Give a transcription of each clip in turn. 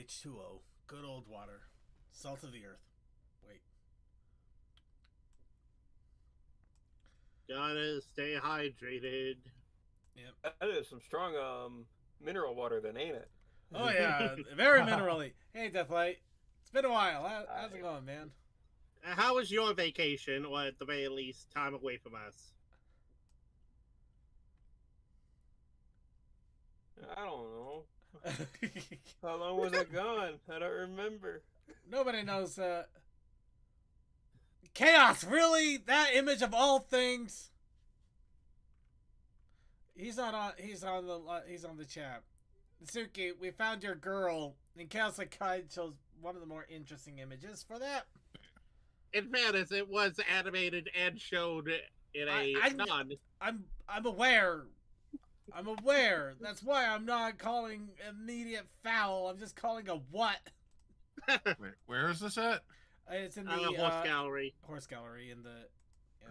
H2O. Good old water. Salt of the earth. Wait. Gotta stay hydrated. Yep. That is some strong mineral water, then, ain't it? Oh, yeah. Very minerally. Hey, Deathlight. It's been a while. How's it going, man? How was your vacation, or at the very least, time away from us? I don't know. How long was I gone? I don't remember. Nobody knows. Chaos, really? That image of all things? He's not on. He's on the chat. Suki, we found your girl, and Chaos Guide shows one of the more interesting images for that. In fairness, it was animated and showed in a non. I'm aware. I'm aware. That's why I'm not calling immediate foul. I'm just calling a what. Wait, where is this at? It's in the horse gallery. Horse gallery in the yeah.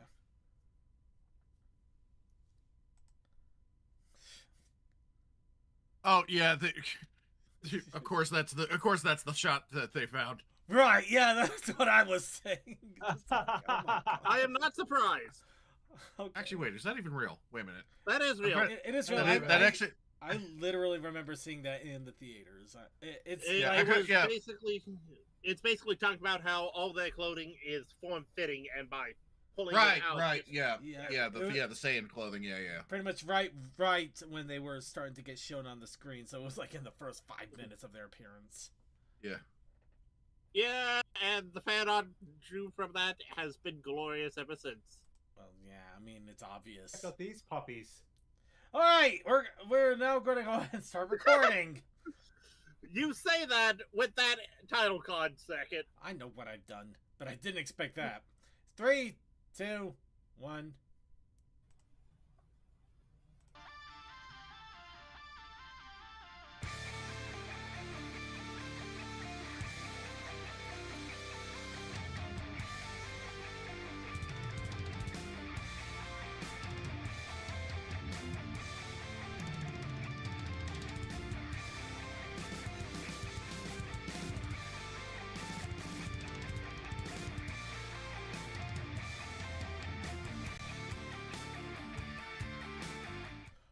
Oh yeah, of course that's the shot that they found. Right, yeah, that's what I was saying. Like, oh I am not surprised. Okay. Actually, wait, is that even real? Wait a minute. That is real. It is real. Actually, I literally remember seeing that in the theaters. It's basically talking about how all their clothing is form fitting, and by pulling right, it out, the Saiyan clothing, yeah. Pretty much right when they were starting to get shown on the screen. So it was like in the first 5 minutes of their appearance. Yeah. Yeah, and the fan art drew from that has been glorious ever since. Well, yeah, I mean, it's obvious. Check out these puppies. All right, we're now going to go ahead and start recording. You say that with that title card second. I know what I've done, but I didn't expect that. 3, 2, 1.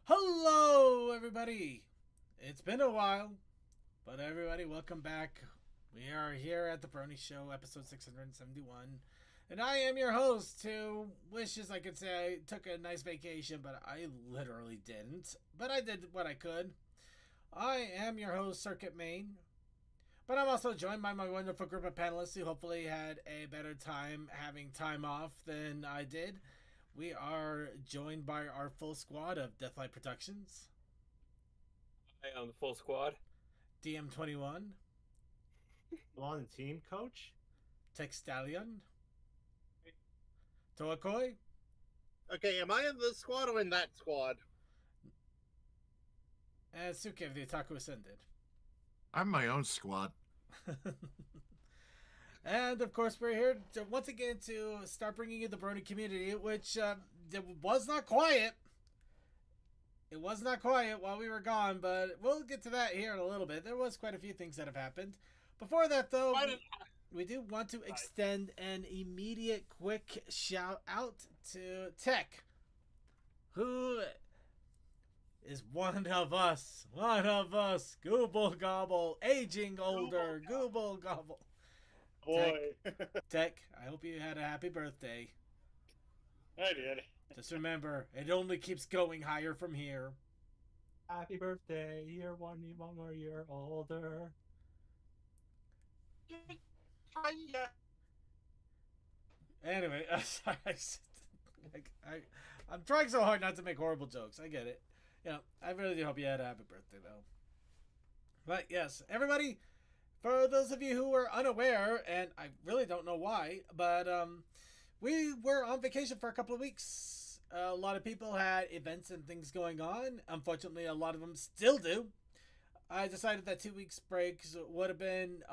Hello, everybody. It's been a while, but everybody, welcome back. We are here at the Brony Show, episode 671, and I am your host who wishes I could say I took a nice vacation, but I literally didn't. But I did what I could. I am your host, Circuit Main, but I'm also joined by my wonderful group of panelists who hopefully had a better time having time off than I did. We are joined by our full squad of Deathlight Productions. I am the full squad. DM21. On the team, coach? Textalion. Toakoi. Okay, am I in this squad or in that squad? And Suki of the Otaku Ascended. I'm my own squad. And, of course, we're here to, once again to start bringing in the Brony community, which was not quiet. It was not quiet while we were gone, but we'll get to that here in a little bit. There was quite a few things that have happened. Before that, though, we do want to extend an immediate quick shout out to Tech, who is one of us, Gooble Gobble, aging older, Gooble Gobble. Boy. Tech, I hope you had a happy birthday. I did. Just remember, it only keeps going higher from here. Happy birthday, you're one more year older. Anyway, I'm trying so hard not to make horrible jokes. I get it. Yeah, I really do hope you had a happy birthday, though. But yes, everybody, for those of you who were unaware, and I really don't know why, but we were on vacation for a couple of weeks. A lot of people had events and things going on. Unfortunately, a lot of them still do. I decided that 2 weeks break would have been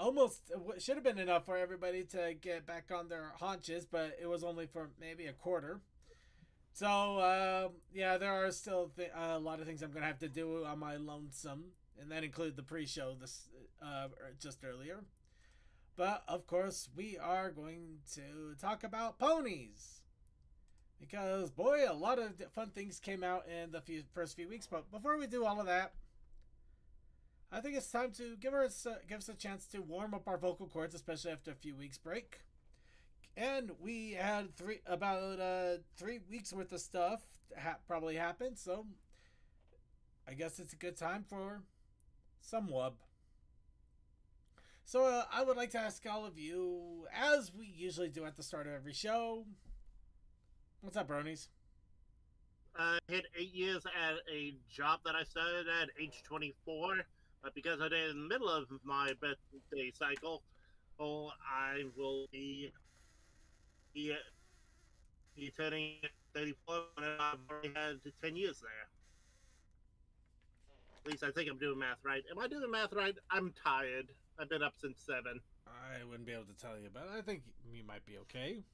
should have been enough for everybody to get back on their haunches, but it was only for maybe a quarter. So, yeah, there are still a lot of things I'm going to have to do on my lonesome. and that included the pre-show this just earlier. But of course, we are going to talk about ponies because boy, a lot of fun things came out in the first few weeks. But before we do all of that, I think it's time to give us a chance to warm up our vocal cords, especially after a few weeks break. And we had about 3 weeks worth of stuff probably happened, so I guess it's a good time for some wub. So I would like to ask all of you, as we usually do at the start of every show, what's up, Bronies? I hit 8 years at a job that I started at age 24, but because I did in the middle of my birthday cycle, I will be turning 34 when I've already had 10 years there. At least I think I'm doing math right. Am I doing math right? I'm tired. I've been up since 7. I wouldn't be able to tell you, but I think you might be okay.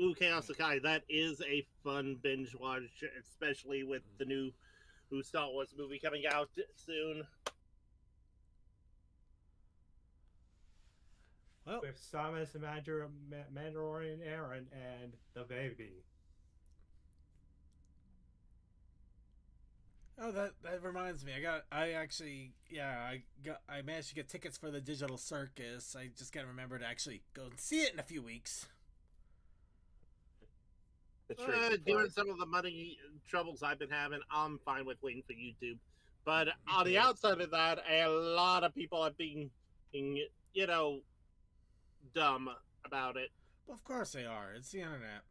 Ooh, Chaos Sakai, that is a fun binge watch, especially with the new Star Wars movie coming out soon. Well, With Samus and Mandalorian Aaron and the baby. oh, that reminds me. I managed to get tickets for the Digital Circus. I just gotta remember to actually go and see it in a few weeks. Given some of the money troubles I've been having, I'm fine with waiting for YouTube. But on the outside of that, a lot of people are being dumb about it. Well, of course they are. It's the internet.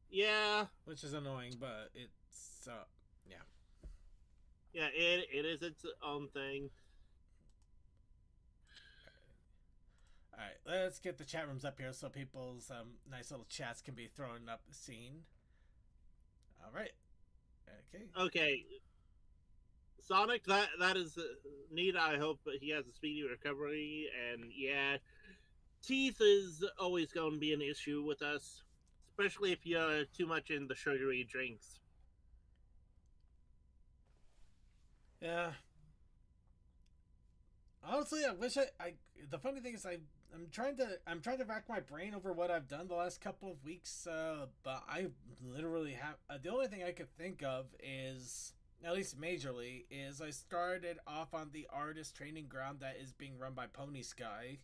Yeah. Which is annoying, but it's, yeah. Yeah, it is its own thing. Alright, let's get the chat rooms up here so people's nice little chats can be thrown up the scene. Alright. Okay. Sonic, that is neat. I hope he has a speedy recovery. And yeah, teeth is always going to be an issue with us, especially if you're too much in the sugary drinks. Yeah. Honestly, I wish I the funny thing is I'm trying to rack my brain over what I've done the last couple of weeks, but I literally have the only thing I could think of is, at least majorly, is I started off on the artist training ground that is being run by Pony Sky.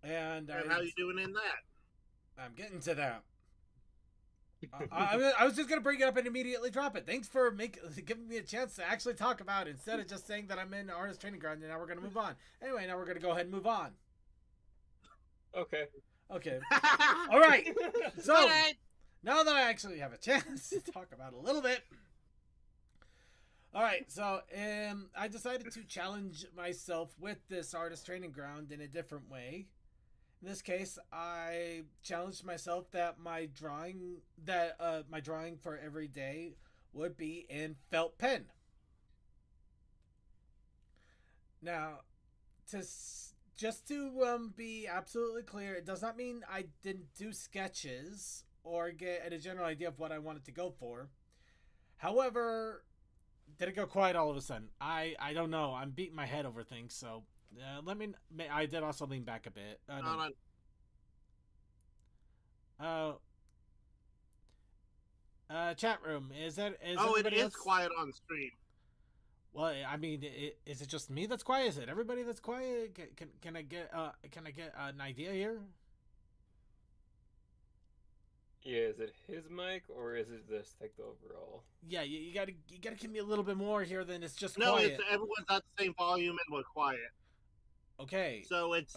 And how you doing in that? I'm getting to that. I was just gonna bring it up and immediately drop it. Thanks for giving me a chance to actually talk about it instead of just saying that I'm in artist training ground and now we're gonna move on. Anyway, now we're gonna go ahead and move on. Okay. All right. So now that I actually have a chance to talk about it a little bit. All right. So I decided to challenge myself with this artist training ground in a different way. In this case, I challenged myself that my drawing for every day would be in felt pen. Now, just to be absolutely clear, it does not mean I didn't do sketches or get a general idea of what I wanted to go for. However, did it go quiet all of a sudden? I don't know. I'm beating my head over things, so I did also lean back a bit. Chat room. Is it is quiet on stream. Well, I mean, is it just me that's quiet? Is it everybody that's quiet? Can I get an idea here? Yeah, is it his mic or is it just like the overall? Yeah, you gotta give me a little bit more here than it's just no, quiet. It's everyone's at the same volume and we're quiet. Okay. So it's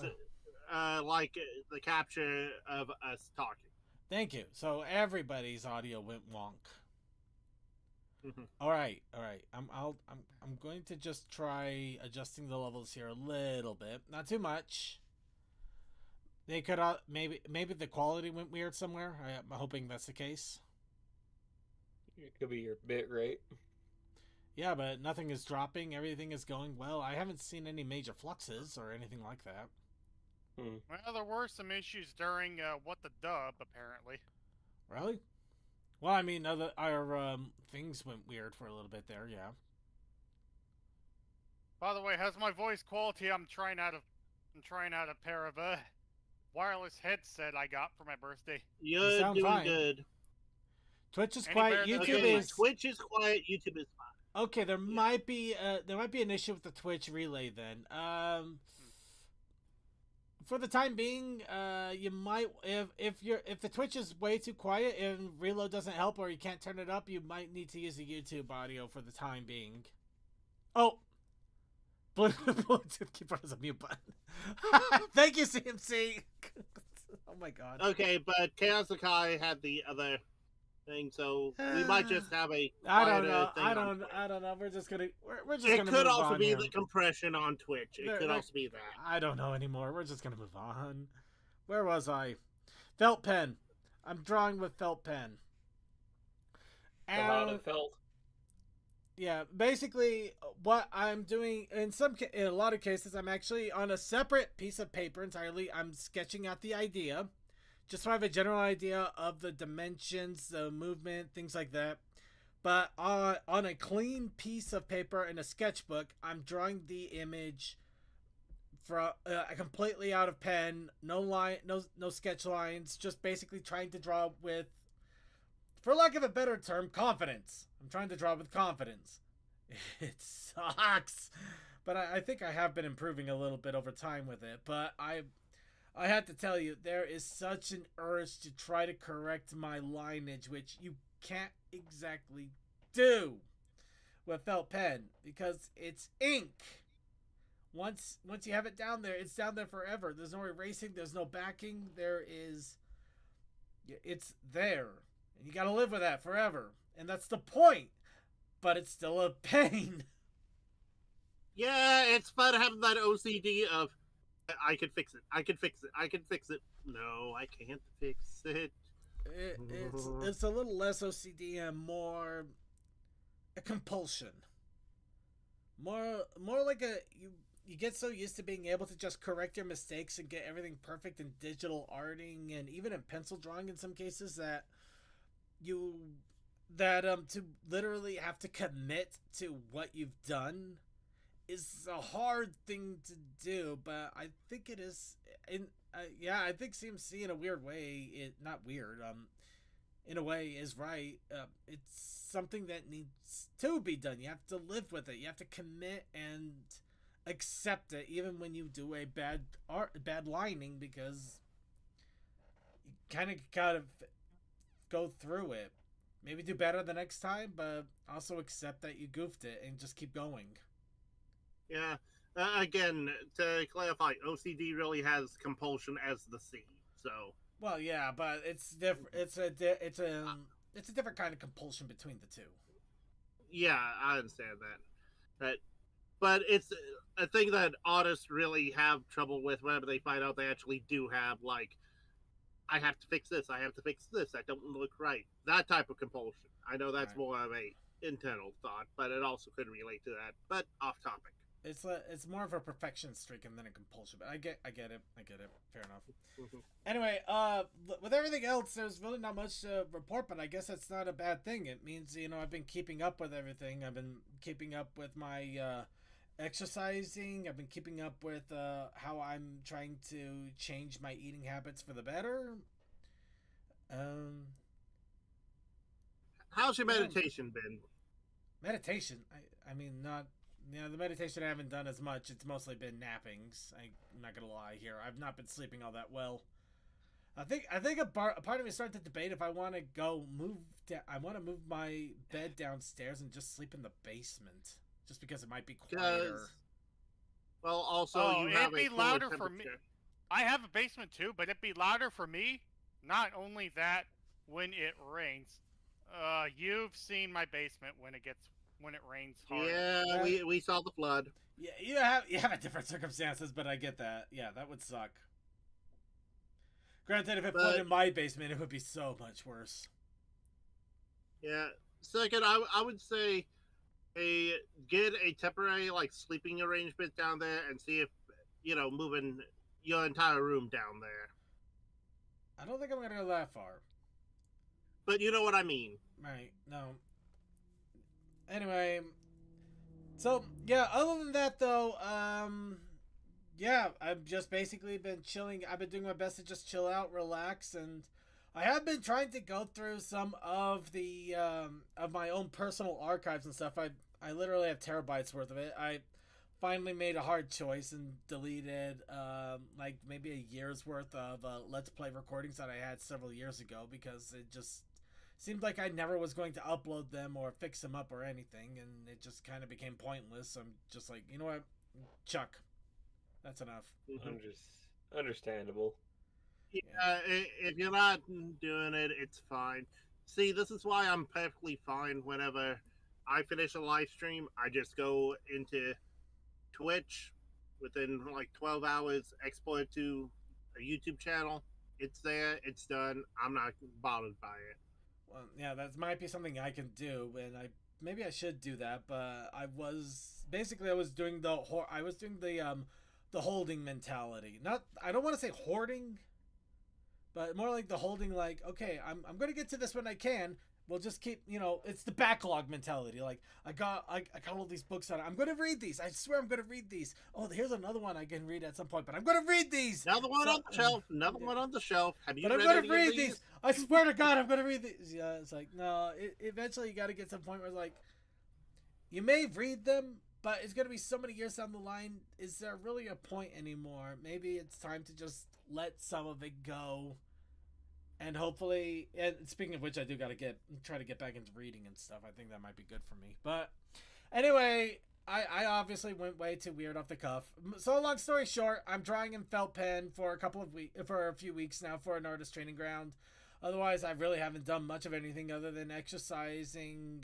like the capture of us talking. Thank you. So everybody's audio went wonk. Mm-hmm. All right. I'm going to just try adjusting the levels here a little bit, not too much. They could maybe the quality went weird somewhere. I'm hoping that's the case. It could be your bit rate. Yeah, but nothing is dropping. Everything is going well. I haven't seen any major fluxes or anything like that. Well, there were some issues during What the Dub, apparently. Really? Well, I mean, our things went weird for a little bit there. Yeah. By the way, how's my voice quality? I'm trying out a pair of wireless headset I got for my birthday. You You're sound doing fine. good. Twitch is Any quiet. better than YouTube Okay, is Twitch is quiet. YouTube is fine. okay. There might be an issue with the Twitch relay then. For the time being, you might if the Twitch is way too quiet and reload doesn't help or you can't turn it up, you might need to use the YouTube audio for the time being. Oh, Bluetooth keyboard has a mute button. Thank you, CMC. Oh my god. Okay, but Chaos Akai had the other thing, so we might just have a I quieter don't know. thing I on don't. Twitch. I don't know. We're just gonna. We're just It gonna. could move also on be here. the compression on Twitch. It could also be that. I don't know anymore. We're just gonna move on. Where was I? Felt pen. I'm drawing with felt pen. A lot of felt. Yeah, basically, what I'm doing in a lot of cases, I'm actually on a separate piece of paper entirely. I'm sketching out the idea, just so I have a general idea of the dimensions, the movement, things like that. But on a clean piece of paper in a sketchbook, I'm drawing the image from completely out of pen, no line, no sketch lines, just basically trying to draw with, for lack of a better term, confidence. I'm trying to draw with confidence. It sucks, but I think I have been improving a little bit over time with it. But I had to tell you, there is such an urge to try to correct my lineage, which you can't exactly do with felt pen because it's ink. Once you have it down there, it's down there forever. There's no erasing, there's no backing. It's there. And you gotta live with that forever. And that's the point. But it's still a pain. Yeah, it's fun having that OCD of I can fix it. I can fix it. I can fix it. No, I can't fix it. It's a little less OCD and more a compulsion. More like you get so used to being able to just correct your mistakes and get everything perfect in digital arting and even in pencil drawing in some cases that to literally have to commit to what you've done is a hard thing to do, but I think it is I think CMC in a weird way, in a way is right. It's something that needs to be done. You have to live with it. You have to commit and accept it even when you do a bad lining, because you kind of gotta go through it. Maybe do better the next time, but also accept that you goofed it and just keep going. Yeah. Again, to clarify, OCD really has compulsion as the C. So. Well, yeah, but it's different. It's a different kind of compulsion between the two. Yeah, I understand that. But it's a thing that artists really have trouble with whenever they find out they actually do have, like, I have to fix this, I have to fix this, that don't look right. That type of compulsion. I know that's more of a internal thought, but it also could relate to that. But off topic. It's more of a perfection streak than a compulsion. But I get it. Fair enough. Mm-hmm. Anyway, with everything else, there's really not much to report, but I guess that's not a bad thing. It means, I've been keeping up with everything. I've been keeping up with my exercising. I've been keeping up with how I'm trying to change my eating habits for the better. How's your meditation been? Meditation? I mean, not... the meditation I haven't done as much. It's mostly been nappings. I'm not gonna lie here. I've not been sleeping all that well. I think a part of me started to debate if I want to I want to move my bed downstairs and just sleep in the basement, just because it might be quieter. Well, also you have it'd be louder for me. I have a basement too, but it'd be louder for me. Not only that, when it rains, you've seen my basement when it rains hard. Yeah, we saw the flood. Yeah, you have different circumstances, but I get that. Yeah, that would suck. Granted, if it flooded in my basement, it would be so much worse. Yeah. Second, I would say get a temporary sleeping arrangement down there and see if moving your entire room down there. I don't think I'm gonna go that far. but you know what I mean. Right. No. Anyway, so yeah. Other than that, though, yeah, I've just basically been chilling. I've been doing my best to just chill out, relax, and I have been trying to go through some of the of my own personal archives and stuff. I literally have terabytes worth of it. I finally made a hard choice and deleted like maybe a year's worth of Let's Play recordings that I had several years ago because it just seemed like I never was going to upload them or fix them up or anything, and it just kind of became pointless. I'm just like, you know what, Chuck, that's enough. Understandable. Yeah, if you're not doing it, it's fine. See, this is why I'm perfectly fine whenever I finish a live stream. I just go into Twitch within like 12 hours, export it to a YouTube channel. It's there, it's done. I'm not bothered by it. Well, yeah, that might be something I can do, and maybe I should do that. But I was doing the holding mentality. Not, I don't want to say hoarding, but more like the holding. Like, okay, I'm going to get to this when I can. We'll just keep, it's the backlog mentality. Like, I got all these books on it. I'm going to read these. I swear I'm going to read these. Oh, here's another one I can read at some point, but I'm going to read these. Another one on the shelf. Another one on the shelf. Have you But I'm read going to any read of these. I swear to God, I'm going to read these. Yeah, it's like, no, eventually you got to get to a point where it's like, you may read them, but it's going to be so many years down the line. Is there really a point anymore? Maybe it's time to just let some of it go. And hopefully, and speaking of which, I do got to try to get back into reading and stuff. I think that might be good for me. But anyway, I obviously went way too weird off the cuff. So long story short, I'm drawing in felt pen for a few weeks now for an artist training ground. Otherwise, I really haven't done much of anything other than exercising,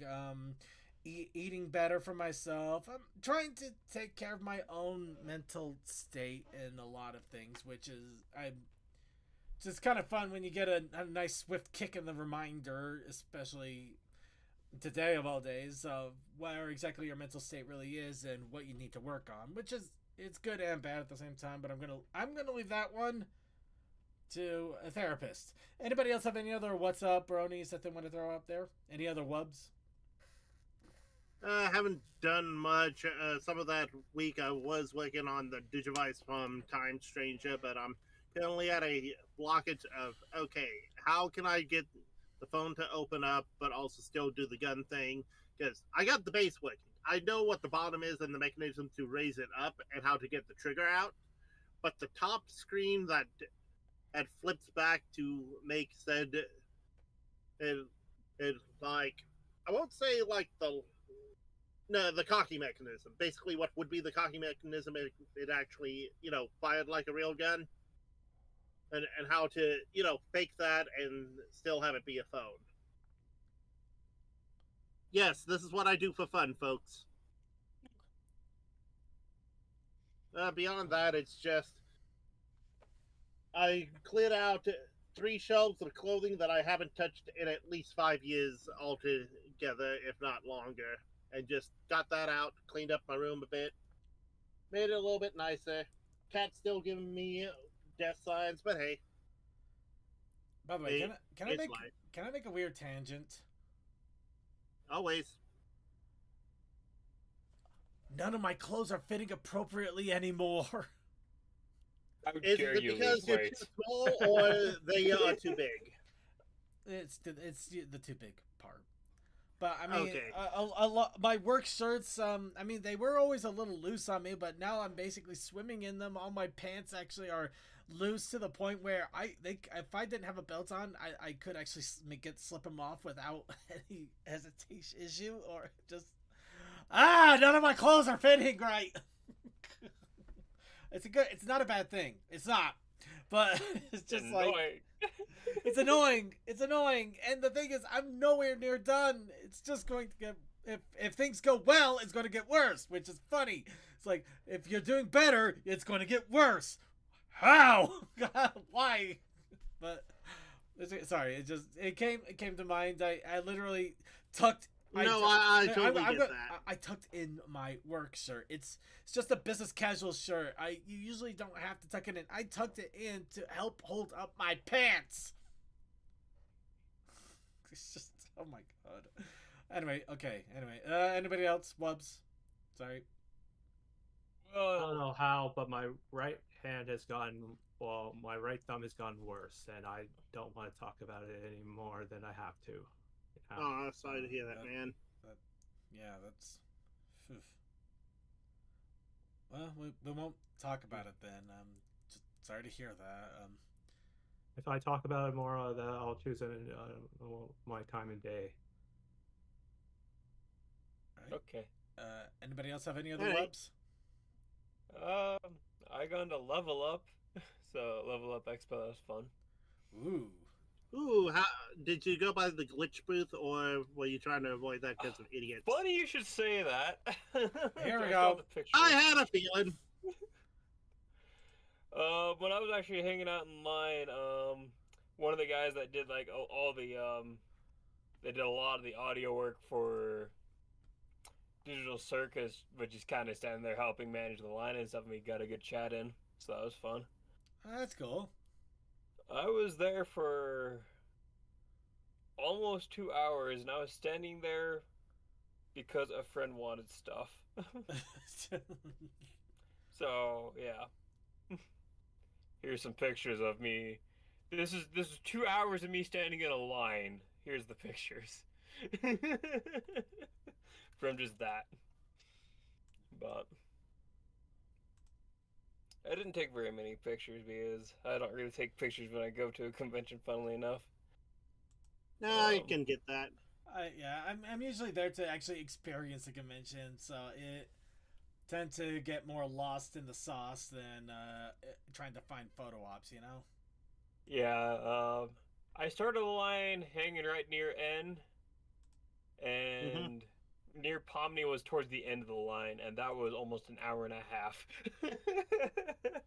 eating better for myself. I'm trying to take care of my own mental state in a lot of things, which is it's kind of fun when you get a nice swift kick in the reminder, especially today of all days, of where exactly your mental state really is and what you need to work on, which is, it's good and bad at the same time. But I'm gonna leave that one to a therapist. Anybody else have any other what's up bronies that they want to throw up there? Any other wubs? I haven't done much. Some of that week I was working on the Digivice from Time Stranger, but I'm currently at a blockage of, okay, how can I get the phone to open up but also still do the gun thing? Because I got the base working. I know what the bottom is and the mechanism to raise it up and how to get the trigger out. But the top screen that flips back to make said, it like, I won't say like the cocking mechanism. Basically what would be the cocking mechanism if it actually, fired like a real gun. And how to, fake that and still have it be a phone. Yes, this is what I do for fun, folks. Beyond that, it's just I cleared out 3 shelves of clothing that I haven't touched in at least 5 years altogether, if not longer. And just got that out, cleaned up my room a bit, made it a little bit nicer. Cat's still giving me death signs, but hey. By the way, can I make a weird tangent? Always. None of my clothes are fitting appropriately anymore. How Is dare it you because lose you're weight? too small or they are too big? It's the too big part. But I mean, Okay. a lot. My work shirts. I mean, they were always a little loose on me, but now I'm basically swimming in them. All my pants actually are loose to the point where if I didn't have a belt on, I could actually slip them off without any hesitation issue or just. None of my clothes are fitting right. It's not a bad thing. It's not. But it's just Annoying. like it's annoying. It's annoying. And the thing is, I'm nowhere near done. It's just going to get if things go well, it's going to get worse, which is funny. It's like if you're doing better, it's going to get worse. How? Why? But sorry, it came to mind. I literally tucked. I totally get that. I tucked in my work shirt. It's just a business casual shirt. You usually don't have to tuck it in. I tucked it in to help hold up my pants. It's just, oh my god. Anyway, okay. Anyway, anybody else? Wubs? Sorry. I don't know how, but my right hand has gotten, well, my right thumb has gotten worse, and I don't want to talk about it any more than I have to. Yeah. Oh, sorry to hear that, man. Yeah, that's. Phew. Well, we won't talk about it then. Just sorry to hear that. If I talk about it more, then I'll choose my time and day. Right. Okay. Anybody else have any other Alright. webs? I got into Level Up, so Level Up Expo, that was fun. Ooh. Ooh, how did you go by the glitch booth, or were you trying to avoid that because of idiots? Funny you should say that. Here we I go. saw the picture. I had a feeling. When I was actually hanging out in line, one of the guys that did like all the they did a lot of the audio work for Digital Circus, but just kind of standing there helping manage the line and stuff, and we got a good chat in, so that was fun. That's cool. I was there for almost 2 hours, and I was standing there because a friend wanted stuff. So yeah, here's some pictures of me. This is 2 hours of me standing in a line. Here's the pictures from just that. But I didn't take very many pictures because I don't really take pictures when I go to a convention, funnily enough. No, I can get that. Yeah, I'm usually there to actually experience the convention, so it tend to get more lost in the sauce than trying to find photo ops, you know? Yeah, I started the line hanging right near N, and near Pomni was towards the end of the line, and that was almost an hour and a half.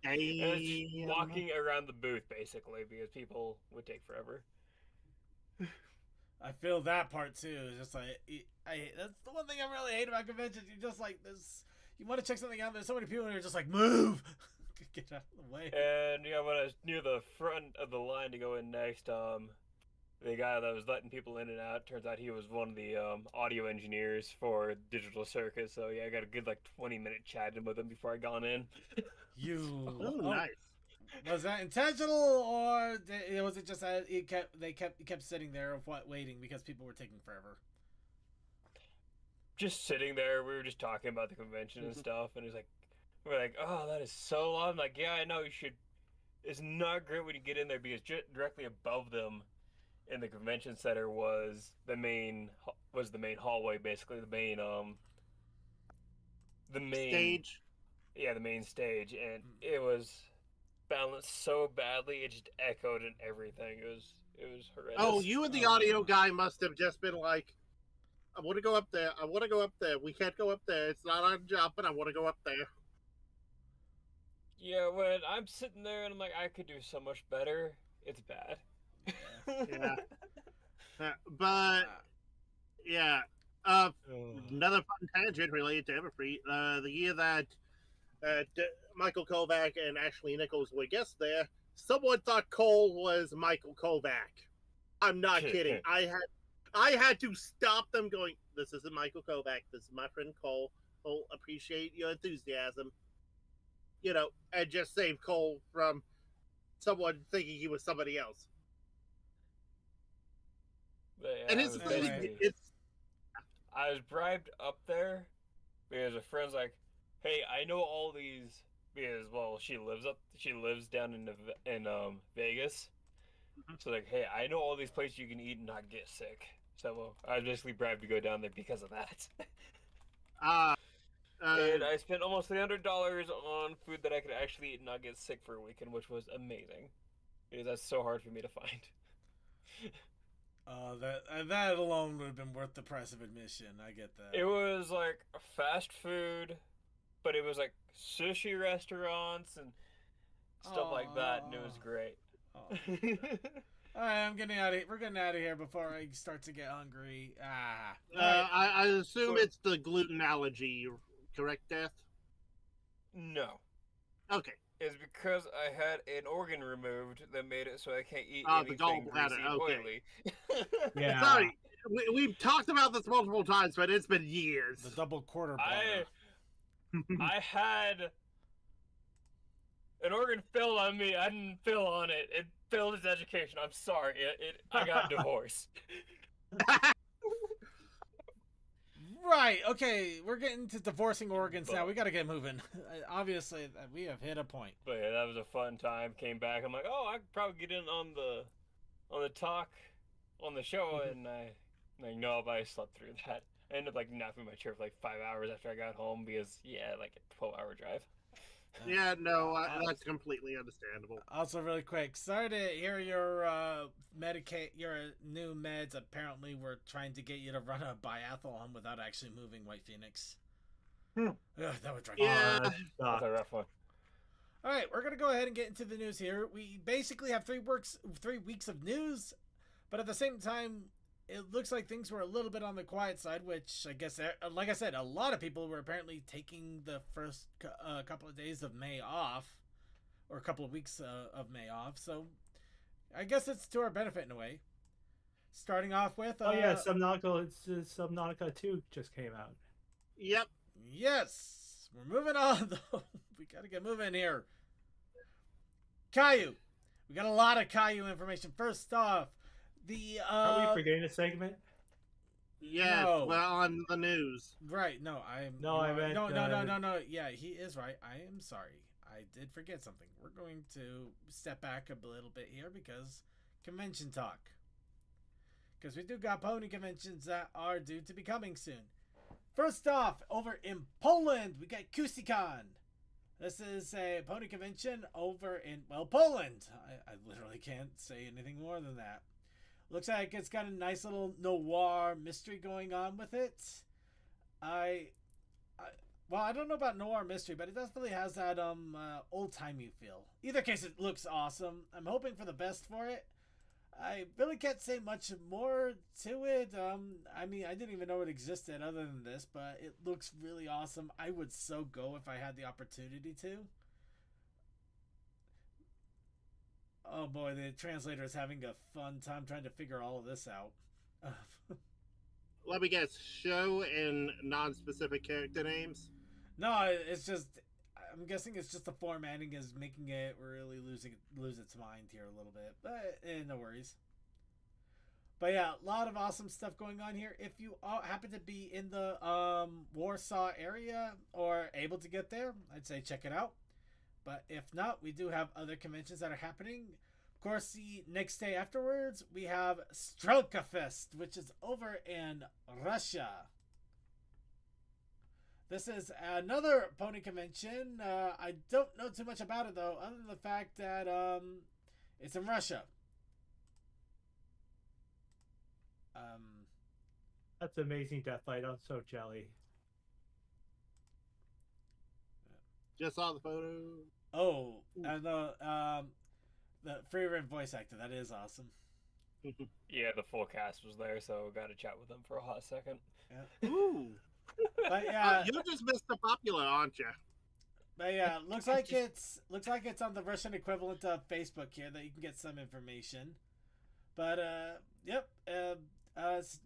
And it's just walking around the booth, basically, because people would take forever. I feel that part too. It's just like that's the one thing I really hate about conventions. You just like this. You want to check something out. There's so many people, and you're just like, move, get out of the way. And yeah, when I was near the front of the line to go in next, the guy that was letting people in and out, turns out he was one of the audio engineers for Digital Circus. So yeah, I got a good like 20-minute chatting with him before I got in. Oh, nice. Was that intentional, or was it just that he kept sitting there waiting because people were taking forever? Just sitting there, we were just talking about the convention and stuff, and we're like, oh, that is so long. I'm like, yeah, I know, you should. It's not great when you get in there because directly above them in the convention center was the main hallway, basically the main Stage. Yeah, the main stage, and it was balanced so badly it just echoed and everything. It was horrendous. Oh, you and the audio guy must have just been like, I want to go up there. I want to go up there. We can't go up there. It's not our job, but I want to go up there. Yeah, when I'm sitting there and I'm like, I could do so much better, it's bad. Yeah. But yeah, another fun tangent related to Everfree. The year that Michael Kovac and Ashley Nichols were guests there, someone thought Cole was Michael Kovac. I'm not kidding. I had to stop them going, this isn't Michael Kovac. This is my friend Cole. Cole, appreciate your enthusiasm. You know, and just save Cole from someone thinking he was somebody else. But, yeah, And I was bribed up there because a friend's like, hey, I know all these because she lives down in Vegas. So like, hey, I know all these places you can eat and not get sick. So I was basically bribed to go down there because of that. And I spent almost $300 on food that I could actually eat and not get sick for a weekend, which was amazing. Because that's so hard for me to find. That alone would have been worth the price of admission. I get that. It was like fast food, but it was like sushi restaurants and stuff like that, and it was great. All right, I'm getting out of here. We're getting out of here before I start to get hungry. I assume it's the gluten allergy, correct, Death? No. Okay. is because I had an organ removed that made it so I can't eat The anything gallbladder, greasy, okay. oily. Yeah. Sorry, we've talked about this multiple times, but it's been years. The double quarter bladder. I had an organ filled on me. I didn't fill on it. It filled his education. I'm sorry. I got divorced. Right. Okay. We're getting to divorcing organs now. We got to get moving. Obviously, we have hit a point. But yeah, that was a fun time. Came back. I'm like, oh, I could probably get in on the talk on the show, and I like no, but I slept through that. I ended up like napping my chair for like 5 hours after I got home because like a 12-hour drive. Yeah, no, that's completely understandable. Also, really quick, sorry to hear your your new meds apparently were trying to get you to run a biathlon without actually moving White Phoenix. Ugh, that would drive me. Yeah. That's a rough one. All right, we're gonna go ahead and get into the news here. We basically have 3 weeks of news, but at the same time, it looks like things were a little bit on the quiet side, which I guess, like I said, a lot of people were apparently taking the first couple of days of May off, or a couple of weeks of May off. So I guess it's to our benefit in a way. Starting off with... Subnautica 2 just came out. Yep. Yes! We're moving on, though. We gotta get moving here. Caillou. We got a lot of Caillou information. First off, Are we forgetting a segment? Yes, No. well, on the news. Right, no, I meant... No. Yeah, he is right. I am sorry. I did forget something. We're going to step back a little bit here because convention talk. Because we do got pony conventions that are due to be coming soon. First off, over in Poland, we got KusiCon. This is a pony convention over in, well, Poland. I literally can't say anything more than that. Looks like it's got a nice little noir mystery going on with it. Well, I don't know about noir mystery, but it definitely has that old-timey feel. Either case, it looks awesome. I'm hoping for the best for it. I really can't say much more to it. I mean, I didn't even know it existed other than this, but it looks really awesome. I would so go if I had the opportunity to. Oh boy, the translator is having a fun time trying to figure all of this out. Let me guess, show and non-specific character names? No, it's just, I'm guessing it's just the formatting is making it really lose its mind here a little bit, but no worries. But yeah, a lot of awesome stuff going on here. If you happen to be in the Warsaw area or able to get there, I'd say check it out. But if not, we do have other conventions that are happening. Of course, the next day afterwards, we have Strelka Fest, which is over in Russia. This is another pony convention. I don't know too much about it, though, other than the fact that it's in Russia. That's amazing, Deathlight. I'm so jelly. Just saw the photo. Oh, and the free rent voice actor. That is awesome. Yeah, the full cast was there, so got to chat with them for a hot second. Yeah. Ooh. But yeah, you just missed the popular, aren't you? but yeah, looks like it's on the Russian equivalent of Facebook here that you can get some information. But yep,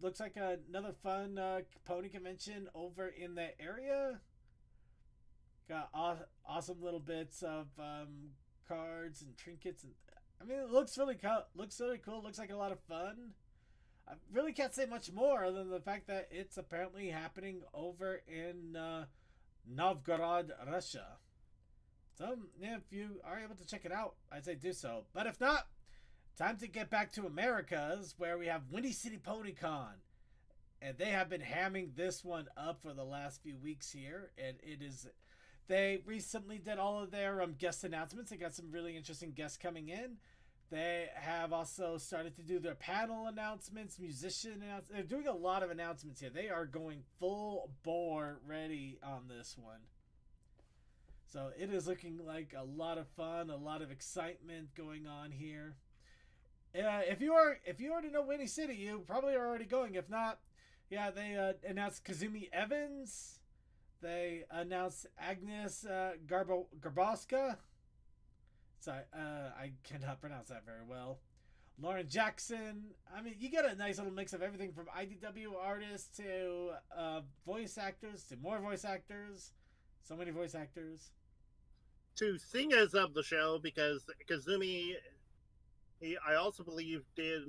looks like another fun pony convention over in that area. Got awesome little bits of cards and trinkets, and I mean, it looks really cool. Looks like a lot of fun. I really can't say much more other than the fact that it's apparently happening over in Novgorod, Russia. So yeah, if you are able to check it out, I'd say do so. But if not, time to get back to Americas, where we have Windy City PonyCon. And they have been hamming this one up for the last few weeks here. And it is... They recently did all of their guest announcements. They got some really interesting guests coming in. They have also started to do their panel announcements, musician announcements. They're doing a lot of announcements here. They are going full bore ready on this one. So it is looking like a lot of fun, a lot of excitement going on here. If you already know Windy City, you probably are already going. If not, yeah, they announced Kazumi Evans. They announced Agnes Garboska. Sorry, I cannot pronounce that very well. Lauren Jackson. I mean, you get a nice little mix of everything from IDW artists to voice actors to more voice actors. So many voice actors. To singers of the show, because Kazumi, I also believe did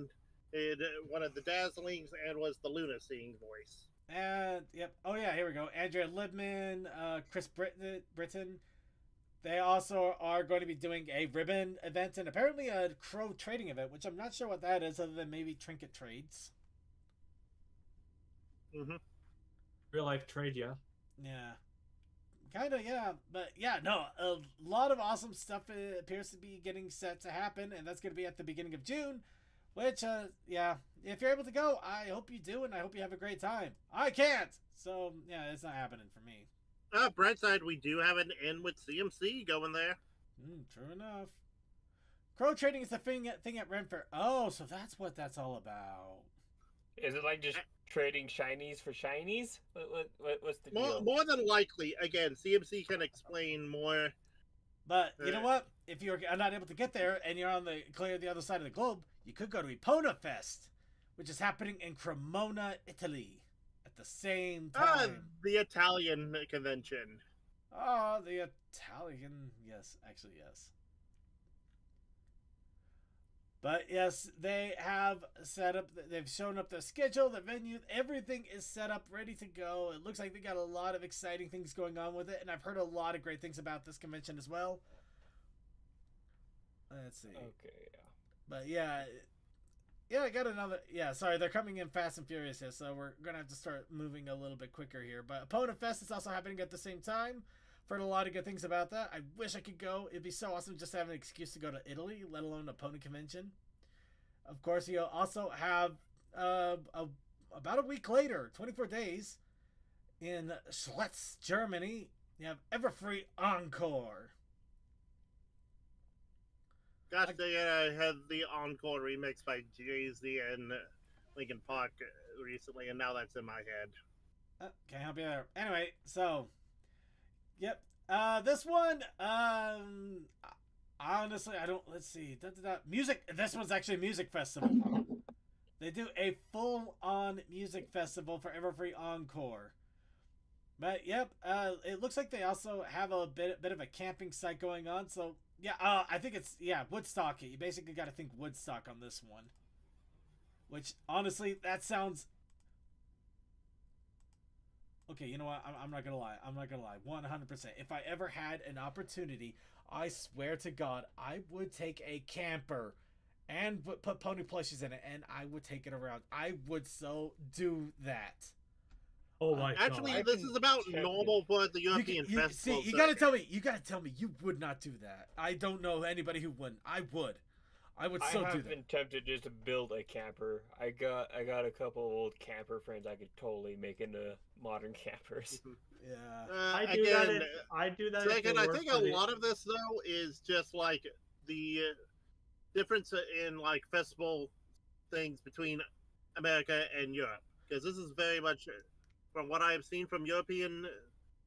one of the Dazzlings and was the Luna Sing voice. And yep. Oh yeah, here we go. Andrea Libman, Chris Britton. They also are going to be doing a ribbon event and apparently a crow trading event, which I'm not sure what that is, other than maybe trinket trades. Mm-hmm. Real life trade, yeah. Yeah. Kind of, yeah. But yeah, no, a lot of awesome stuff appears to be getting set to happen, and that's going to be at the beginning of June. Which, yeah, if you're able to go, I hope you do, and I hope you have a great time. I can't! So, yeah, it's not happening for me. Bright side, we do have an in with CMC going there. True enough. Crow trading is the thing at Renfrew. Oh, so that's what that's all about. Is it like just trading shinies for shinies? What's the deal? More than likely. Again, CMC can explain more. But you know what? If you're not able to get there and you're on the clear the other side of the globe, you could go to Epona Fest, which is happening in Cremona, Italy, at the same time. The Italian convention. Oh, the Italian. Yes, actually, yes. But yes, they have set up, they've shown up the schedule, the venue, everything is set up, ready to go. It looks like they got a lot of exciting things going on with it, and I've heard a lot of great things about this convention as well. Let's see. Okay, yeah. But yeah, I got another, sorry, they're coming in fast and furious here, so we're going to have to start moving a little bit quicker here. But Epona Fest is also happening at the same time. I've heard a lot of good things about that. I wish I could go. It'd be so awesome just to have an excuse to go to Italy, let alone a Epona convention. Of course, you'll also have about a week later, 24 days, in Schlitz, Germany, you have Everfree Encore. Gosh, they had the Encore remix by Jay-Z and Linkin Park recently, and now that's in my head. Can't help you there. Anyway, so, yep. This one, honestly, I don't. Let's see. Music. This one's actually a music festival. They do a full-on music festival for Everfree Encore. But yep, it looks like they also have a bit of a camping site going on. So yeah, I think it's Woodstock. You basically got to think Woodstock on this one. Which honestly, that sounds. Okay, you know what? I'm not gonna lie. 100%. If I ever had an opportunity, I swear to God, I would take a camper and put pony plushies in it, and I would take it around. I would so do that. Oh my God! Actually, this is about normal for the European festival. See, you gotta tell me. You gotta tell me you would not do that. I don't know anybody who wouldn't. I would. I would so do that. I have been tempted just to build a camper. I got a couple old camper friends I could totally make into modern campers. Yeah. I do that. Second, I think a lot of this though is just like the difference in like festival things between America and Europe, because this is very much, from what I have seen from European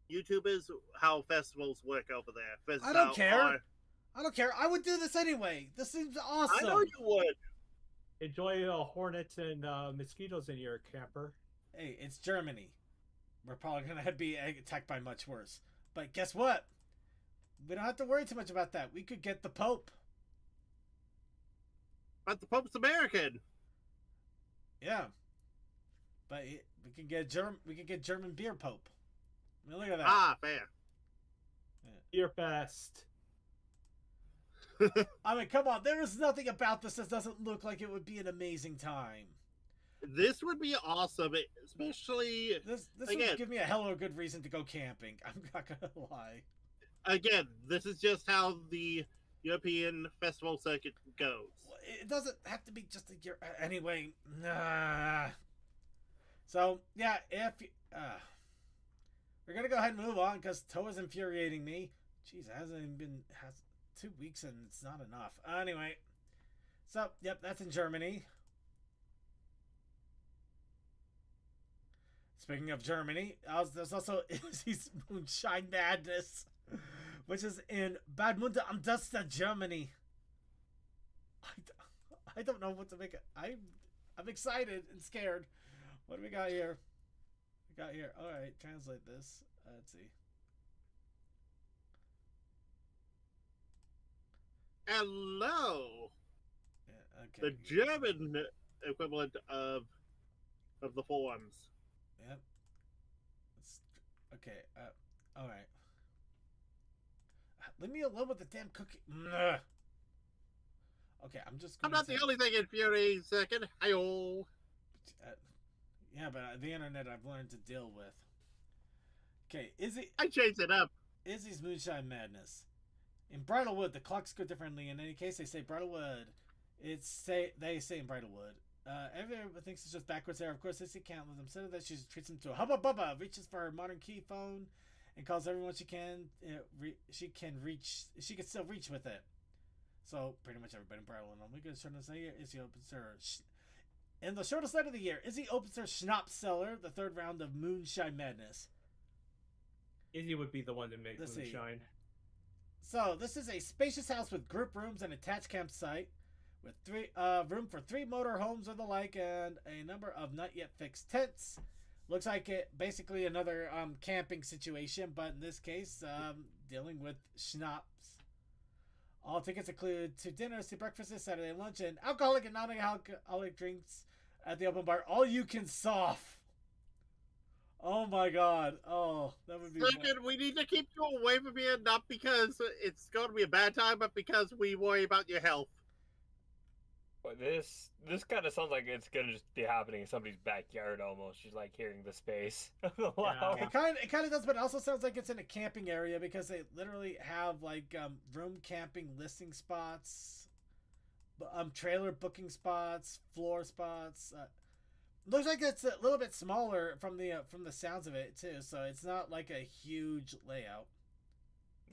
YouTubers, how festivals work over there. I don't care. I don't care. I would do this anyway. This seems awesome. I know you would. Enjoy hornets and mosquitoes in your camper. Hey, it's Germany. We're probably going to be attacked by much worse. But guess what? We don't have to worry too much about that. We could get the Pope. But the Pope's American. Yeah. But we could get German beer Pope. I mean, look at that. Ah, fair. Yeah. Beer fest. I mean, come on. There is nothing about this that doesn't look like it would be an amazing time. This would be awesome, especially... This would give me a hell of a good reason to go camping. I'm not going to lie. Again, this is just how the European festival circuit goes. It doesn't have to be just a year. Anyway, nah. So, yeah, we're going to go ahead and move on because Toa's infuriating me. Jeez, it hasn't even been... 2 weeks and it's not enough. Anyway, so yep, that's in Germany. Speaking of Germany, there's also Moonshine Madness, which is in Bad Munde am Duster, Germany. I don't know what to make it. I'm excited and scared. What do we got here? We got here. All right, translate this. Let's see. Hello. Yeah, okay. The German equivalent of the forums. Yep. Okay. All right. Leave me alone with the damn cookie. Okay, I'm just. I'm not the only thing infuriating. Second, hi-oh. Yeah, but the internet I've learned to deal with. Okay, Izzy. I changed it up. Izzy's Moonshine Madness. In Bridlewood, the clocks go differently. In any case, they say Bridlewood. They say in Bridlewood. Everyone thinks it's just backwards there. Of course, Izzy can't let them. Instead of that, she treats him to a hubba bubba. Reaches for her modern key phone and calls everyone she can. She can still reach with it. So pretty much everybody in Bridlewood. I'm going to start to say Izzy opens her. In the shortest night of the year, Izzy opens her Schnapp cellar, the third round of Moonshine Madness. Izzy would be the one to make moonshine. So this is a spacious house with group rooms and attached campsite, with room for 3 motor homes or the like, and a number of not yet fixed tents. Looks like it basically another camping situation, but in this case, dealing with schnapps. All tickets include 2 dinners, 2 breakfasts, Saturday lunch, and alcoholic and non-alcoholic drinks at the open bar. All you can soft. Oh my god. Oh, that would be Second, we need to keep you away from here, not because it's going to be a bad time, but because we worry about your health. But this kind of sounds like it's gonna just be happening in somebody's backyard almost. She's like hearing the space. Wow. It kind of does, but it also sounds like it's in a camping area because they literally have like room camping listing spots, trailer booking spots, floor spots. Looks like it's a little bit smaller from the sounds of it too, so it's not like a huge layout.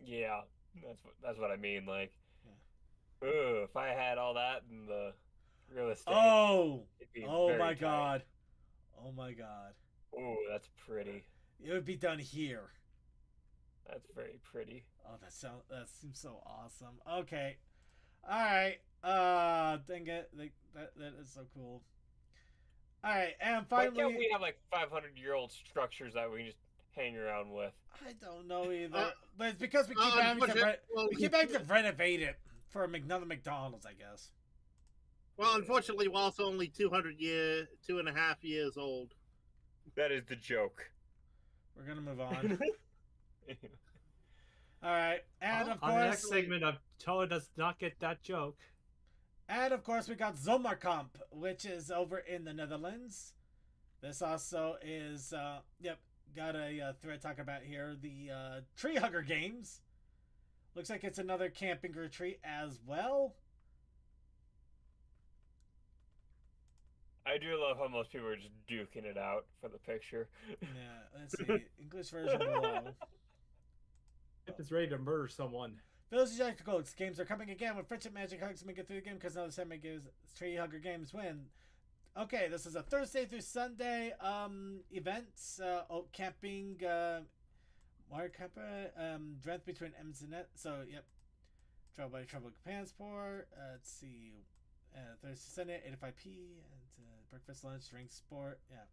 Yeah, that's what I mean. Like, ooh, if I had all that in the real estate. Oh my tight. god. Oh my god. Ooh, that's pretty. It would be done here. That's very pretty. Oh, that seems so awesome. Okay. All right. Dang it. That is so cool. All right, and finally, why can't we have like 500-year-old structures that we can just hang around with? I don't know either, but it's because we keep having to renovate it for another McDonald's, I guess. Well, unfortunately, we're also only 2.5 years old. That is the joke. We're gonna move on. All right, and of course, on the next segment, Toa does not get that joke. And of course, we got Zomerkamp, which is over in the Netherlands. This also is, got a thread talking about here. The Tree Hugger Games. Looks like it's another camping retreat as well. I do love how most people are just duking it out for the picture. Yeah, let's see. English version below. It's ready to murder someone. Village Ejecticals games are coming again with friendship magic hugs to make it through the game because now the segment gives Tree Hugger Games win. Okay, this is a Thursday through Sunday events. Camping, water camper, rent between M's and Net. So, yep. Travel by Travel Transport. Let's see. Thursday, Sunday, 85p. And breakfast, lunch, drinks, sport. Yeah.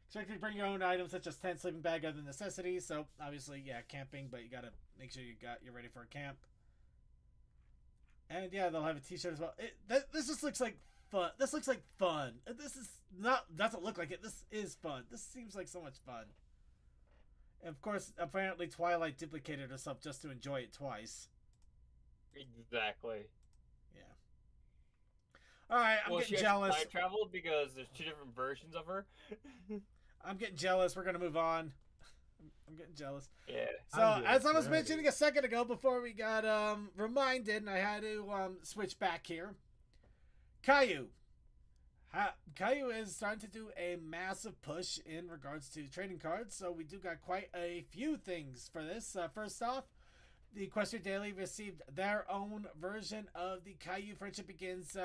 Expect to bring your own items such as tent, sleeping bag, other necessities. So obviously, yeah, camping, but you gotta make sure you're ready for a camp. And yeah, they'll have a T-shirt as well. This just looks like fun. This looks like fun. This is not doesn't look like it. This is fun. This seems like so much fun. And of course, apparently Twilight duplicated herself just to enjoy it twice. Exactly. Yeah. All right, I'm getting jealous. Time traveled because there's 2 different versions of her. I'm getting jealous. We're gonna move on. I'm getting jealous. Yeah. So as I was mentioning a second ago, before we got reminded, and I had to switch back here. Caillou. Caillou is starting to do a massive push in regards to trading cards, so we do got quite a few things for this. First off, the Equestria Daily received their own version of the Caillou Friendship Begins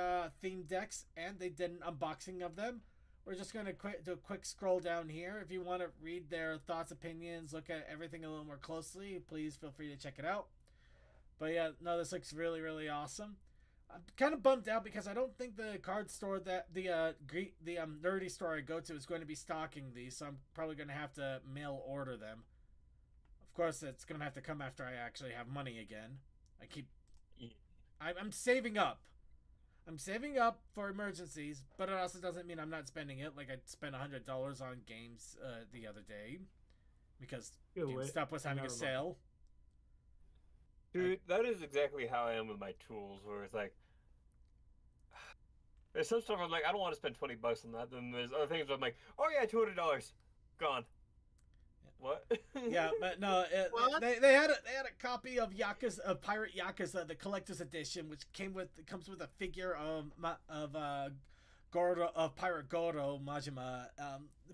theme decks, and they did an unboxing of them, we're just going to do a quick scroll down here. If you want to read their thoughts, opinions, look at everything a little more closely, please feel free to check it out. But yeah, no, this looks really, really awesome. I'm kind of bummed out because I don't think the card store that the nerdy store I go to is going to be stocking these, so I'm probably going to have to mail order them. Of course, it's going to have to come after I actually have money again. I'm saving up. I'm saving up for emergencies, but it also doesn't mean I'm not spending it. Like I spent $100 on games the other day because GameStop was having a sale. Dude, that is exactly how I am with my tools, where it's like, there's some stuff I'm like, I don't want to spend $20 on that. Then there's other things where I'm like, oh yeah, $200, gone. What? Yeah, but no, they had a copy of Pirate Yakuza, the collector's edition, which comes with a figure of Pirate Goro Majima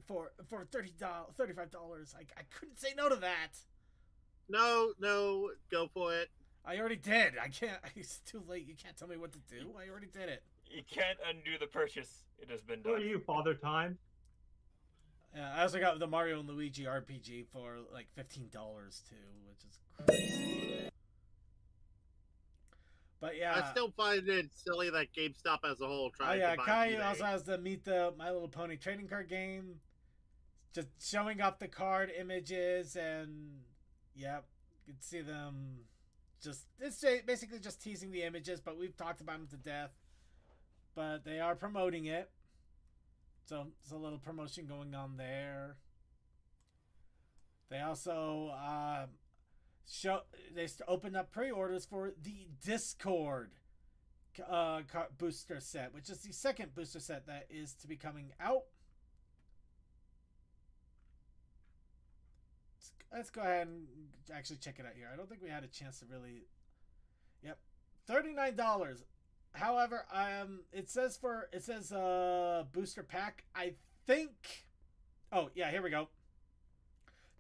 for $35. I couldn't say no to that. No, go for it. I already did. I can't. It's too late. You can't tell me what to do. I already did it. You can't undo the purchase. It has been done. Who are you, Father Time? I also got the Mario and Luigi RPG for like $15 too, which is crazy. But yeah, I still find it silly that GameStop as a whole tries to buy Caillou eBay. also has the Meet the My Little Pony trading card game, just showing off the card images, and yeah, you can see them. It's basically just teasing the images, but we've talked about them to death. But they are promoting it. So there's a little promotion going on there. They also opened up pre-orders for the Discord booster set, which is the second booster set that is to be coming out. Let's go ahead and actually check it out here. I don't think we had a chance to really. Yep, $39. However, it says booster pack. I think. Oh yeah, here we go.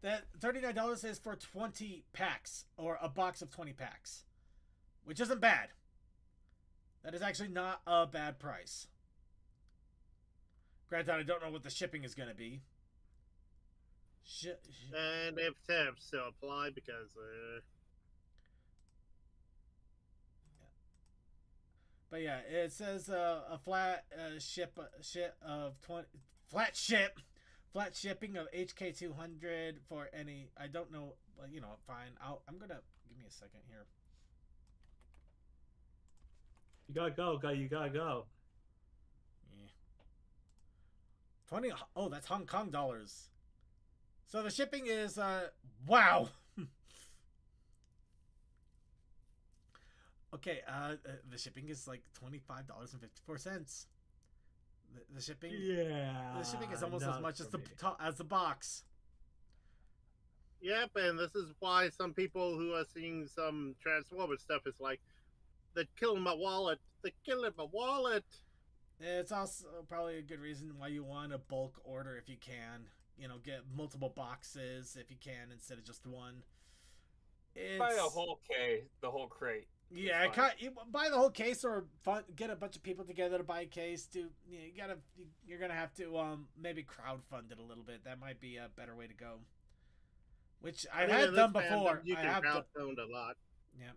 That $39 is for 20 packs, or a box of 20 packs, which isn't bad. That is actually not a bad price. Granted, I don't know what the shipping is going to be. And if tariffs still apply, because But yeah, it says a flat flat shipping of HK 200 for any. I don't know, fine. I'm gonna give me a second here. You gotta go, you gotta go. Yeah. 20. Oh, that's Hong Kong dollars. So the shipping is wow. Okay, the shipping is like $25.54. The shipping, the shipping is almost as much as the box. Yep, and this is why some people who are seeing some Transformers stuff is like, they're killing my wallet. They're killing my wallet. It's also probably a good reason why you want to bulk order if you can. Get multiple boxes if you can instead of just one. Buy the whole crate. Yeah, buy the whole case, or get a bunch of people together to buy a case. You're gonna have to maybe crowdfund it a little bit. That might be a better way to go. Which I had done before. You can crowdfund a lot. Yeah.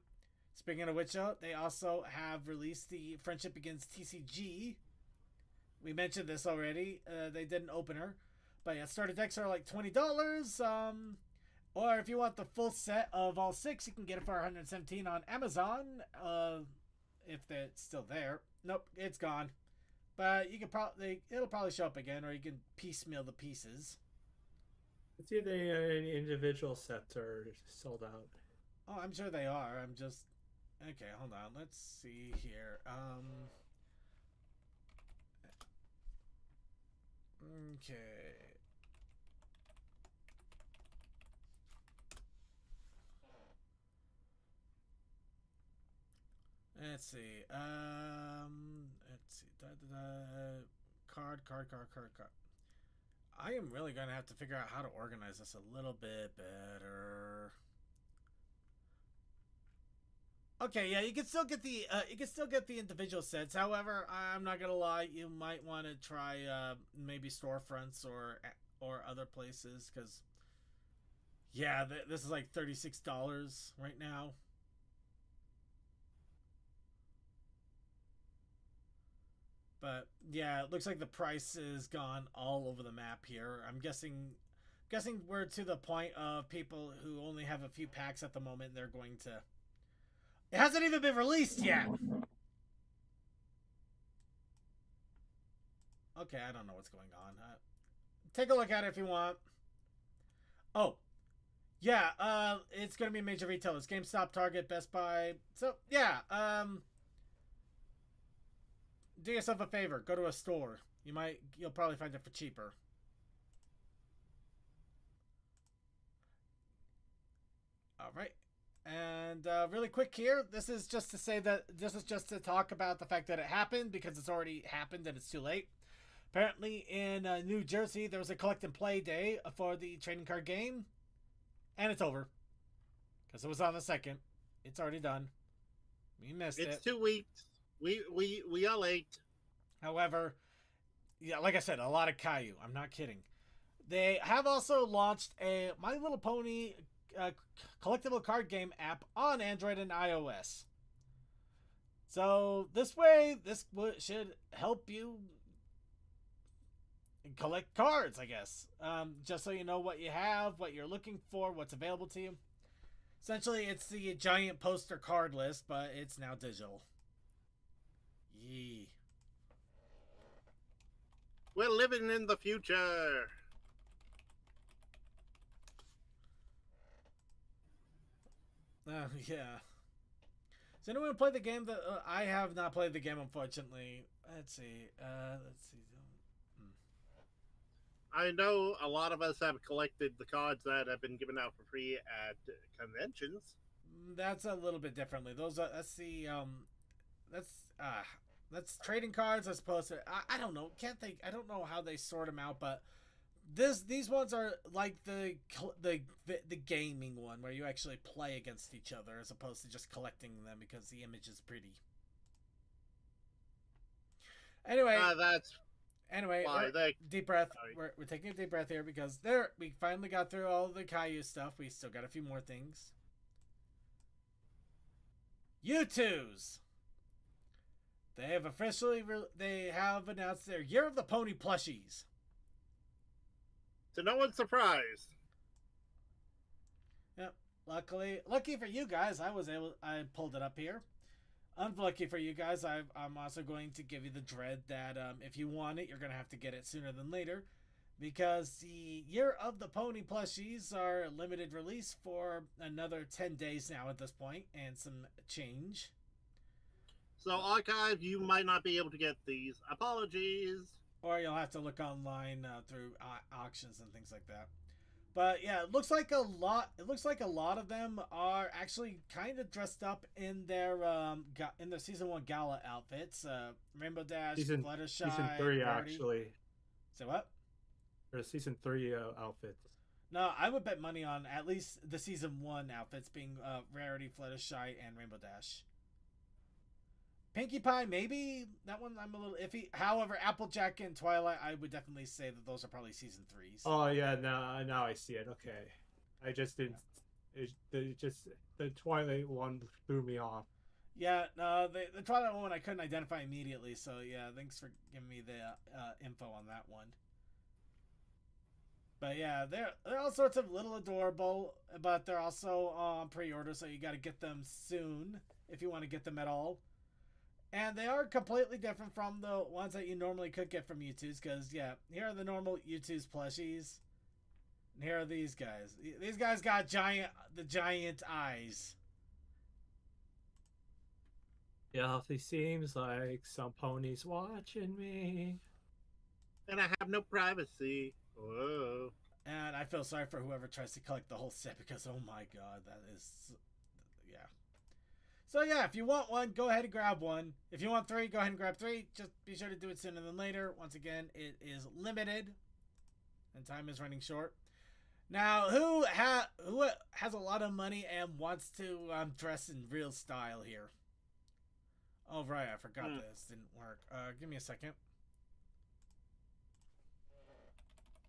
Speaking of which, they also have released the Friendship Begins TCG. We mentioned this already. They did an opener, but yeah, starter decks are like $20. Or if you want the full set of all 6, you can get it for $117 on Amazon. If it's still there. Nope, it's gone. But you can it'll probably show up again, or you can piecemeal the pieces. It's either individual sets are sold out. Oh, I'm sure they are. I'm just okay. Hold on. Let's see here. Okay. Let's see. Card. I am really going to have to figure out how to organize this a little bit better. Okay, yeah, you can still get the individual sets. However, I'm not gonna lie, you might want to try maybe storefronts or other places because yeah, this is like $36 right now. But yeah, it looks like the price is gone all over the map here. I'm guessing we're to the point of people who only have a few packs at the moment. They're going to. It hasn't even been released yet. Okay, I don't know what's going on. Take a look at it if you want. Oh, yeah. It's gonna be major retailers: GameStop, Target, Best Buy. So yeah. Do yourself a favor. Go to a store. You'll probably find it for cheaper. All right. And really quick here, this is just to talk about the fact that it happened because it's already happened and it's too late. Apparently in New Jersey, there was a collect and play day for the trading card game, and it's over because it was on the 2nd. It's already done. We missed it. It's 2 weeks. We are late. However, yeah, like I said, a lot of Caillou. I'm not kidding. They have also launched a My Little Pony collectible card game app on Android and iOS. So this way, this should help you collect cards, I guess. Just so you know what you have, what you're looking for, what's available to you. Essentially, it's the giant poster card list, but it's now digital. Yee. We're living in the future. Yeah. Has anyone played the game? I have not played the game, unfortunately. Let's see. I know a lot of us have collected the cards that have been given out for free at conventions. That's a little bit differently. That's trading cards as opposed to I don't know. I don't know how they sort them out, but these ones are like the gaming one where you actually play against each other as opposed to just collecting them because the image is pretty. Anyway, deep breath. We're taking a deep breath here because we finally got through all the Caillou stuff. We still got a few more things. U2s. They have announced their Year of the Pony plushies. To no one's surprise. Yep. Lucky for you guys, I pulled it up here. Unlucky for you guys, I'm also going to give you the dread that if you want it, you're going to have to get it sooner than later. Because the Year of the Pony plushies are limited release for another 10 days now at this point, and some change. So, Archive, you might not be able to get these. Apologies. Or you'll have to look online through auctions and things like that. But yeah, it looks like a lot of them are actually kind of dressed up in their season 1 gala outfits. Rainbow Dash, Fluttershy, season 3 Brony. Actually. Say what? Or season 3 outfits. No, I would bet money on at least the season 1 outfits being Rarity, Fluttershy, and Rainbow Dash. Pinkie Pie, maybe. That one I'm a little iffy. However, Applejack and Twilight, I would definitely say that those are probably season 3s. Oh yeah, now I see it. Okay, I just didn't. The Twilight one threw me off. Yeah, no, the Twilight one I couldn't identify immediately. So yeah, thanks for giving me the info on that one. But yeah, they're all sorts of little adorable, but they're also on pre-order, so you got to get them soon if you want to get them at all. And they are completely different from the ones that you normally could get from U2s, because, yeah, here are the normal U2s plushies. And here are these guys. These guys got the giant eyes. Yeah, it seems like some ponies watching me. And I have no privacy. Whoa. And I feel sorry for whoever tries to collect the whole set, because, oh my god, that is... yeah. So yeah, if you want one, go ahead and grab one. If you want 3, go ahead and grab 3. Just be sure to do it sooner than later. Once again, it is limited, and time is running short. Now, who has a lot of money and wants to dress in real style here? Oh, right, I forgot this didn't work. Give me a second.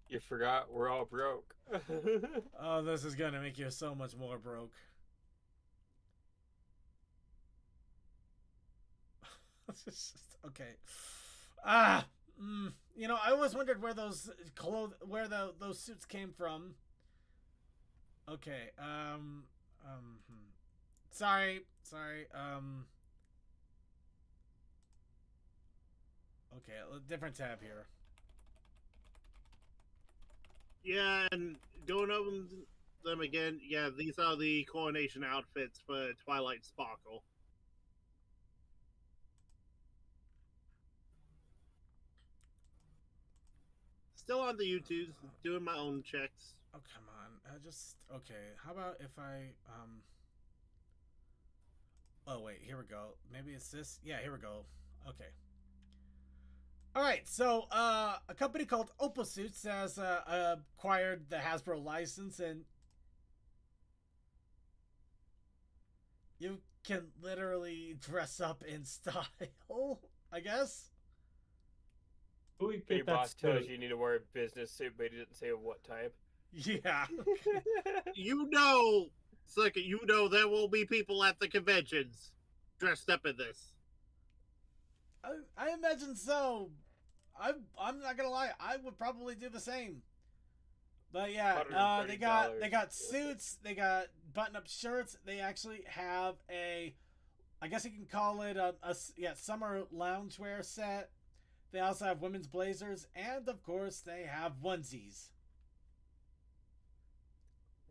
You forgot we're all broke. Oh, this is gonna make you so much more broke. Okay. You know, I always wondered where those those suits came from. Okay. Sorry. Okay, a different tab here. Yeah, and going over them again, yeah, these are the coronation outfits for Twilight Sparkle. Still on the YouTube, doing my own checks. Oh, come on. Okay, how about if I, oh, wait, here we go. Maybe it's this? Yeah, here we go. Okay. Alright, so, a company called Opal Suits has, acquired the Hasbro license, and you can literally dress up in style, I guess? Who we Your get boss that tells suit? you need to wear a business suit, but he didn't say what type. Yeah. You know, Slicker, you know there will be people at the conventions dressed up in this. I imagine so. I'm not gonna lie, I would probably do the same. But yeah, they got suits, they got button-up shirts. They actually have I guess you can call it a summer loungewear set. They also have women's blazers, and of course they have onesies.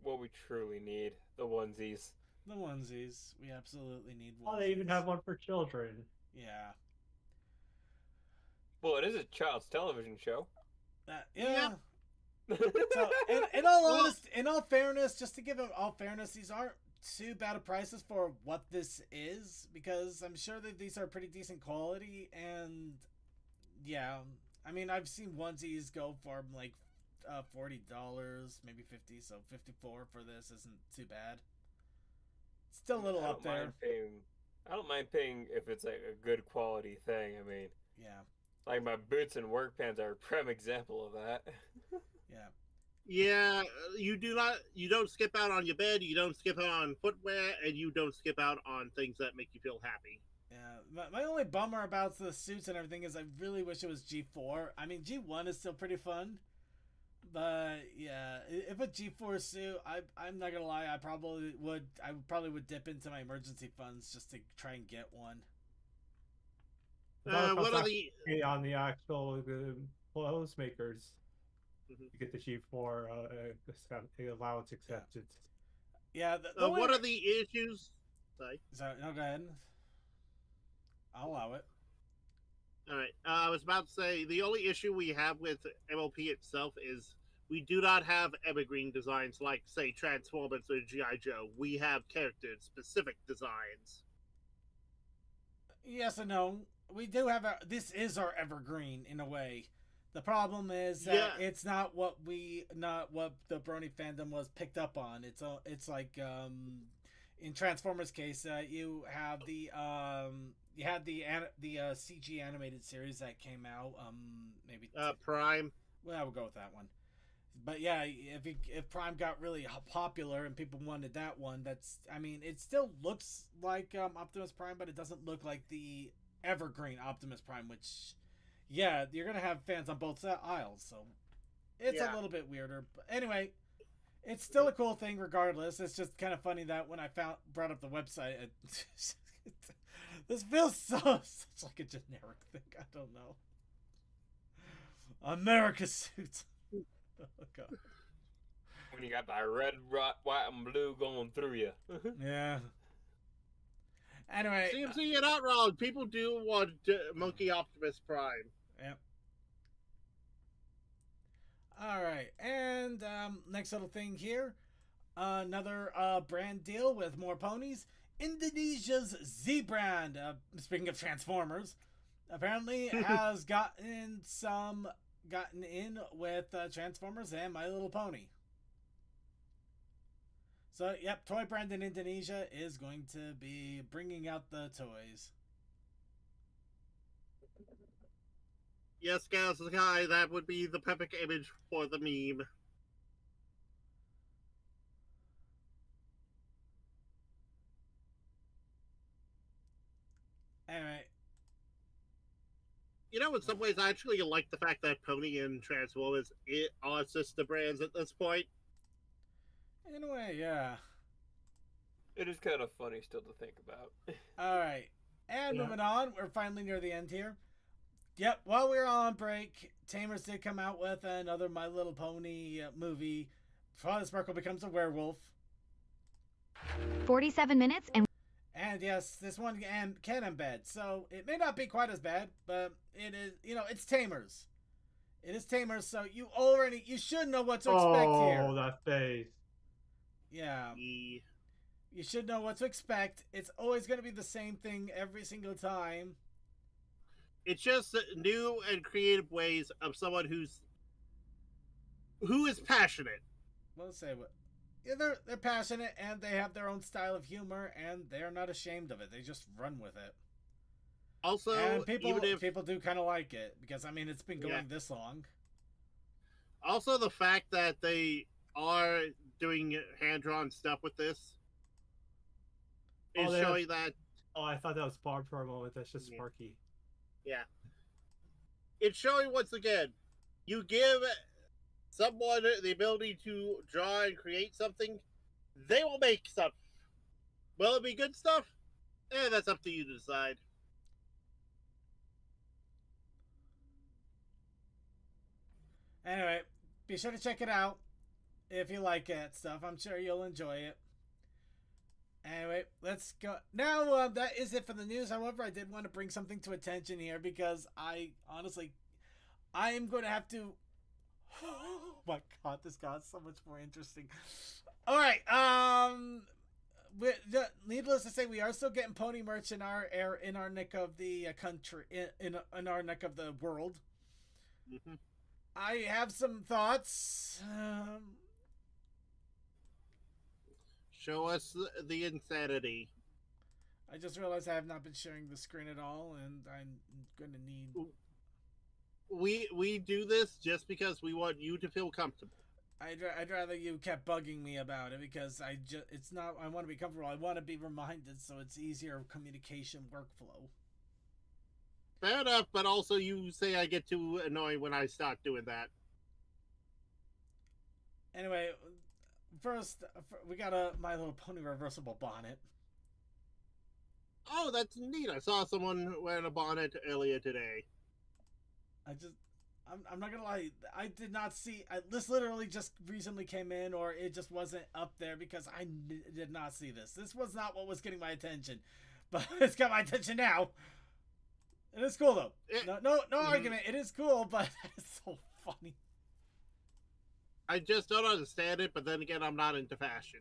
What we truly need, the onesies. The onesies, we absolutely need onesies. Oh, they even have one for children. Yeah. Well, it is a child's television show. Yeah. So, in all fairness, just to give them all fairness, these aren't too bad of prices for what this is, because I'm sure that these are pretty decent quality, and yeah, I mean, I've seen onesies go for like $40, maybe $50, so $54 for this isn't too bad. Still a little up there. I don't mind paying if it's like a good quality thing. I mean, yeah. Like my boots and work pants are a prime example of that. Yeah. Yeah, you don't skip out on your bed, you don't skip out on footwear, and you don't skip out on things that make you feel happy. Yeah, my only bummer about the suits and everything is I really wish it was G4. I mean, G1 is still pretty fun, but yeah, if a G4 suit, I'm not gonna lie, I probably would dip into my emergency funds just to try and get one. What are the on the actual clothes makers? You get the G4 allowance accepted. Yeah. What are the issues? Sorry. No, go ahead. I'll allow it. All right. I was about to say the only issue we have with MLP itself is we do not have evergreen designs like, say, Transformers or G.I. Joe. We have character-specific designs. Yes and no. We do have this is our evergreen in a way. The problem is that it's not what the Brony fandom was picked up on. It's like in Transformers case, you have the CG animated series that came out maybe Prime. Well, I would go with that one. But yeah, if Prime got really popular and people wanted that one, it still looks like Optimus Prime, but it doesn't look like the evergreen Optimus Prime, which, yeah, you're gonna have fans on both aisles, so it's a little bit weirder. But anyway, it's still a cool thing regardless. It's just kind of funny that when I brought up the website, this feels such like a generic thing. I don't know. America suits. Oh God. When you got that red, white, and blue going through you. Yeah. Anyway, CMC, you're not wrong. People do want Monkey Optimus Prime. Yep. All right, and next little thing here, another brand deal with more ponies. Indonesia's Z brand, speaking of Transformers, apparently has gotten in with Transformers and My Little Pony. So, yep, Toy Brand in Indonesia is going to be bringing out the toys. Yes, guys, guy, that would be the perfect image for the meme. Anyway. You know, in some ways, I actually like the fact that Pony and Transformers are sister brands at this point. In a way, yeah. It is kind of funny still to think about. Alright. And moving on, we're finally near the end here. Yep, while we were on break, Tamers did come out with another My Little Pony movie. Father Sparkle becomes a werewolf. 47 minutes and yes, this one can embed, so it may not be quite as bad, but it is, it's Tamers. It is Tamers, so you should know what to expect here. Oh, that face. Yeah. You should know what to expect. It's always going to be the same thing every single time. It's just new and creative ways of someone who is passionate. We'll say what. Yeah, they're passionate and they have their own style of humor and they're not ashamed of it. They just run with it. Also, and people do kind of like it because it's been going this long. Also, the fact that they are doing hand-drawn stuff with this is showing that. Oh, I thought that was Barb for a moment. That's just Sparky. Yeah. It's showing once again, you give someone the ability to draw and create something, they will make stuff. Will it be good stuff? That's up to you to decide. Anyway, be sure to check it out if you like it stuff. I'm sure you'll enjoy it. Anyway, let's go. Now, that is it for the news. However, I did want to bring something to attention here because I am going to have to... Oh my god, this got so much more interesting. Alright, needless to say, we are still getting pony merch in our neck of the country, in our neck of the world. Mm-hmm. I have some thoughts. Show us the insanity. I just realized I have not been sharing the screen at all, and I'm gonna need. We do this just because we want you to feel comfortable. I'd rather you kept bugging me about it because it's not. I want to be comfortable. I want to be reminded, so it's easier communication workflow. Fair enough, but also you say I get too annoying when I start doing that. Anyway, first we got a My Little Pony reversible bonnet. Oh, that's neat. I saw someone wearing a bonnet earlier today. I'm not gonna lie, I did not see. This literally just recently came in, or it just wasn't up there because I did not see this. This was not what was getting my attention, but it's got my attention now. It is cool though. No argument. It is cool, but it's so funny. I just don't understand it, but then again, I'm not into fashion.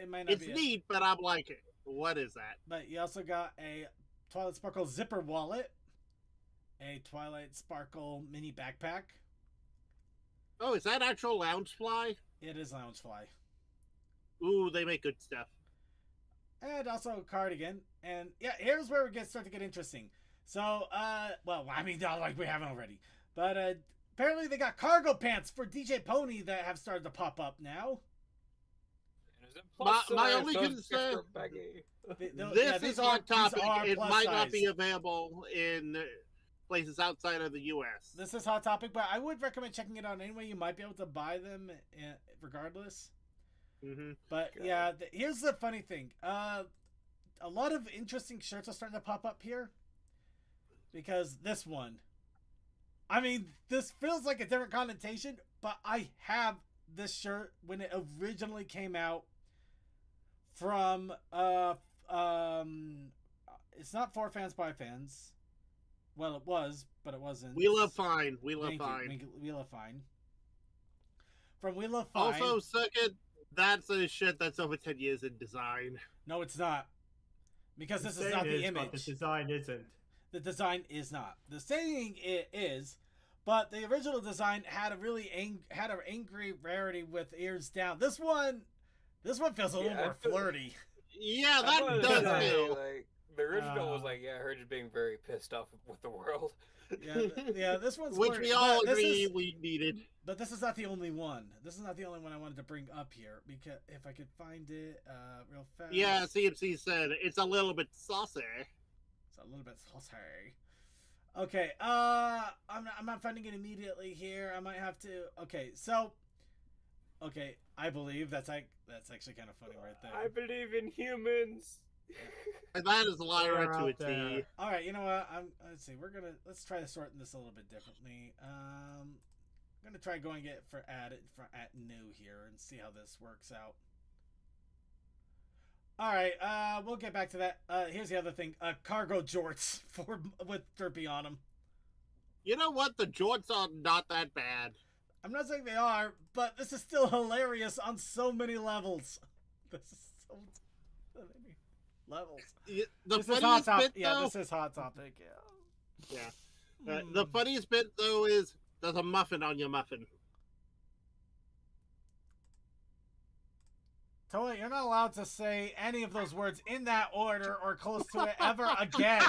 It might not be. It's neat, but I'm like, what is that? But you also got a Twilight Sparkle zipper wallet, a Twilight Sparkle mini backpack. Oh, is that actual Loungefly? It is Loungefly. Ooh, they make good stuff. And also a cardigan. And yeah, here's where it start to get interesting. So, well, I mean, not like we haven't already. But apparently they got cargo pants for DJ Pony that have started to pop up now. My only concern... This is Hot Topic. It might not be available in places outside of the U.S. This is Hot Topic, but I would recommend checking it out anyway. You might be able to buy them regardless. Mm-hmm. But yeah, here's the funny thing. A lot of interesting shirts are starting to pop up here. Because this one, I mean, this feels like a different connotation, but I have this shirt when it originally came out from, it's not For Fans by Fans. Well, it was, but it wasn't. We Love Fine. We Love Fine. We Love Fine. From We Love Fine. Also, second, that's a shit that's over 10 years in design. No, it's not. Because this is not the image. But the design isn't. The design is not. The saying it is, but the original design had a really angry rarity with ears down. This one This one feels a little more flirty. Yeah, I that was does gonna say, feel. like the original was like, yeah, her just being very pissed off with the world. Yeah, this one's Which flirty, we all but this agree is- we needed. But this is not the only one. This is not the only one I wanted to bring up here because if I could find it real fast. Yeah, CMC said it's a little bit saucy. It's a little bit saucy. Okay, I'm not finding it immediately here. I might have to. Okay, so, okay, I believe that's actually kind of funny right there. I believe in humans. And that is Lyra They're to a out T. there. All right, you know what? Let's see. Let's try to sort this a little bit differently. I'm gonna try going it for at new here and see how this works out. All right, we'll get back to that. Here's the other thing: cargo jorts with Derpy on them. You know what? The jorts are not that bad. I'm not saying they are, but this is still hilarious on so many levels. This is so many levels. The This is hot funniest topic. bit, Yeah, though. this is hot topic. Yeah. Yeah. The funniest bit, though, is there's a muffin on your muffin. Toa, you're not allowed to say any of those words in that order or close to it ever again.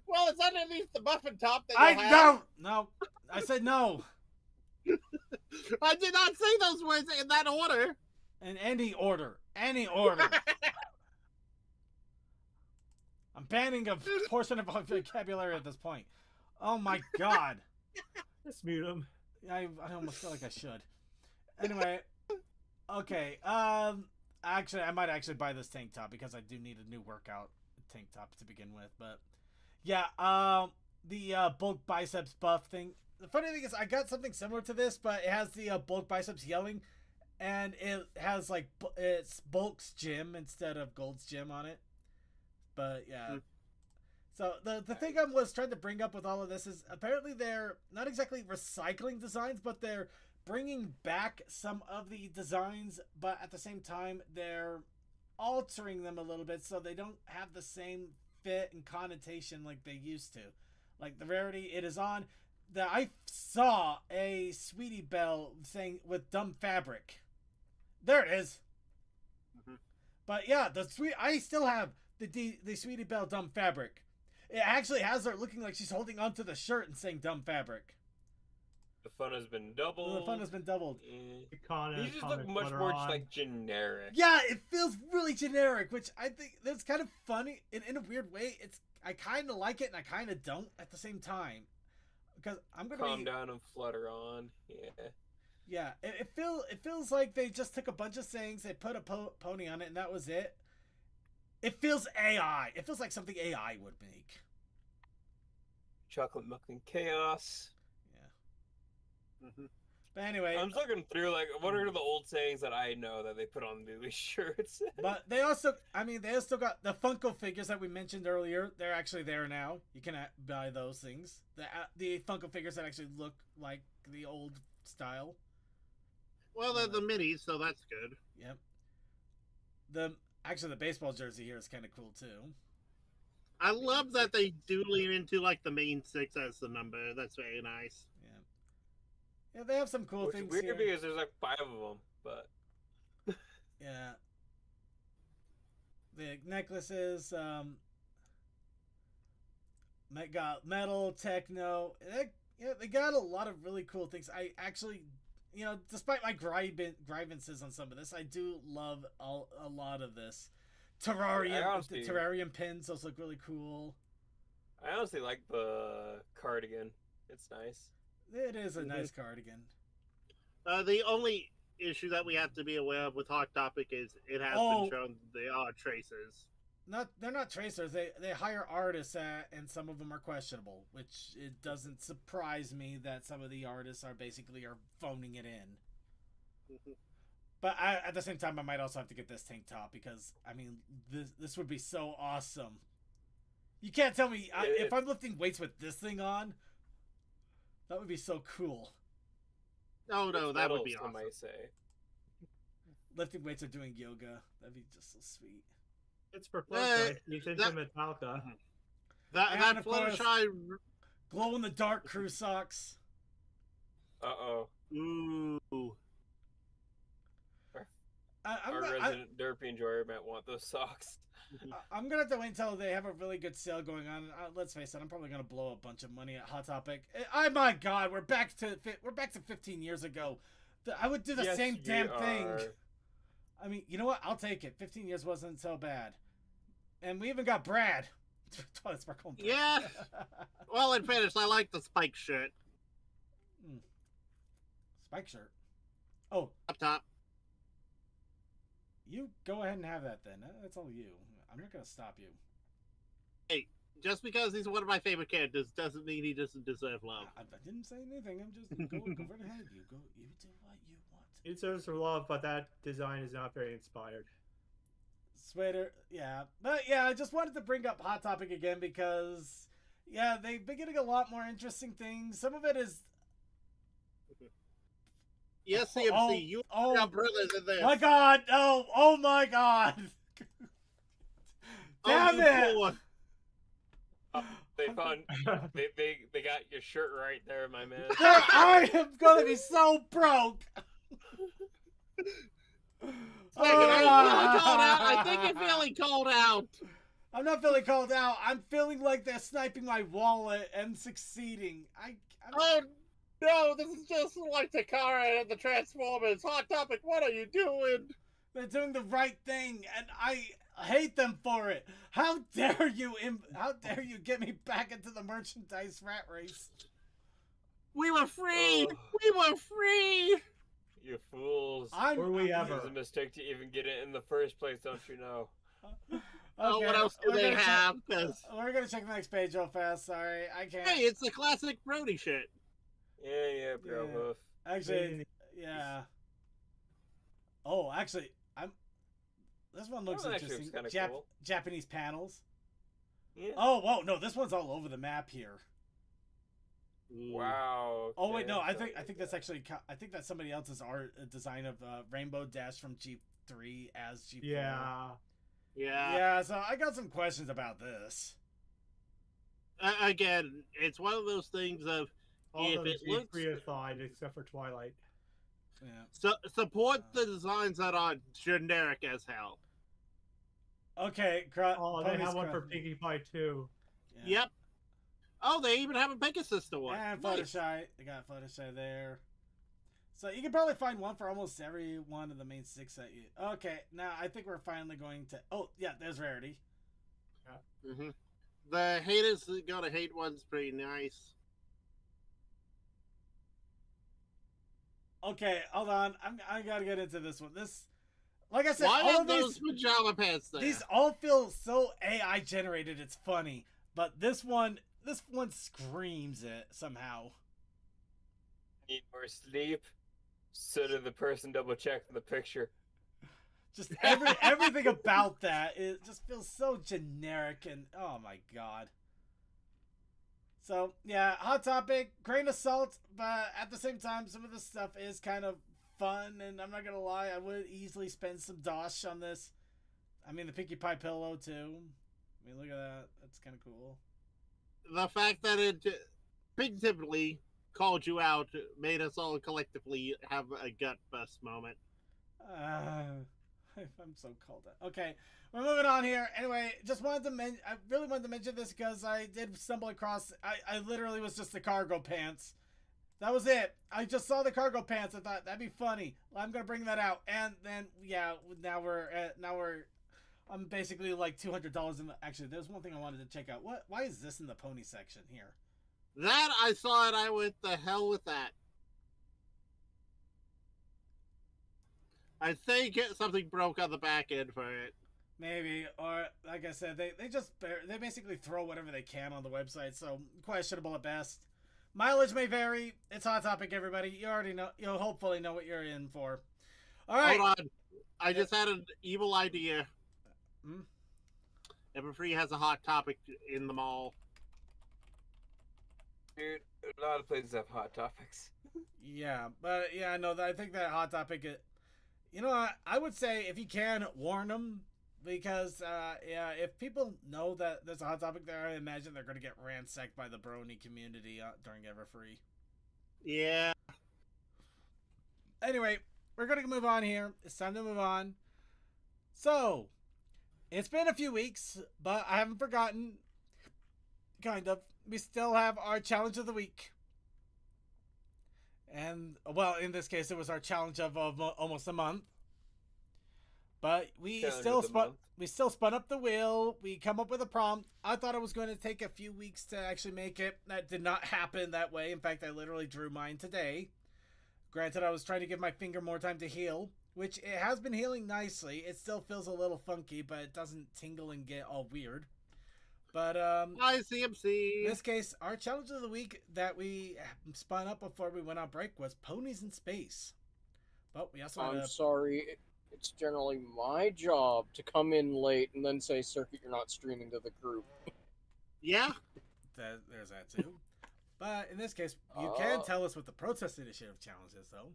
Well, it's underneath the muffin top that I you have. don't. No, I said no. I did not say those words in that order. In any order. Any order. I'm banning a portion of our vocabulary at this point. Oh my god. Just mute him. I almost feel like I should. Anyway, okay. Actually, I might actually buy this tank top because I do need a new workout tank top to begin with. But yeah, the bulk biceps buff thing. The funny thing is, I got something similar to this, but it has the bulk biceps yelling, and it has like it's bulk's gym instead of Gold's gym on it. But yeah. So the thing I was trying to bring up with all of this is apparently they're not exactly recycling designs, but they're bringing back some of the designs, but at the same time they're altering them a little bit so they don't have the same fit and connotation like they used to. Like the rarity it is on. I saw a Sweetie Belle saying with dumb fabric. There it is. But yeah, I still have the Sweetie Belle dumb fabric. It actually has her looking like she's holding onto the shirt and saying dumb fabric. The fun has been doubled. The fun has been doubled. These just look much more just like generic. Yeah, it feels really generic, which I think that's kind of funny in a weird way. I kind of like it and I kind of don't at the same time, because I'm gonna calm down and flutter on. Yeah, it feels like they just took a bunch of sayings, they put a pony on it, and that was it. It feels AI. It feels like something AI would make. Chocolate milk and chaos. But anyway, I'm just looking through like what are the old sayings that I know that they put on these shirts. but they also got the Funko figures that we mentioned earlier. They're actually there now. You can buy those things. The Funko figures that actually look like the old style. Well, they're the minis, so that's good. Yep. The baseball jersey here is kind of cool too. I love that they do lean into like the main six as the number. That's very nice. Yeah, they have some cool things Which is here. weird because there's like 5 of them, but yeah. The necklaces, got metal, techno. They got a lot of really cool things. I actually, despite my grievances on some of this, I do love a lot of this. Terrarium pins, those look really cool. I honestly like the cardigan. It's nice. It is a nice cardigan. The only issue that we have to be aware of with Hot Topic is it has been shown they are tracers. They're not tracers. They hire artists and some of them are questionable, which it doesn't surprise me that some of the artists are phoning it in. But at the same time, I might also have to get this tank top because this would be so awesome. You can't tell me if I'm lifting weights with this thing on. That would be so cool. Oh no, that would be awesome. Might say. Lifting weights or doing yoga. That'd be just so sweet. It's for Fluttershy. He's into Metallica. That Fluttershy glow in the dark crew socks. Uh-oh. Ooh. resident derpy enjoyer might want those socks. I'm gonna have to wait until they have a really good sale going on. Let's face it, I'm probably gonna blow a bunch of money at Hot Topic. Oh my God, we're back to 15 years ago. I would do the same damn thing. I mean, you know what? I'll take it. 15 years wasn't so bad, and we even got Brad. Toilet Sparkle. Yeah. Well, in fairness, I like the spike shirt. Spike shirt. Oh, Up top. You go ahead and have that then. That's all you. I'm not gonna stop you. Hey, just because he's one of my favorite characters doesn't mean he doesn't deserve love. I didn't say anything. I'm just go right ahead. You go. You do what you want. He deserves for love, but that design is not very inspired. Sweater, yeah, but yeah, I just wanted to bring up Hot Topic again because they've been getting a lot more interesting things. Some of it is. Yes, CMC, you and your brothers in this. My God, no! Oh my God! Damn it! They found they got your shirt right there, my man. I am gonna be so broke. I think you're feeling called out. I'm not feeling called out. I'm feeling like they're sniping my wallet and succeeding. Oh no, this is just like Takara and the Transformers. Hot Topic, what are you doing? They're doing the right thing, and I hate them for it. How dare you? How dare you get me back into the merchandise rat race? We were free. We were free. You fools! Were we ever? It was a mistake to even get it in the first place, don't you know? Oh, what else do they have? We're gonna check the next page real fast. Sorry, I can't. Hey, it's the classic Brony shit. Yeah, bro. Yeah. Actually, yeah. Oh, actually, this one looks interesting. Cool. Japanese panels. Yeah. Oh, whoa, no, this one's all over the map here. Wow. Okay. Oh wait, no, I think that's actually that's somebody else's art design of Rainbow Dash from G3 as G4. Yeah. So I got some questions about this. Again, it's one of those things of all if it looks G3 except for Twilight. Yeah. So support the designs that are generic as hell. Okay. They have one for Pinkie Pie too. Yeah. Yep. Oh, they even have a Pegasus one. And Fluttershy. They got Fluttershy there. So you can probably find one for almost every one of the main 6 that you... Okay, now I think we're finally going to... Oh, yeah, there's Rarity. Yeah. Mm-hmm. The haters gonna hate one's pretty nice. Okay, hold on. I gotta get into this one. This... Like I said, why all are of those pajama pants there? These all feel so AI generated, it's funny. But this one screams it somehow. Need more sleep? So did the person double check the picture. Just everything about that, it just feels so generic and oh my God. So yeah, Hot Topic, grain of salt, but at the same time, some of this stuff is kind of fun, and I'm not gonna lie, I would easily spend some dosh on this. I mean, the Pinkie Pie pillow too. I mean, look at that. That's kind of cool. The fact that it typically called you out made us all collectively have a gut bust moment. I'm so called out. Okay, we're moving on here. Anyway, just wanted to I really wanted to mention this because I did stumble across. I literally was just the cargo pants. That was it. I just saw the cargo pants. I thought that'd be funny. I'm gonna bring that out, and then yeah, now we're I'm basically like $200 in the. Actually, there's one thing I wanted to check out. Why is this in the pony section here? That I saw it. I went the hell with that. I think something broke on the back end for it. Maybe, or like I said, they basically throw whatever they can on the website, so questionable at best. Mileage may vary. It's Hot Topic, everybody. You already know. You'll hopefully know what you're in for. All right. Hold on. I just had an evil idea. Everfree has a Hot Topic in the mall. Dude, a lot of places have Hot Topics. Yeah, but yeah, no, I think that Hot Topic. You know, I would say if you can warn them, because yeah, if people know that there's a Hot Topic there, I imagine they're going to get ransacked by the Brony community during Everfree. Yeah. Anyway, we're going to move on here. It's time to move on. So, it's been a few weeks, but I haven't forgotten. Kind of. We still have our challenge of the week. And, well, in this case, it was our challenge of almost a month. But we still spun up the wheel. We come up with a prompt. I thought it was going to take a few weeks to actually make it. That did not happen that way. In fact, I literally drew mine today. Granted, I was trying to give my finger more time to heal, which it has been healing nicely. It still feels a little funky, but it doesn't tingle and get all weird. But Hi, CMC. in this case, our challenge of the week that we spun up before we went on break was ponies in space. But we also I'm sorry. It's generally my job to come in late and then say, Circuit, you're not streaming to the group. Yeah. There's that too. But in this case, you can tell us what the Protest Initiative challenge is, though.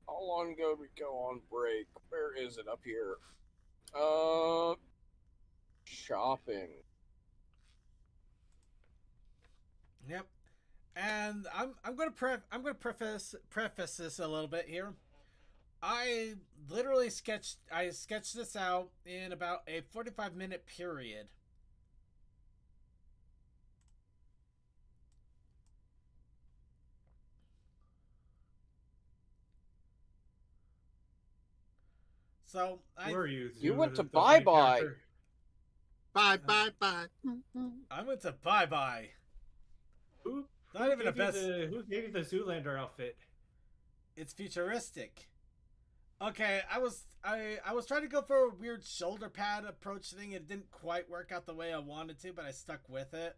How long ago did we go on break? Where is it? Up here. Shopping. Yep. And I'm going to preface this a little bit here. I literally sketched this out in about a 45-minute period. So you went to bye-bye. Bye. I went to bye. Who Not even the best. Who gave you the Zoolander outfit? It's futuristic. Okay, I was trying to go for a weird shoulder pad approach thing. It didn't quite work out the way I wanted to, but I stuck with it.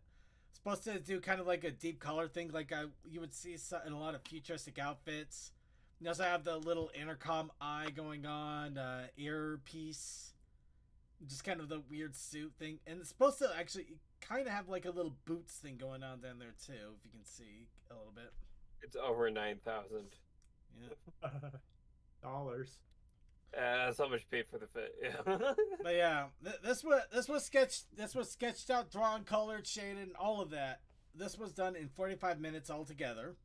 Supposed to do kind of like a deep color thing, like you would see in a lot of futuristic outfits. You also have the little intercom eye going on, earpiece, just kind of the weird suit thing, and it's supposed to actually kind of have like a little boots thing going on down there too, if you can see a little bit. It's over 9,000. Yeah. Dollars. That's how much paid for the fit. Yeah. But yeah, this was sketched out, drawn, colored, shaded, and all of that. This was done in 45 minutes altogether.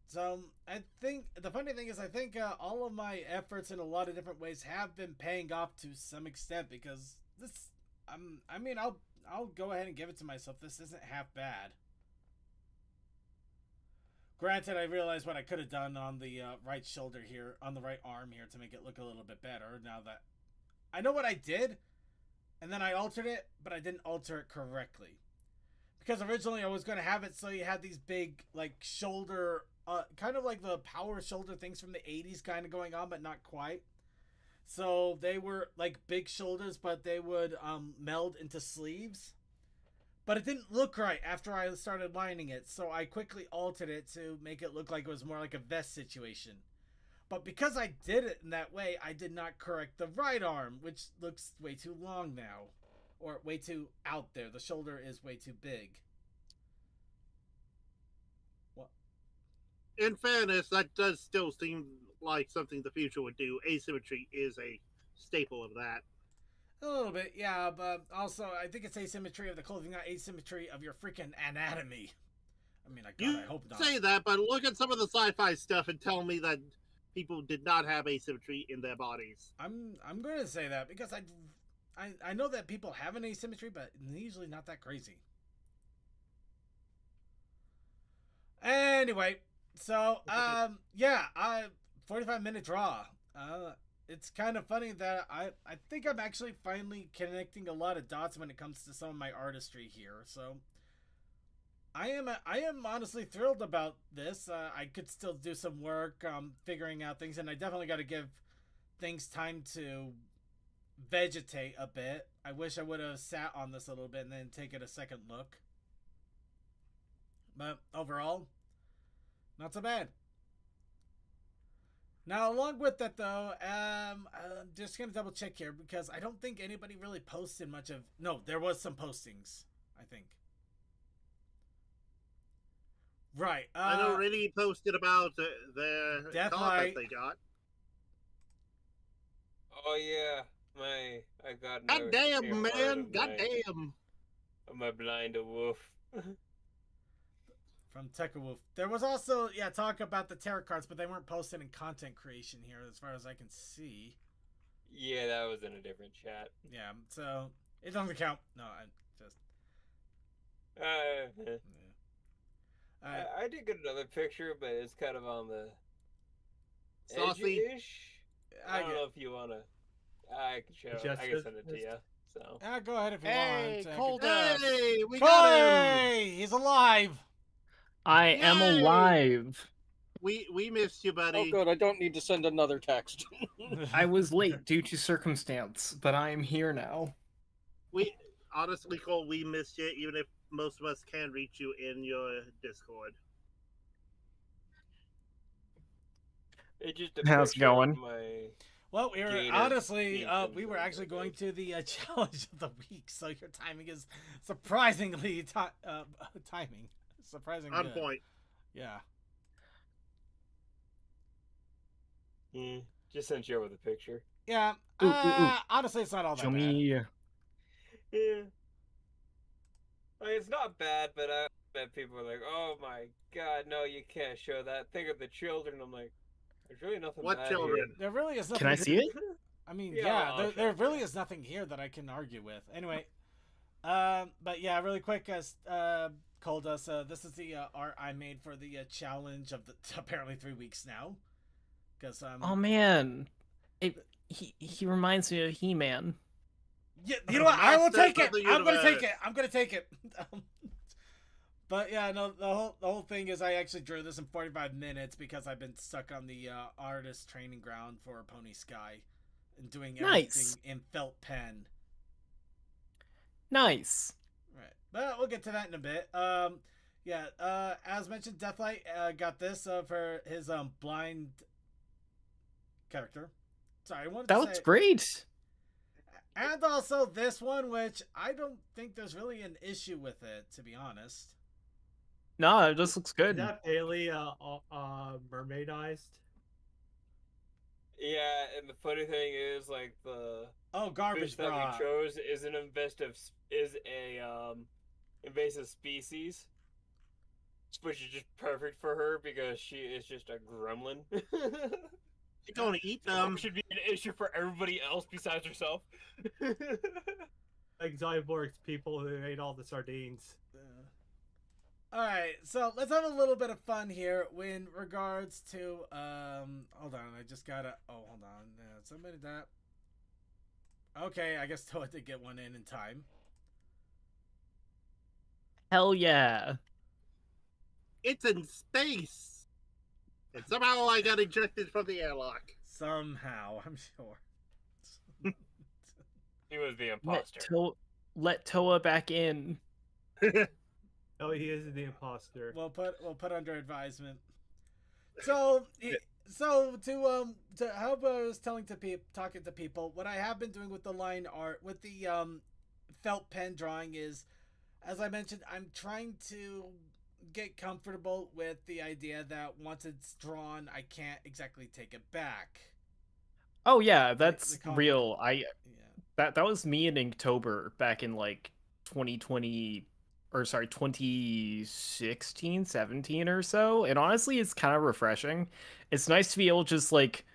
So I think the funny thing is, I think all of my efforts in a lot of different ways have been paying off to some extent, because this, I mean, I'll go ahead and give it to myself. This isn't half bad. Granted, I realized what I could have done on the right shoulder here, on the right arm here, to make it look a little bit better. Now that I know what I did, and then I altered it, but I didn't alter it correctly. Because originally I was going to have it so you had these big, like, shoulder, kind of like the power shoulder things from the 80s kind of going on, but not quite. So they were like big shoulders, but they would meld into sleeves. But it didn't look right after I started lining it, so I quickly altered it to make it look like it was more like a vest situation. But because I did it in that way, I did not correct the right arm, which looks way too long now. Or way too out there. The shoulder is way too big. What? In fairness, that does still seem like something the future would do. Asymmetry is a staple of that. A little bit, yeah, but also I think it's asymmetry of the clothing, not asymmetry of your freaking anatomy. I mean, I hope not. Say that, but look at some of the sci-fi stuff and tell me that people did not have asymmetry in their bodies. I'm going to say that because I know that people have an asymmetry, but usually not that crazy. Anyway, so yeah, 45-minute draw. It's kind of funny that I think I'm actually finally connecting a lot of dots when it comes to some of my artistry here. So I am honestly thrilled about this. I could still do some work figuring out things, and I definitely got to give things time to vegetate a bit. I wish I would have sat on this a little bit and then taken a second look. But overall, not so bad. Now, along with that, though, I'm just going to double check here because I don't think anybody really posted much of... No, there was some postings, I think. Right. I know Rennie posted about their car that they got. Oh, yeah. I got God damn, man. God damn. My blind wolf. from Tekawoof. There was also talk about the tarot cards, but they weren't posted in content creation here, as far as I can see. Yeah, that was in a different chat. Yeah, so it doesn't count. No, I just. Yeah. Yeah. I did get another picture, but it's kind of on the Saucy. edge-ish. I don't know if you wanna. I can show. I can send it to you. So. Go ahead if you Hey, want. Colda. Hey, we got him. Hey, he's alive. I am Yay! alive. We missed you, Oh, buddy. good. I don't need to send another text. I was late due to circumstance, but I am here now. We honestly, Cole, we missed you, even if most of us can reach you in your Discord. It just How's it going? Well, we were Gator honestly, Gator we were actually going to the challenge of the week, so your timing is surprisingly timing. Surprisingly On good. point. Yeah. Just sent you over the picture. Yeah. Ooh. Honestly, it's not all that Show bad. me. Yeah. Like, it's not bad, but I bet people are like, "Oh my god, no, you can't show that. Think of the children." I'm like, there's really nothing. What bad children? here. There really is nothing. Can I see it? I mean, Yeah, I'll there show really you. is nothing here that I can argue with. Anyway, but yeah, really quick, Colda, so this is the art I made for the challenge of the apparently 3 weeks now. Because Oh man, he reminds me of He-Man. yeah, you know what? I will take it. Masters of the I'm gonna take Universe. it. I'm gonna take it. But yeah, no, the whole thing is I actually drew this in 45 minutes because I've been stuck on the artist training ground for Pony Sky and doing everything Nice. in felt pen. Nice. Right, but we'll get to that in a bit. As mentioned, Deathlight got this for his blind character. Sorry, I wanted That to looks say, great. and also this one, which I don't think there's really an issue with it, to be honest. No, it just looks Is good. that Bailey mermaidized? Yeah, and the funny thing is, like, the Oh, fish garbage that bra. we chose is an invasive species, which is just perfect for her because she is just a gremlin. You're going to eat So them. should be an issue for everybody else besides herself. Like Zyborg's people who ate all the sardines. Alright, so let's have a little bit of fun here in regards to, hold on, I just gotta, hold on, somebody that, okay, I guess Toa did get one in time. Hell yeah. It's in space. And somehow I got ejected from the airlock. Somehow, I'm sure. He was the imposter. Let Toa back in. Oh, he is the imposter. We'll put under advisement. So to how I was talking to people, what I have been doing with the line art with the felt pen drawing is, as I mentioned, I'm trying to get comfortable with the idea that once it's drawn, I can't exactly take it back. Oh yeah, that's the real. Yeah. That was me in Inktober back in like 2016, 17 or so. And honestly, it's kind of refreshing. It's nice to be able to just like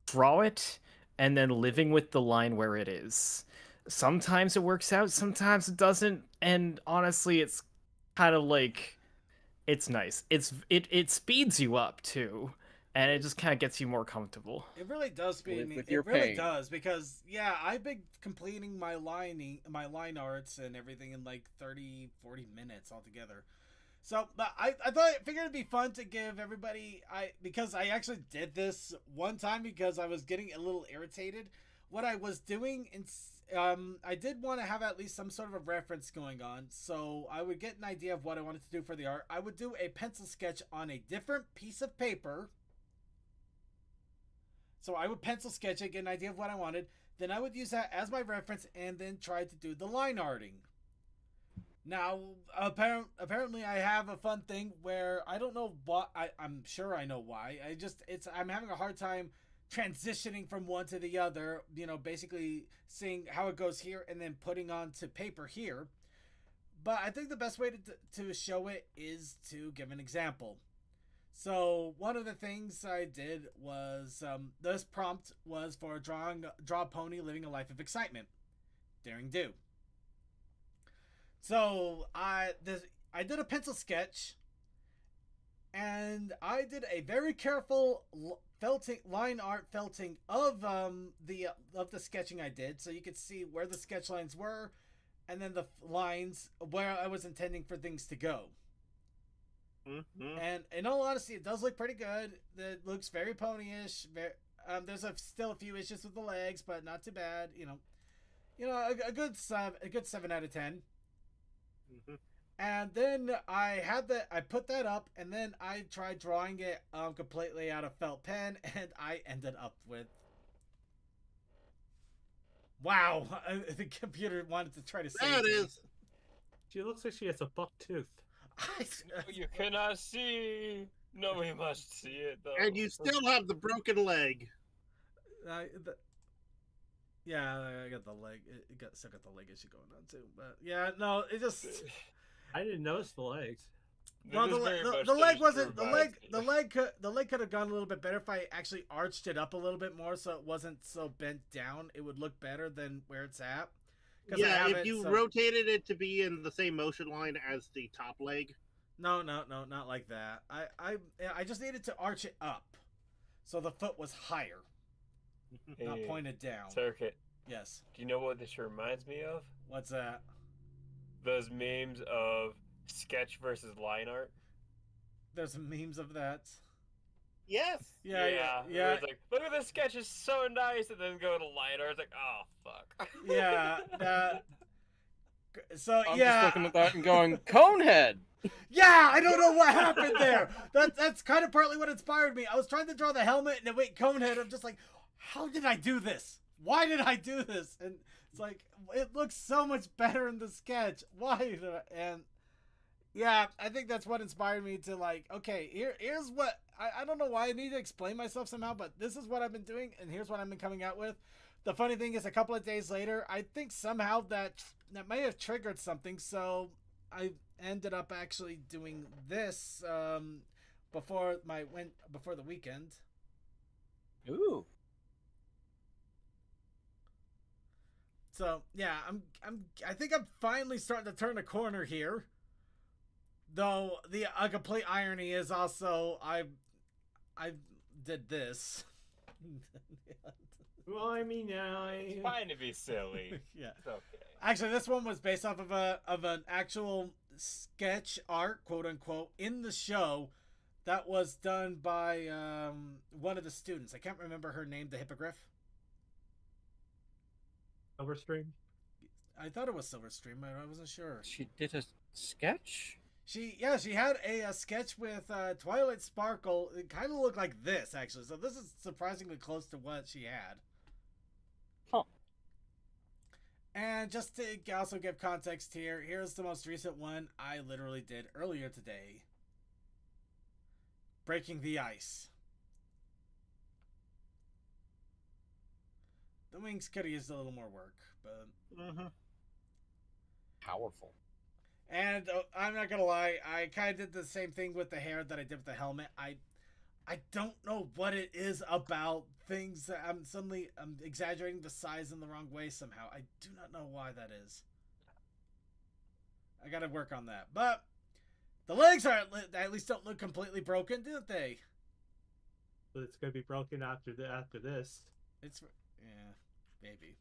draw it and then living with the line where it is. Sometimes it works out, sometimes it doesn't. And honestly, it's kind of like, it's nice. It speeds you up too. And it just kind of gets you more comfortable. It really does speed me. with It your really pain. does, because I've been completing my line arts and everything in like 30, 40 minutes altogether. So, but I figured it'd be fun to give everybody, because I actually did this one time because I was getting a little irritated. What I was doing, I did want to have at least some sort of a reference going on, so I would get an idea of what I wanted to do for the art. I would do a pencil sketch on a different piece of paper. So I would pencil sketch it, get an idea of what I wanted. Then I would use that as my reference and then try to do the line arting. Now, apparently I have a fun thing where I don't know what, I'm sure I know why. I'm having a hard time transitioning from one to the other, basically seeing how it goes here and then putting onto paper here. but I think the best way to show it is to give an example. So one of the things I did was this prompt was for draw a pony living a life of excitement, daring do. So I did a pencil sketch, and I did a very careful line art felting of the sketching I did, so you could see where the sketch lines were, and then the lines where I was intending for things to go. Mm-hmm. And in all honesty, it does look pretty good. It looks very pony-ish. There's still a few issues with the legs, but not too bad. A good 7 out of 10. Mm-hmm. And then I put that up, and then I tried drawing it completely out of felt pen, and I ended up with. Wow, the computer wanted to try to say there it is. She looks like she has a buck tooth. You cannot see. No, we must see it though. And you still have the broken leg. Yeah, I got the leg. Still got the leg issue going on too. But yeah, no, it just. I didn't notice the legs. Well, the leg wasn't the leg could have gone a little bit better if I actually arched it up a little bit more, so it wasn't so bent down. It would look better than where it's at. Yeah, if you rotated it to be in the same motion line as the top leg. No, not like that. I just needed to arch it up, so the foot was higher, not pointed down. Circuit. Yes. Do you know what this reminds me of? What's that? Those memes of sketch versus line art. There's memes of that. Yes. Yeah. It's like, look at this sketch, is so nice, and then go to line art. It's like, oh fuck. Yeah. So I'm just looking at that and going, Conehead. Yeah, I don't know what happened there. That's kind of partly what inspired me. I was trying to draw the helmet and then wait, Conehead. I'm just like, how did I do this? Why did I do this? And it's like, it looks so much better in the sketch. Why did I? And yeah, I think that's what inspired me to like, okay, here's what, I don't know why I need to explain myself somehow, but this is what I've been doing, and here's what I've been coming out with. The funny thing is, a couple of days later, I think somehow that may have triggered something, so I ended up actually doing this before the weekend. Ooh. So yeah, I think I'm finally starting to turn a corner here. Though a complete irony is also I did this. Well, I mean, it's fine to be silly. Yeah. It's okay. Actually, this one was based off of an actual sketch art, quote unquote, in the show that was done by one of the students. I can't remember her name. The hippogriff. Silverstream. I thought it was Silverstream, but I wasn't sure. She did a sketch? She had a sketch with Twilight Sparkle. It kind of looked like this, actually. So this is surprisingly close to what she had. Huh. And just to also give context here, here's the most recent one I literally did earlier today. Breaking the Ice. The wings could have used a little more work, but... Powerful. And I'm not gonna lie, I kind of did the same thing with the hair that I did with the helmet. I don't know what it is about things that I'm exaggerating the size in the wrong way somehow. I do not know why that is. I gotta work on that. But the legs at least don't look completely broken, didn't they? But it's gonna be broken after this. It's maybe.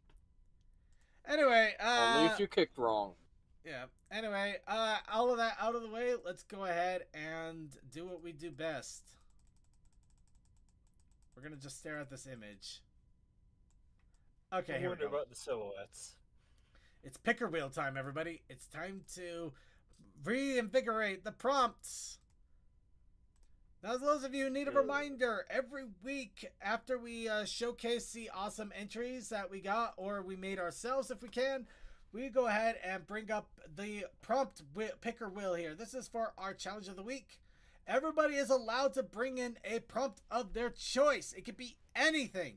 Anyway, only if you kicked wrong. Yeah. Anyway, all of that out of the way, let's go ahead and do what we do best. We're gonna just stare at this image. Okay, here we go. About the silhouettes. It's picker wheel time, everybody. It's time to reinvigorate the prompts. Now, those of you who need a reminder, every week after we showcase the awesome entries that we got, or we made ourselves if we can, we go ahead and bring up the prompt picker wheel here. This is for our challenge of the week. Everybody is allowed to bring in a prompt of their choice. It could be anything.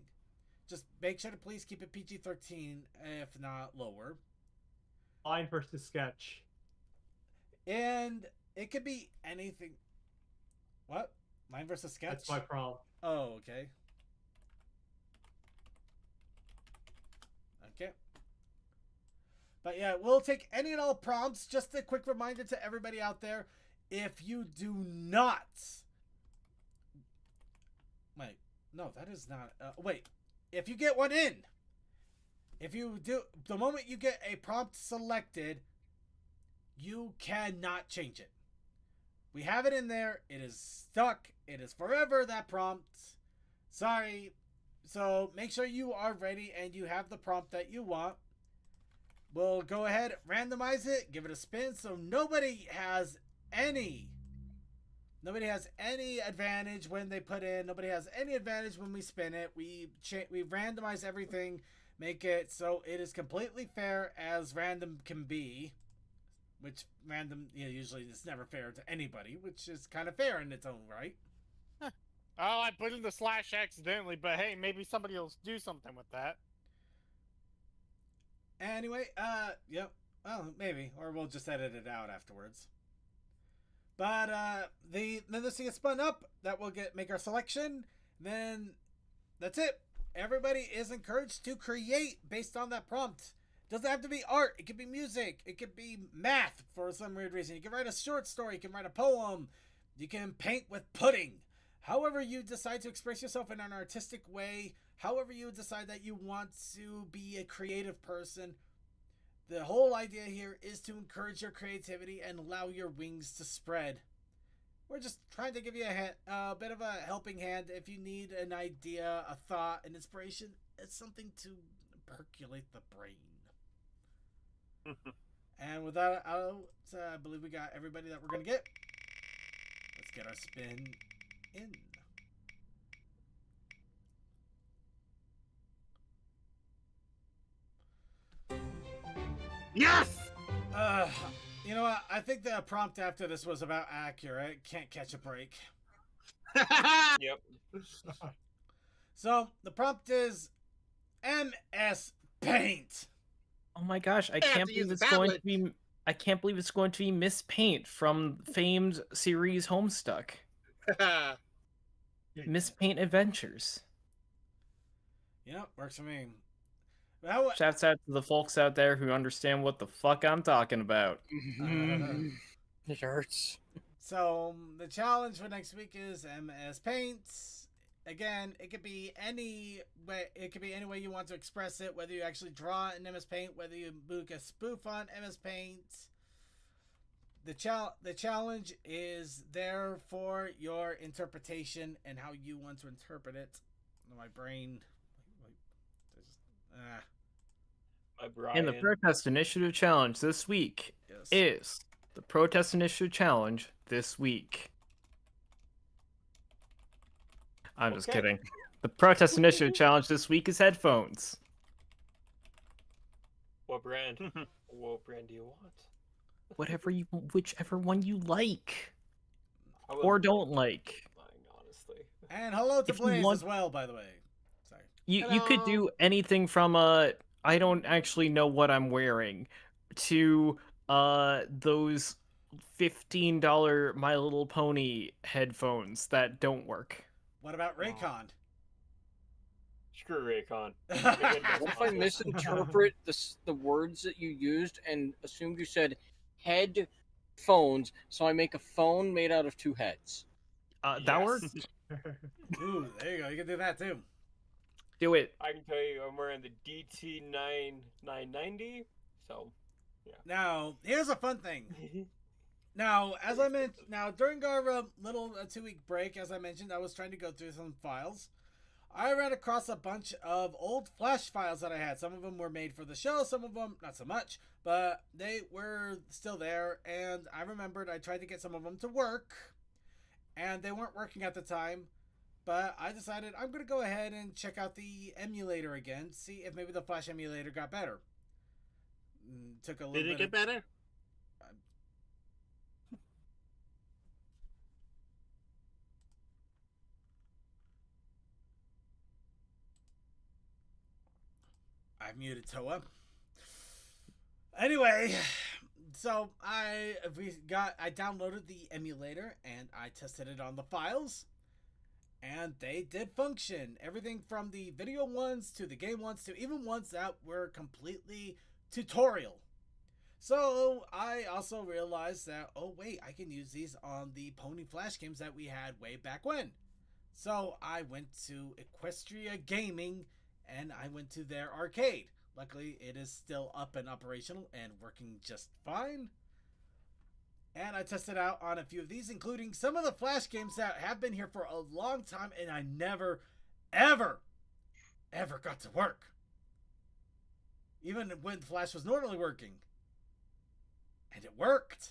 Just make sure to please keep it PG-13, if not lower. Line versus sketch. And it could be anything. What? Line versus sketch? That's my problem. Oh, okay. Okay. But yeah, we'll take any and all prompts. Just a quick reminder to everybody out there, if you do not... Wait, no, that is not... wait, if you get one in, if you do... The moment you get a prompt selected, you cannot change it. We have it in there. It is stuck. It is forever, that prompt. Sorry. So make sure you are ready and you have the prompt that you want. We'll go ahead, randomize it, give it a spin, so nobody has any advantage when they put in. Nobody has any advantage when we spin it. We randomize everything, make it so it is completely fair as random can be. Which random, usually is never fair to anybody, which is kind of fair in its own right. Oh, I put in the slash accidentally, but hey, maybe somebody will do something with that. Anyway, yep. Well, maybe, or we'll just edit it out afterwards. But then this thing is spun up. That will make our selection. Then that's it. Everybody is encouraged to create based on that prompt. Doesn't have to be art. It could be music. It could be math for some weird reason. You can write a short story. You can write a poem. You can paint with pudding. However you decide to express yourself in an artistic way, however you decide that you want to be a creative person, the whole idea here is to encourage your creativity and allow your wings to spread. We're just trying to give you a bit of a helping hand if you need an idea, a thought, an inspiration. It's something to percolate the brain. And with that, I believe we got everybody that we're going to get. Let's get our spin in. Yes! You know what? I think the prompt after this was about accurate. Can't catch a break. Yep. So, the prompt is MS Paint. Oh my gosh, I can't believe it's going to be Miss Paint from famed series Homestuck. Miss Paint Adventures. Yeah, works for me. Shouts out to the folks out there who understand what the fuck I'm talking about. It hurts. So, the challenge for next week is MS Paint. Again, it could be any way. It could be any way you want to express it. Whether you actually draw in MS Paint, whether you book a spoof on MS Paint. The challenge is there for your interpretation and how you want to interpret it. My brain. And the Protest Initiative Challenge this week is the Protest Initiative Challenge this week. I'm just kidding. The Protest Initiative Challenge this week is headphones. What brand? What brand do you want? Whichever one you like. Or don't like. Honestly. And hello to Blaze as well, by the way. Sorry. You could do anything from I don't actually know what I'm wearing to those $15 My Little Pony headphones that don't work. What about Raycon? Screw Raycon. What if I misinterpret the words that you used and assumed you said headphones, so I make a phone made out of two heads? That works. Ooh, there you go. You can do that too. Do it. I can tell you I'm wearing the DT990, so yeah. Now, here's a fun thing. Now, as I mentioned, during our little 2-week break, as I mentioned, I was trying to go through some files. I ran across a bunch of old Flash files that I had. Some of them were made for the show, some of them not so much, but they were still there. And I remembered I tried to get some of them to work, and they weren't working at the time. But I decided I'm going to go ahead and check out the emulator again, see if maybe the Flash emulator got better. Took a little Did it get better? I muted Toa. Anyway, So I downloaded the emulator and I tested it on the files, and they did function. Everything from the video ones to the game ones to even ones that were completely tutorial. So I also realized that, oh wait, I can use these on the Pony Flash games that we had way back when. So I went to Equestria Gaming and I went to their arcade. Luckily, it is still up and operational and working just fine. And I tested out on a few of these, including some of the Flash games that have been here for a long time, and I never, ever got to work. Even when Flash was normally working. And it worked.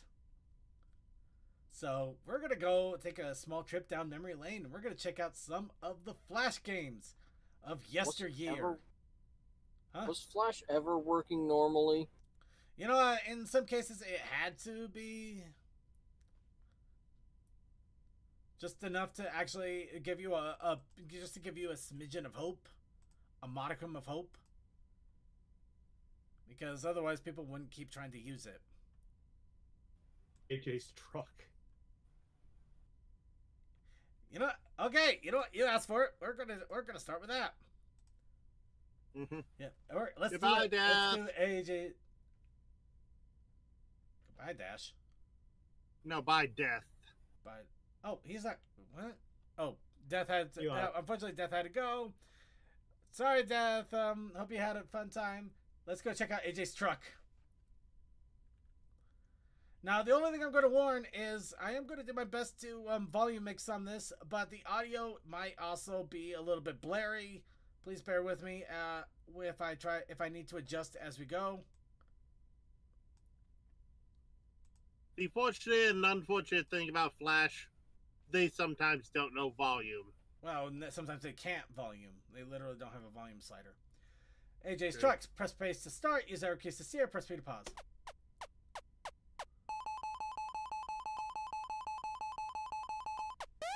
So we're going to go take a small trip down memory lane, and we're going to check out some of the Flash games of yesteryear. Was Flash ever working normally? You know, in some cases it had to be just enough to actually give you just to give you a smidgen of hope, a modicum of hope, because otherwise people wouldn't keep trying to use it. AJ's truck. You know, okay, you know what? You asked for it. We're gonna start with that. Mm-hmm. Yeah. All right, let's Goodbye, do AJ. Goodbye, Dash. No, by death. But he's not. What? Oh, Death had. Unfortunately, Death had to go. Sorry, Death. Hope you had a fun time. Let's go check out AJ's truck. Now, the only thing I'm going to warn is I am going to do my best to volume mix on this, but the audio might also be a little bit blurry. Please bear with me if I need to adjust as we go. The fortunate and unfortunate thing about Flash, they sometimes don't know volume. Well, sometimes they can't volume. They literally don't have a volume slider. AJ's trucks. Press space to start. Use arrow keys to steer. Press P to pause.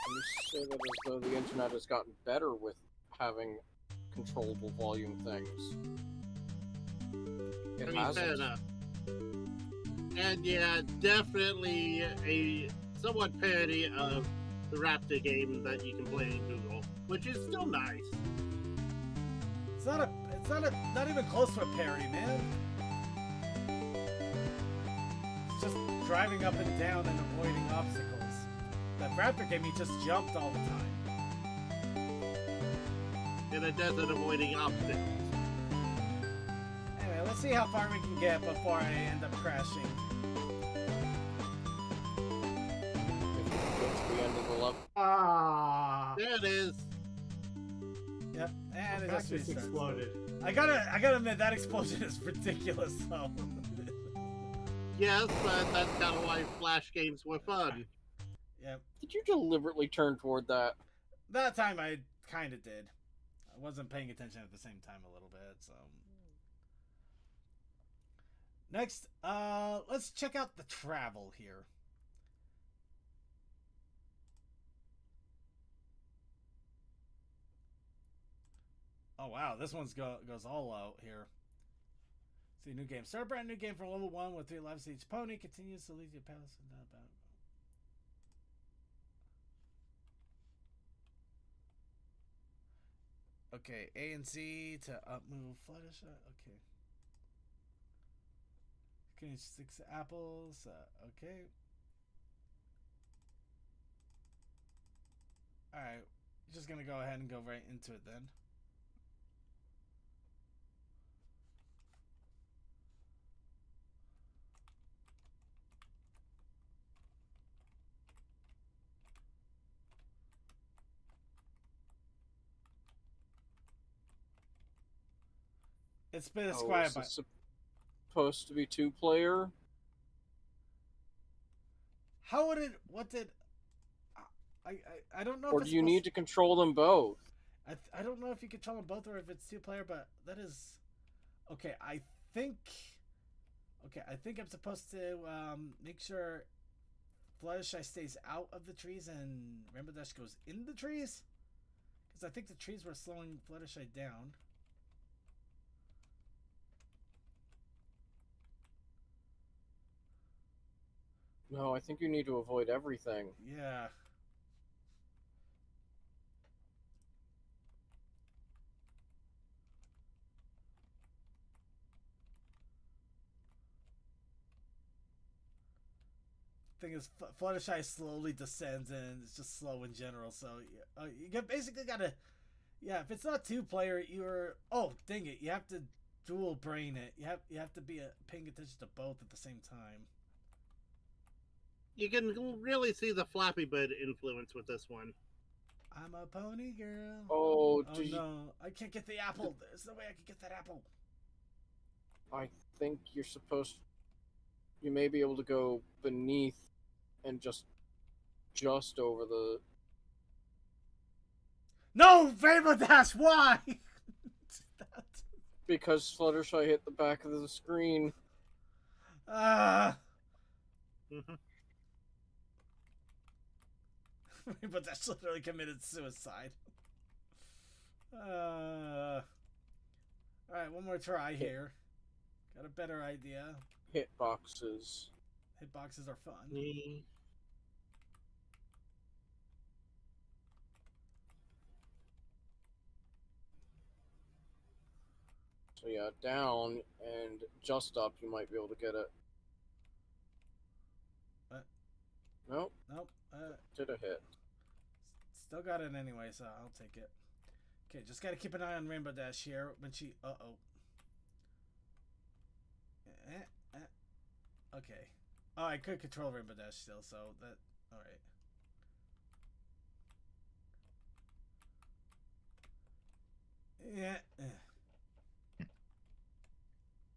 You say that as though the internet has gotten better with having controllable volume things. It hasn't. Fair enough. And yeah, definitely a somewhat parody of the Raptor game that you can play in Google, which is still nice. It's not even close to a parody, man. It's just driving up and down and avoiding obstacles. That Raptor game, he just jumped all the time. In a desert avoiding obstacles. Anyway, let's see how far we can get before I end up crashing. If you get to the end of the level. There it is. Yep, and it just just exploded. I gotta admit, that explosion is ridiculous, though. Yes, but that's kind of why Flash games were fun. Yep. Did you deliberately turn toward that? That time I kind of did. I wasn't paying attention at the same time a little bit, so. Next, let's check out the travel here. Oh wow, this one's goes all out here. See, new game. Start a brand new game from level 1 with 3 lives each pony. Continues to lead your path. Okay, A and Z to up move Fluttershy. Okay. Can 6 apples. Okay. Alright. Just gonna go ahead and go right into it then. It's been a quiet. Is it supposed to be 2-player? How would it? What did? I don't know. Or if do you need to control them both? I don't know if you control them both or if it's 2-player, but that is okay. I think I'm supposed to make sure Fluttershy stays out of the trees and Rainbow Dash goes in the trees, because I think the trees were slowing Fluttershy down. No, I think you need to avoid everything. Yeah. Thing is, Fluttershy slowly descends and it's just slow in general. So you basically gotta, yeah. If it's not 2-player, you're dang it, you have to dual brain it. You have to be paying attention to both at the same time. You can really see the Flappy Bird influence with this one. I'm a pony girl. Oh, no, I can't get the apple. There's no way I can get that apple. I think you're supposed. You may be able to go beneath and just over the. No, Rainbow Dash, why? Because Fluttershy hit the back of the screen. Rainbow Dash literally committed suicide. Alright, one more try here. Got a better idea. Hitboxes. Hitboxes are fun. So yeah, down and just up, you might be able to get it. What? Nope. Nope. Did a hit. Still got it anyway, so I'll take it. Okay, just gotta keep an eye on Rainbow Dash here when she. Okay. Oh, I could control Rainbow Dash still, so that. Alright. Yeah.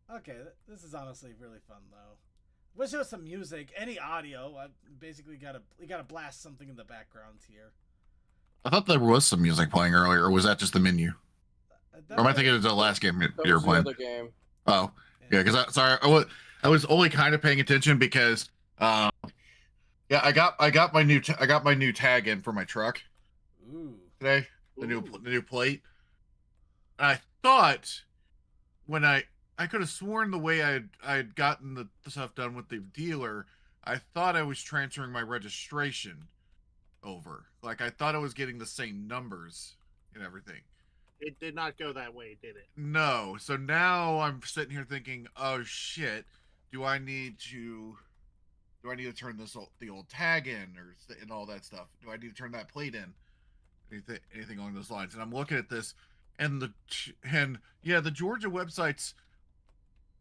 Okay, this is honestly really fun though. Wish there was some music, any audio. I basically gotta blast something in the background here. I thought there was some music playing earlier, or was that just the menu? Or am I thinking it was the last game you were playing? The other game. Oh, yeah, because I was only kind of paying attention because, yeah, I got my new tag in for my truck. Ooh. Today, the new plate. And I thought when I could have sworn the way I had gotten the stuff done with the dealer, I thought I was transferring my registration over. Like I thought I was getting the same numbers and everything. It did not go that way, did it? No. So now I'm sitting here thinking, oh shit, do I need to turn the old tag in and all that stuff? Do I need to turn that plate in? Anything along those lines? And I'm looking at this, and the Georgia websites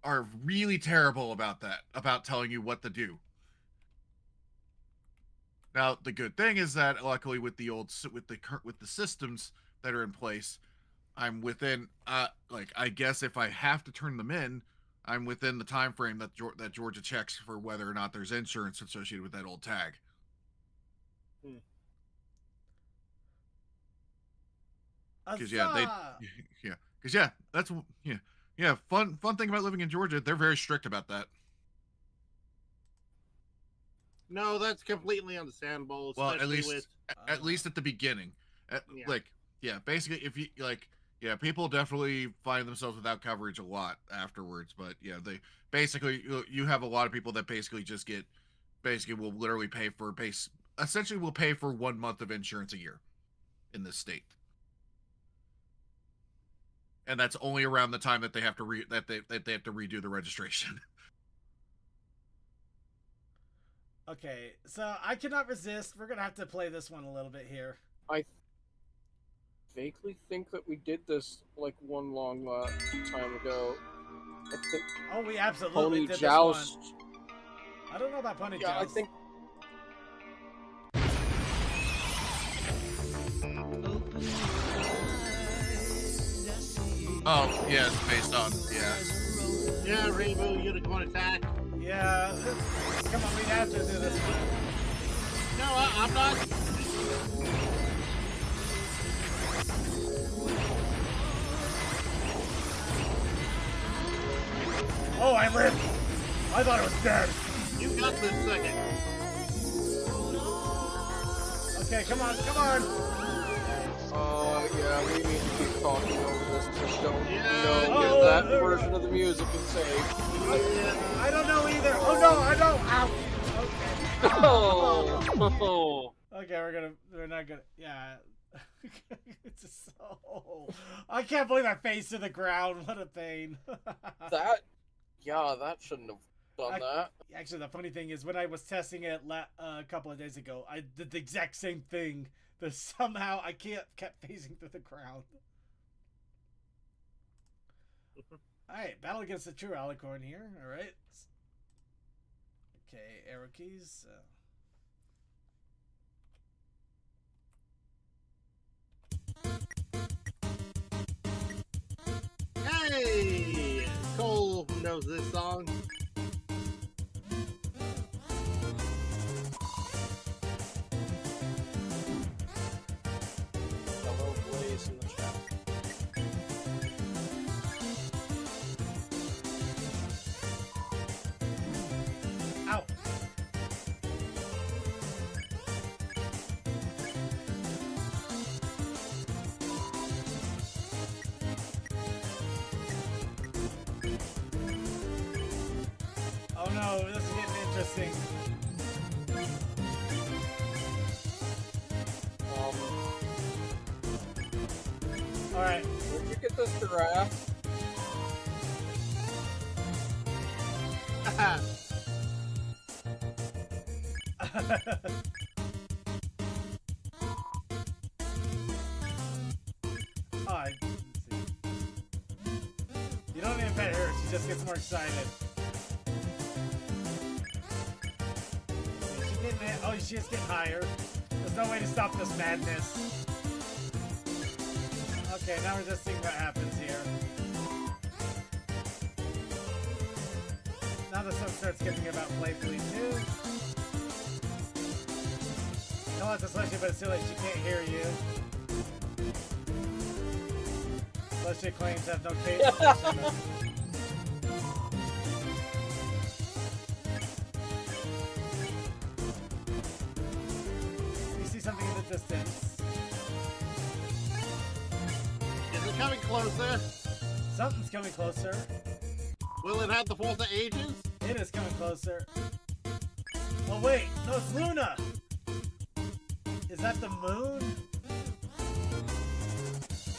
are really terrible about that, about telling you what to do. Now, the good thing is that luckily with the systems that are in place, I'm within I guess if I have to turn them in, I'm within the time frame that Georgia checks for whether or not there's insurance associated with that old tag. Because fun thing about living in Georgia, they're very strict about that. No, that's completely understandable. Well, at least at the beginning, basically, if you people definitely find themselves without coverage a lot afterwards. But yeah, they basically you have a lot of people that basically will literally pay for will pay for 1 month of insurance a year in this state. And that's only around the time that they have to redo the registration. Okay, so I cannot resist. We're gonna have to play this one a little bit here. I vaguely think that we did this like one long time ago. I think we absolutely Pony did Joust. this one. I don't know about Pony Yeah, Joust. I think. Oh, yeah, it's based on, Yeah, Rainbow Unicorn Attack. Yeah, come on, we have to do this one. No, I'm not. Oh, I lived! I thought it was dead. You got this second. Okay, come on. Yeah, we need to keep talking over this. Just don't get Oh, that version of the music is saved. I don't know either. Oh no, I don't. Ow. Okay. Oh. Okay, we're not gonna, yeah. It's just so, I can't believe I faced to the ground. What a pain. That shouldn't have done that. Actually, the funny thing is, when I was testing it a couple of days ago, I did the exact same thing. But somehow I kept facing through the ground. Alright, battle against the true alicorn here. Alright. Okay, arrow keys. Hey! Cole knows this song. Hello, Blaze in the chat. Ow! Oh no, this is getting interesting. Alright. Where'd you get this giraffe? Oh, let's see. You don't even pet her, she just gets more excited. She is getting higher. There's no way to stop this madness. Okay, now we're just seeing what happens here. Now the sun starts getting about playfully too. Don't let this let you, but it's too late. She can't hear you. Celestia claims to have no case. You see something in the distance. Is it coming closer? Something's coming closer. Will it have the Force of Ages? It is coming closer. Oh wait, no, it's Luna! Is that the moon?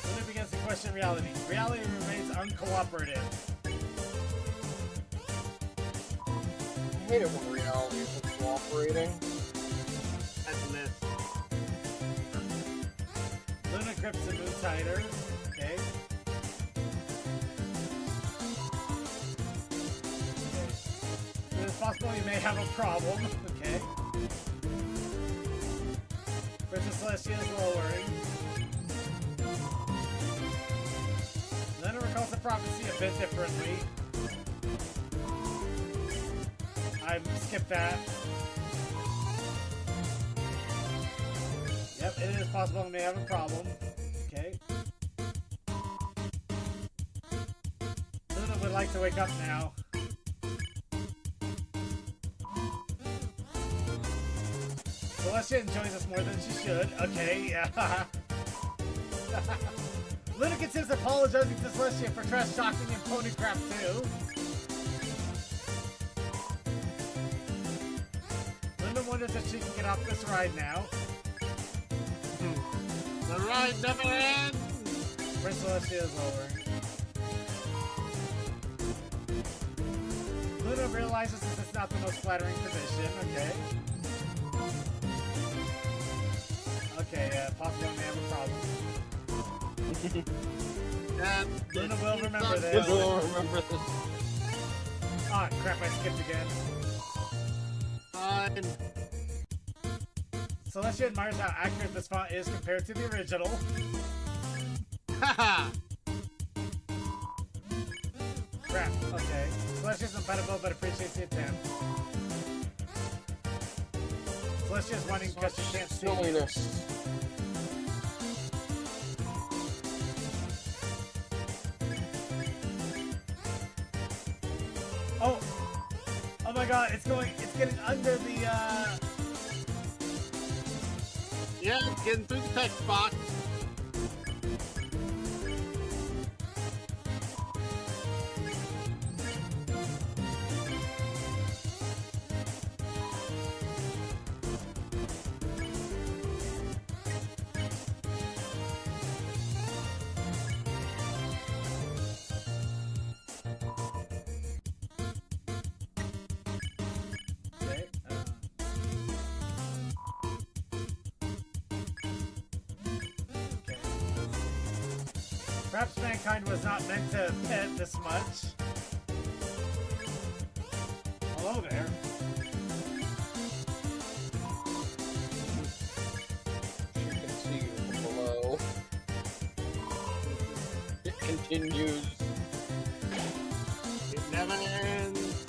Luna begins to question reality. Reality remains uncooperative. I hate it when reality isn't cooperating. That's a miss. Luna grips the moon tighter. Okay. It is possible you may have a problem. Okay. Princess Celestia is lowering. Luna recalls the prophecy a bit differently. I skipped that. Yep, it is possible we may have a problem. Okay. Luna would like to wake up now. Celestia enjoys us more than she should. Okay, yeah. Luna considers apologizing to Celestia for trash talking and pony crap too. Luna wonders if she can get off this ride now. The ride never ends! Prince Celestia is lowering. Luna realizes this is not the most flattering position. Okay. Okay, possibly may have a problem. And Luna will remember this. We'll remember this. Ah, crap, I skipped again. Fine. Celestia admires how accurate this font is compared to the original. Haha! Crap, okay. Celestia's compatible but appreciates the attempt. Celestia's whining because she can't see. Silliness. Oh! Oh my god, it's getting under the, Yeah, it's getting through the text box. Perhaps mankind was not meant to pet this much. Hello there. You can see from below. It continues. It never ends.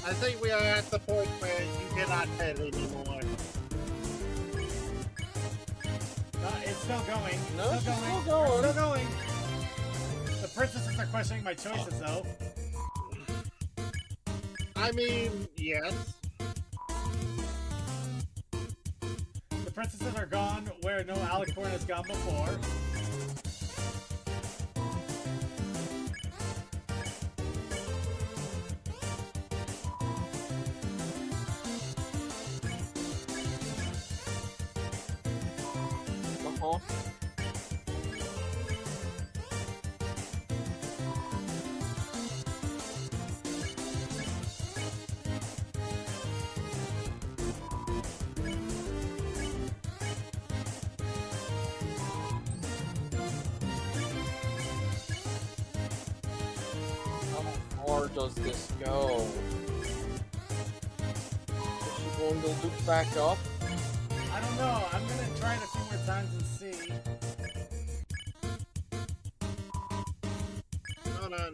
I think we are at the point where you cannot pet anymore. It's still going. It's No, still it's going. still going. It's still going. The princesses are questioning my choices, though. I mean, yes. The princesses are gone where no alicorn has gone before. Uh-huh. How far does this go? Is she going to loop back up? I don't know. I'm gonna try it a few more times and see. Hold on.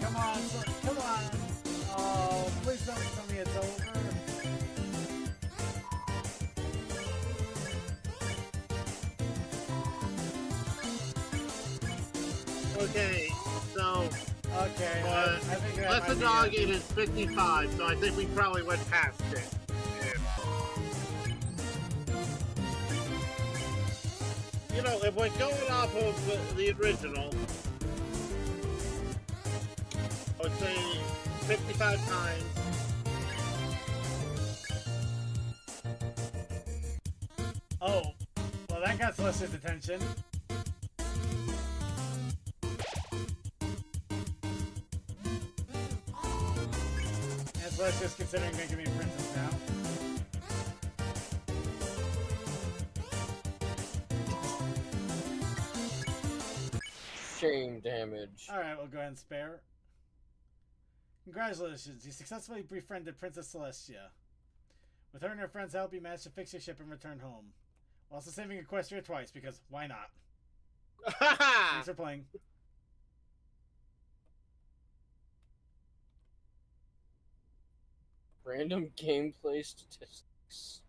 Come on, come on. Oh, please don't tell me it's over. Okay, so Okay, I think that Let might the be Dog it. Eat is 55, so I think we probably went past it. You know, if we're going off of the original, I would say 55 times. Oh, well, that got Celestia's attention. And Celestia's considering making me a princess now. Shame damage. Alright, we'll go ahead and spare. Congratulations, you successfully befriended Princess Celestia. With her and her friends' help, you managed to fix your ship and return home. While also saving Equestria twice, because why not? Thanks for playing. Random gameplay statistics.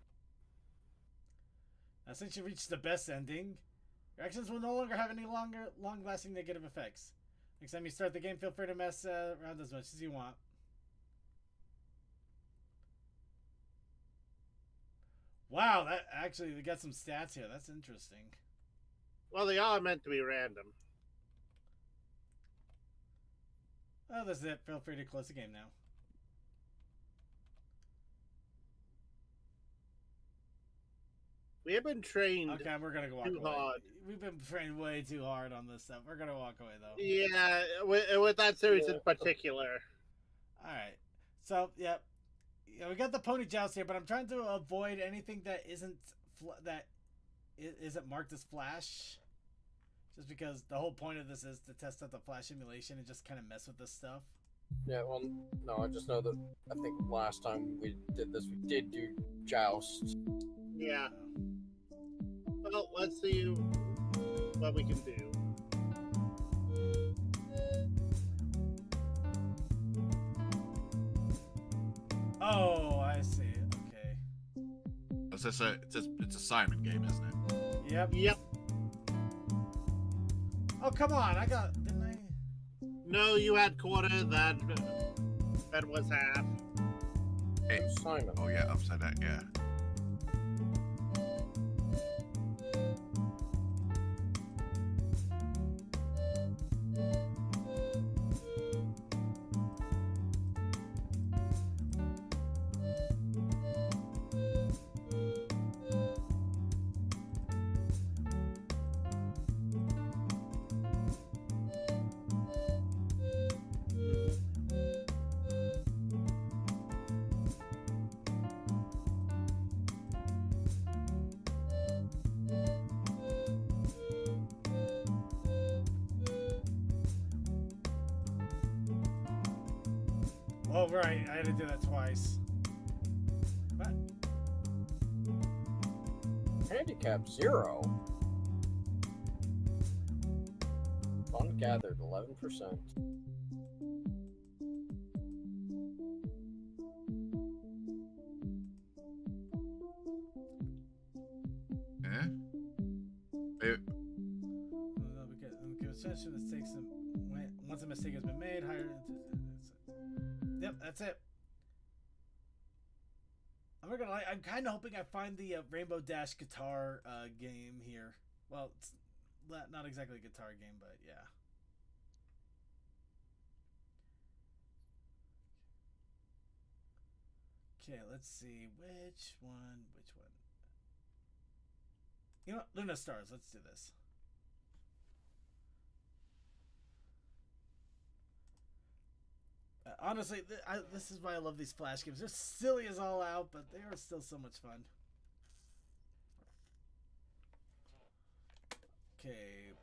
Now, since you reached the best ending, your actions will no longer have any long-lasting negative effects. Next time you start the game, feel free to mess around as much as you want. Wow, that actually, we got some stats here. That's interesting. Well, they are meant to be random. Oh, that's it. Feel free to close the game now. We have been trained Okay, we're gonna walk too away. hard. We've been trained way too hard on this stuff. We're gonna walk away though. Yeah, with that series in particular. All right. So, yeah, we got the pony joust here, but I'm trying to avoid anything that isn't marked as Flash. Just because the whole point of this is to test out the Flash emulation and just kind of mess with this stuff. Yeah, well, no, I just know that I think last time we did this, we did do Joust. Yeah. Well, let's see what we can do. Oh, I see. Okay. It's a Simon game, isn't it? Yep. Yep. Oh, come on. Didn't I? No, you had quarter, that was half. Hey. Simon. Oh yeah, upside down. Yeah. Oh, right. I had to do that twice. What? Handicap 0. Fund gathered 11%. Once a mistake has been made, higher. Yep, that's it. I'm not gonna lie. I'm kind of hoping I find the Rainbow Dash guitar game here. Well, it's not exactly a guitar game, but yeah. Okay, let's see which one. You know what? Luna Stars. Let's do this. Honestly, this is why I love these Flash games. They're silly as all out, but they are still so much fun. Okay.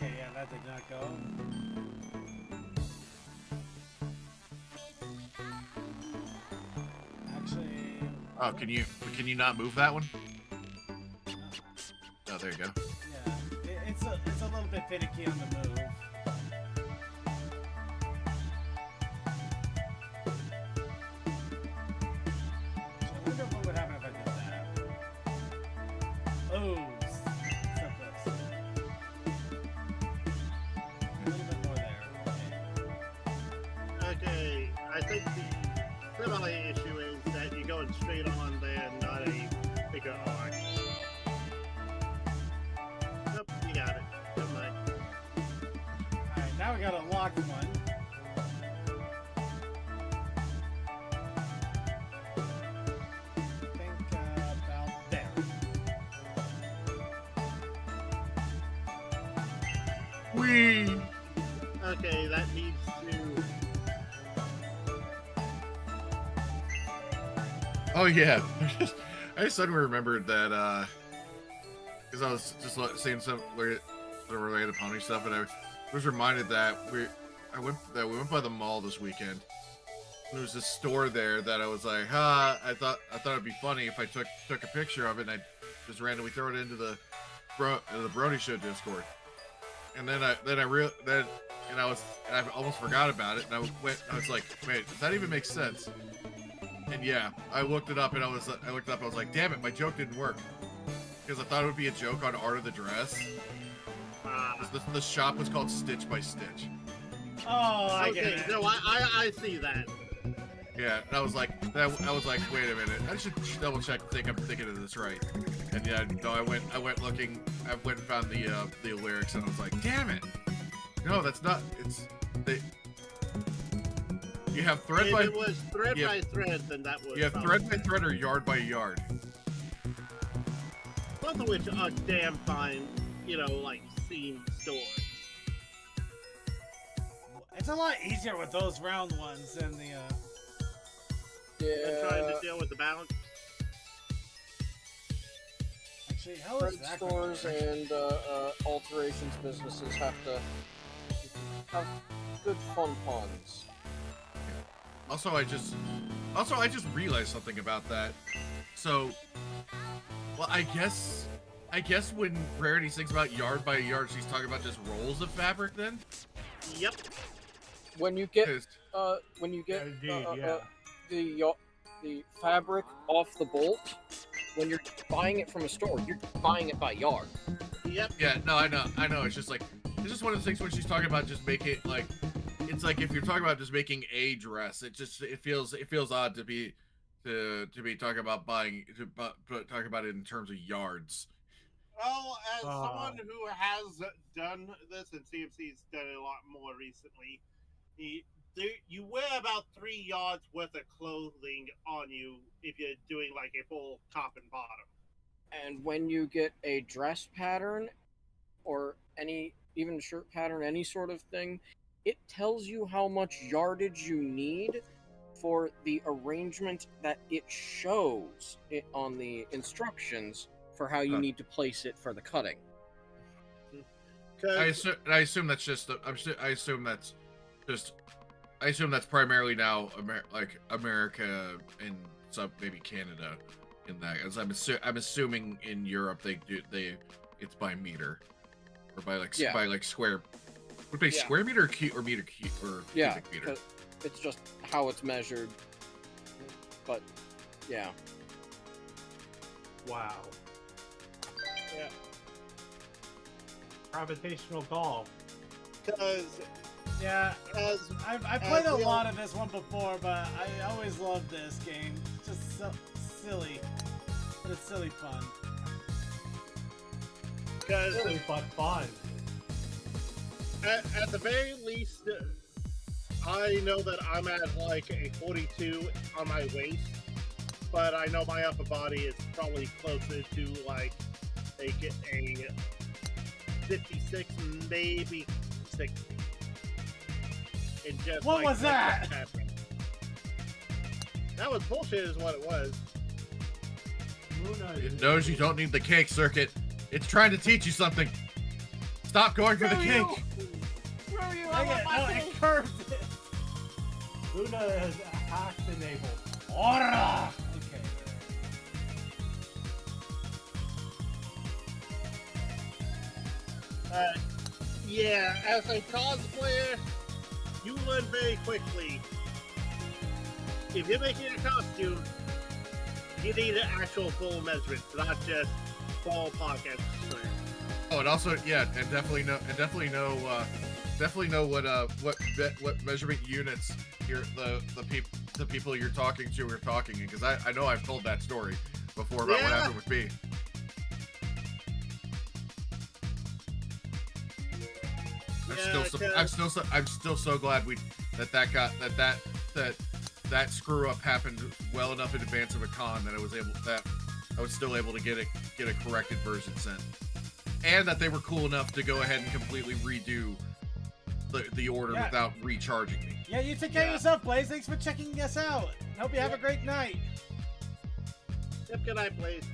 Okay, yeah, that did not go. Actually. Oh, can you not move that one? Oh, there you go. Yeah, it's a little bit finicky on the move. I wonder what would happen if I did that. Oh, so close. A little bit more there. Okay, I think the semi-issue is that you're going straight on there, not a bigger arc. Nope, you got it. Never mind. Alright, now we got a locked one. I think about there. Whee! Okay, that needs to... Oh yeah, I just suddenly remembered that because I was just seeing some related pony stuff, and I was reminded that we went by the mall this weekend. There was this store there that I was like, I thought it'd be funny if I took a picture of it and I just randomly throw it into the Brony Show Discord. And then I almost forgot about it, and I was like, wait, does that even make sense? And yeah, I looked it up, and I was like, damn it, my joke didn't work. Because I thought it would be a joke on Art of the Dress. The shop was called Stitch by Stitch. Oh, I get Okay, it. no, I see that. Yeah, and I was like, wait a minute, I should double check, I'm thinking of this right. And yeah, no, I went looking, I went and found the lyrics, and I was like, damn it, no, that's not. You have thread If by it was thread by thread, then that was. You have thread by thread or yard by yard. Both of which are damn fine, like scene stores. It's a lot easier with those round ones than the. And trying to deal with the balance. Actually, how Thread is that stores going? and alterations businesses have to have good fun puns. Also, I just realized something about that. So, well, I guess when Rarity sings about yard by yard, she's talking about just rolls of fabric. Then. Yep. When you get Indeed, the fabric off the bolt, when you're buying it from a store, you're buying it by yard. Yep. Yeah. No, I know. It's just one of the things when she's talking about just making it like. It's like if you're talking about just making a dress, it feels odd to be talking about talking about it in terms of yards. Well, as someone who has done this, and CMC's done it a lot more recently, you wear about 3 yards worth of clothing on you if you're doing like a full top and bottom. And when you get a dress pattern or any even shirt pattern, any sort of thing, it tells you how much yardage you need for the arrangement that it shows it on the instructions for how you need to place it for the cutting. I assume that's just. I assume that's primarily now America and some maybe Canada in that. As I'm assuming in Europe it's by meter or by square. Would it be square meter or meter or cubic meter? It's just how it's measured. But yeah. Wow. Yeah. Gravitational golf. Because I played a lot of this one before, but I always loved this game. It's just so silly, but it's silly fun. Silly but fun. At the very least, I know that I'm at like a 42 on my waist, but I know my upper body is probably closer to like a 56, maybe 60. What was that? That was bullshit is what it was. It knows you don't need the cake, Circuit. It's trying to teach you something. Stop going for the cake. It curved it. Luna has hacked enabled. Ora! Okay. Yeah, as a cosplayer, you learn very quickly. If you're making a costume, you need an actual full measurement, not just ballpark estimate. Oh, and also, and definitely know what measurement units the people you're talking to are talking in, because I know I've told that story before about what happened with me. I'm still so glad that screw up happened well enough in advance of a con that I was still able to get a corrected version sent, and that they were cool enough to go ahead and completely redo the order without recharging me. Yeah, you take care of yourself, Blaze. Thanks for checking us out. Hope you have a great night. Yep, good night, Blaze.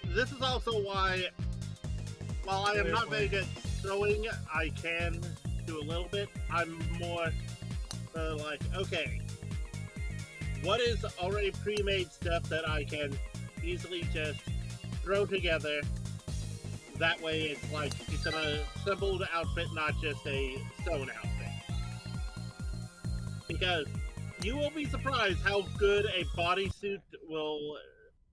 This is also why, while I am not very good at throwing, I can do a little bit. I'm more like, okay, what is already pre-made stuff that I can easily just throw together? That way it's like, it's an assembled outfit, not just a sewn outfit. Because you will be surprised how good a bodysuit will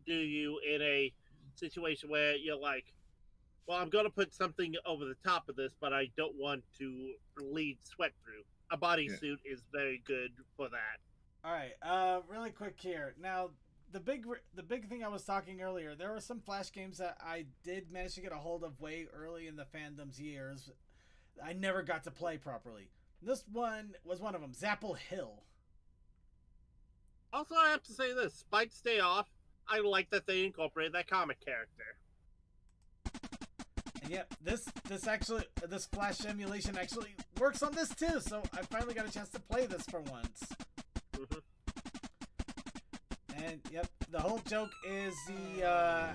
do you in a situation where you're like, well, I'm going to put something over the top of this, but I don't want to lead sweat through. A bodysuit is very good for that. All right, really quick here. Now, the big thing I was talking earlier, there were some Flash games that I did manage to get a hold of way early in the fandom's years. I never got to play properly. This one was one of them, Zapple Hill. Also, I have to say this, Spikes Day Off, I like that they incorporated that comic character. And yep, this Flash emulation actually works on this too, so I finally got a chance to play this for once. And yep, the whole joke is I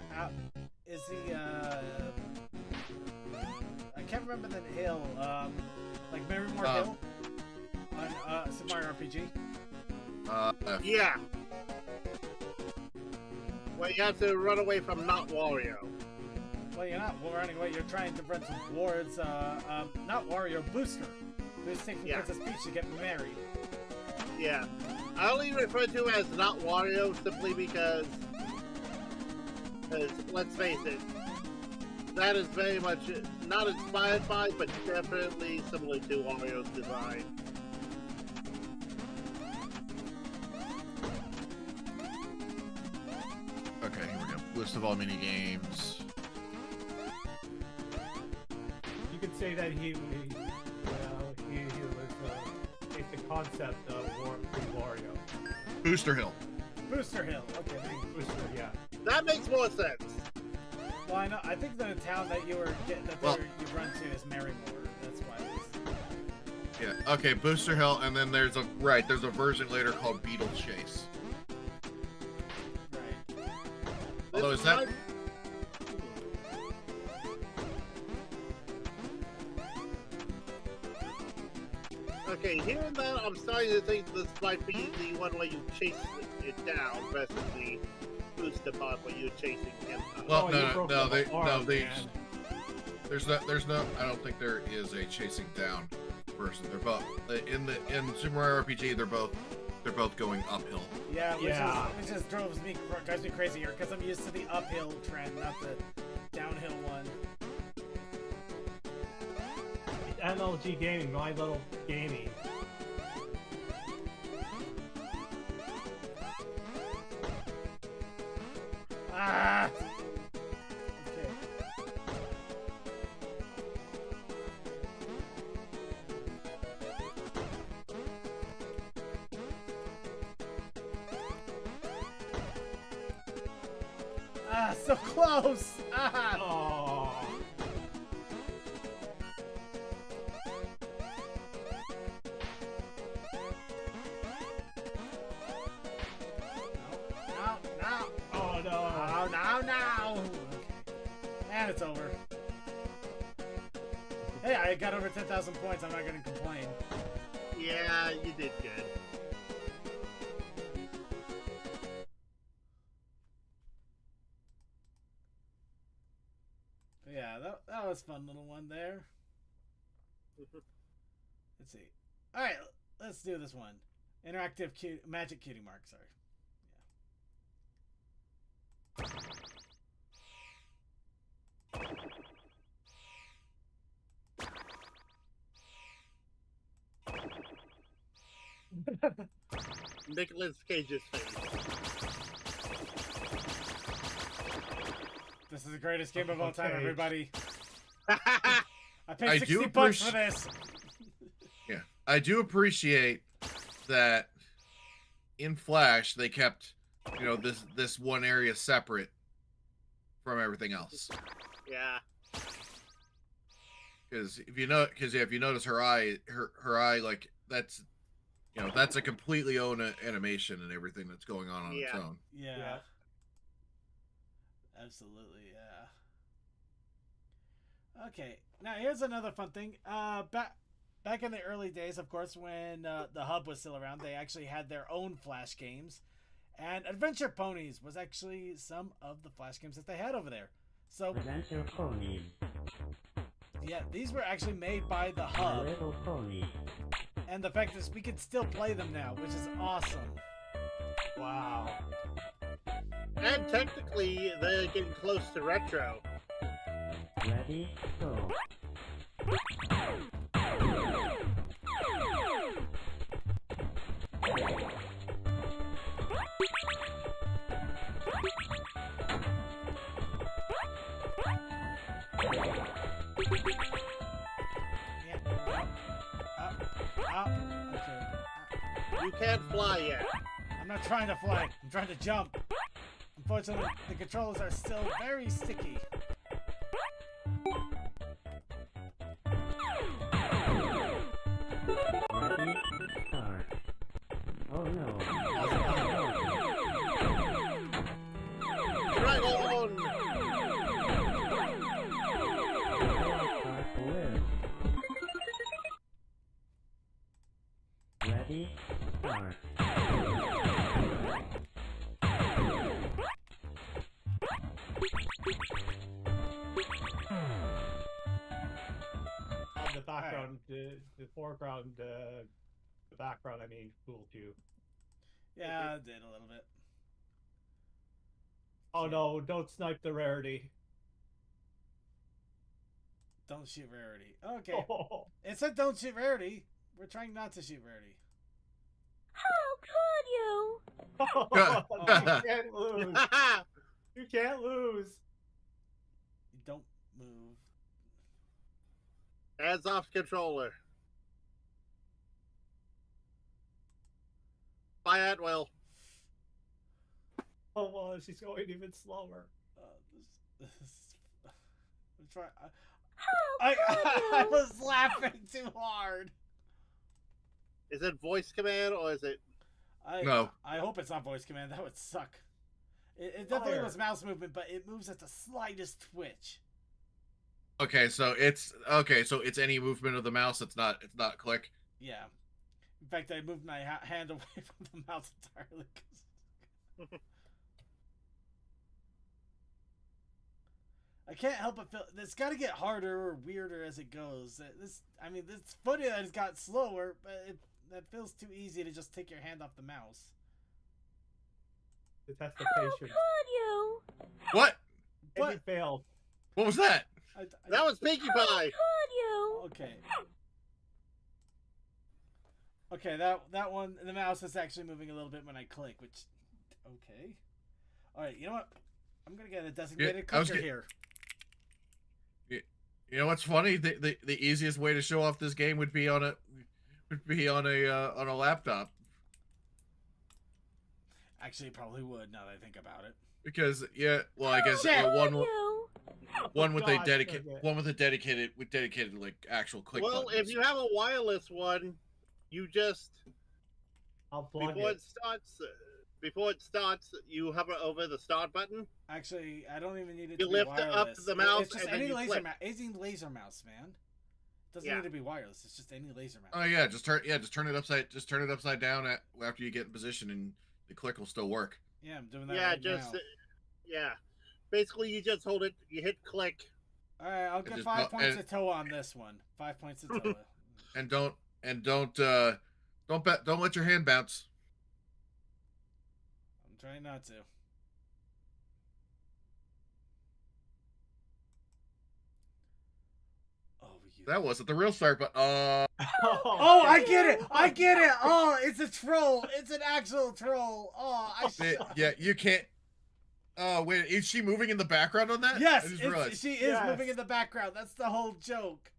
can't remember the hill, like Marymore Hill on Super Mario RPG. Yeah. Well, you have to run away from not Wario. Well, you're not running away. You're trying to run towards not Wario, Booster, who's taking Princess Peach to get married. Yeah. I only refer to it as not Wario simply because, let's face it, that is very much not inspired by, but definitely similar to Wario's design. Okay, here we go. List of all mini games. say that he was it's the concept of Wario. Booster Hill. Booster Hill. Okay, thank you. Booster, yeah. That makes more sense. Well, I know. I think the town that you run to is Merrymore. That's why. Yeah. Okay. Booster Hill, and then there's a version later called Beetle Chase. Right. Although is that? Okay, hearing that, I'm starting to think this might be the one where you chase it down versus the booster part where you're chasing him. Well, there's no. I don't think there is a chasing down version. They're both in Super Mario RPG. They're both going uphill. Yeah, which just drives me crazy here because I'm used to the uphill trend, not the downhill one. MLG Gaming, my little gaming. Ah! Okay. Ah, so close! Ah! Oh. And it's over. Hey, I got over 10,000 points. I'm not going to complain. Yeah, you did good. But yeah, that was a fun little one there. Let's see. All right, let's do this one. Interactive magic cutie mark. Sorry. Nicolas Cage's face. This is the greatest game of all time, Okay. everybody. I paid I 60 do bucks for this. Yeah, I do appreciate that in Flash they kept, this one area separate from everything else. Yeah. Because if you notice her eye, like that's a completely own animation and everything that's going on its own. Yeah. Absolutely, yeah. Okay, now here's another fun thing. Back in the early days, of course, when the hub was still around, they actually had their own Flash games, and Adventure Ponies was actually some of the Flash games that they had over there. So Adventure Ponies. Yeah, these were actually made by the hub. Little Pony. And the fact is, we can still play them now, which is awesome. Wow. And technically, they're getting close to retro. Ready, go. Okay. You can't fly yet. I'm not trying to fly. I'm trying to jump. Unfortunately, the controllers are still very sticky. Ready, start. Oh no. Dragon! Start to live. Ready, start. The background, the foreground, the background, I mean, fooled you. Yeah, I did a little bit. Oh no, don't snipe the rarity. Don't shoot Rarity. Okay. It said don't shoot Rarity. We're trying not to shoot Rarity. How could you? You can't lose. You can't lose. Don't move. Hands off controller. Fire at will. Oh, well, she's going even slower. I'm trying. I was laughing too hard. Is it voice command or is it? No. I hope it's not voice command. That would suck. It definitely Fire. was mouse movement, but it moves at the slightest twitch. Okay, so it's any movement of the mouse. It's not click. Yeah. In fact, I moved my hand away from the mouse entirely. I can't help but feel it's got to get harder or weirder as it goes. This footage has got slower, but that feels too easy to just take your hand off the mouse. To test the How patience. could you? What? And you failed. What was that? That was Pinkie How Pie. could you? Okay. Okay, that one, the mouse is actually moving a little bit when I click, which, okay. All right, you know what? I'm gonna get a designated clicker here. You know what's funny? The easiest way to show off this game would be on a laptop. Actually, it probably would now that I think about it. Because I guess one with a dedicated like actual click. Well, buttons. if you have a wireless one, you just Unplug before it starts, you hover over the start button. Actually, I don't even need it You to be lift wireless. up the mouse It's just and then any you laser click. mouse. Any laser mouse, man. It doesn't Yeah. need to be wireless. It's just any laser mouse. Oh yeah, just turn it upside down after you get in position, and the click will still work. Yeah, I'm doing that. Yeah, right just now. yeah. Basically, you just hold it. You hit click. All right, I'll get just 5 not- points and- of toe on this one. 5 points of toe. And don't let your hand bounce. I'm trying not to. Oh, That wasn't the real start, but Oh, I get it! I get it! Oh, it's a troll! It's an actual troll! Oh, yeah, you can't. Oh wait, is she moving in the background on that? Yes, I just realized. she is moving in the background. That's the whole joke.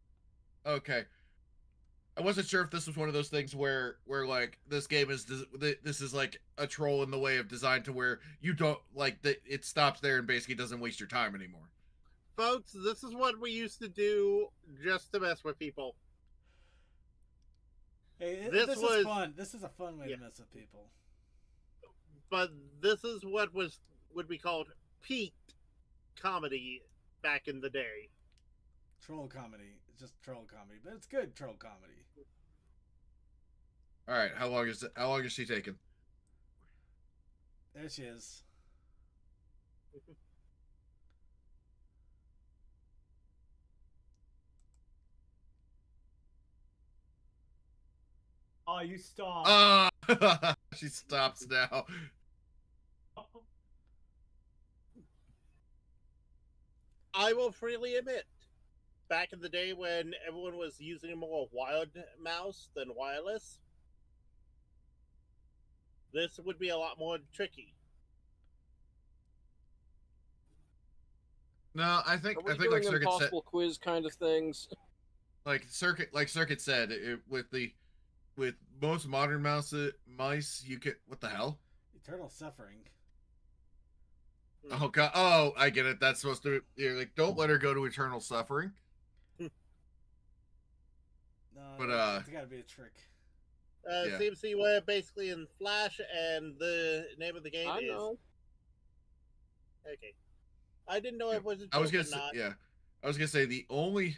Okay. I wasn't sure if this was one of those things where like this game is this is like a troll in the way of design to where you don't like it stops there and basically doesn't waste your time anymore. Folks, this is what we used to do just to mess with people. Hey, This this was- is fun. This is a fun way to mess with people. But this is what would be called peak comedy back in the day. Troll comedy. It's just troll comedy, but it's good troll comedy. All right, how long is she taking? There she is. Oh, you stop. She stops now. I will freely admit, back in the day when everyone was using more wired mouse than wireless, this would be a lot more tricky. No, I think Are we like doing Circuit said, impossible quiz kind of things? like Circuit said, with most modern mice, you can what the hell? Eternal suffering. Oh god! Oh, I get it. That's supposed to. You're like, don't let her go to eternal suffering. No, But, it's got to be a trick. Yeah. CMC were basically in Flash, and the name of the game I is. know. Okay. I didn't know it was a joke I was gonna or say, not. yeah. I was gonna say the only.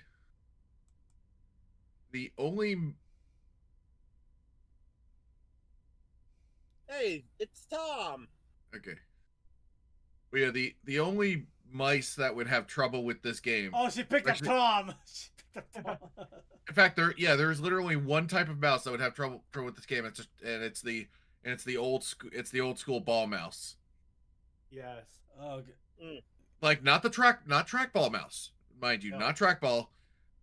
Hey, it's Tom. Okay. Well, yeah, the only mice that would have trouble with this game. Oh, she picked Actually- up Tom. She picked up Tom. In fact, there's literally one type of mouse that would have trouble with this game. It's the old school ball mouse. Yes. Oh, Like not trackball mouse, mind you, No. not trackball,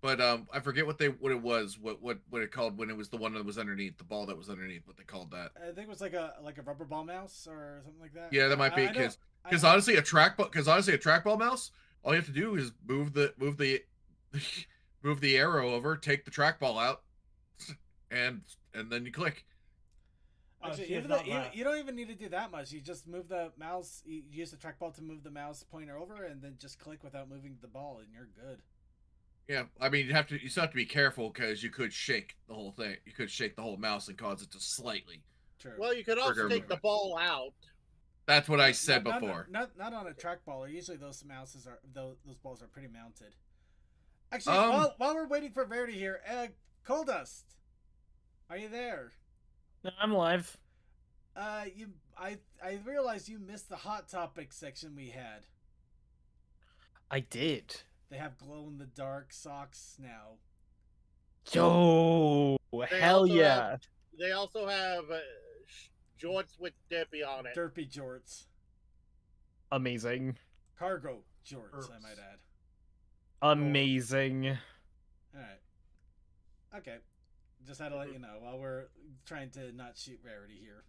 but I forget what it was, what it called when it was the one that was underneath the ball that was underneath. What they called that? I think it was like a rubber ball mouse or something like that. Yeah, that might be I know- because honestly, a trackball mouse, all you have to do is move the move the arrow over, take the trackball out, and then you click. Actually, she has even though, not you, left. you don't even need to do that much. You just move the mouse. You use the trackball to move the mouse pointer over, and then just click without moving the ball, and you're good. Yeah, I mean you still have to be careful because you could shake the whole thing. You could shake the whole mouse and cause it to slightly. True. Well, you could also Trigger take the movement. ball out. That's what I said Not- before. Not on a trackball. Usually those mouses are those balls are pretty mounted. Actually, while we're waiting for Verity here, Coldust, are you there? No, I'm alive. I realized you missed the hot topic section we had. I did. They have glow in the dark socks now. Yo, hell also yeah. They also have jorts with Deppy on it. Derpy jorts. Amazing. Cargo jorts, I Herps. might add. Amazing. Alright. Okay. Just had to let you know while we're trying to not shoot Rarity here.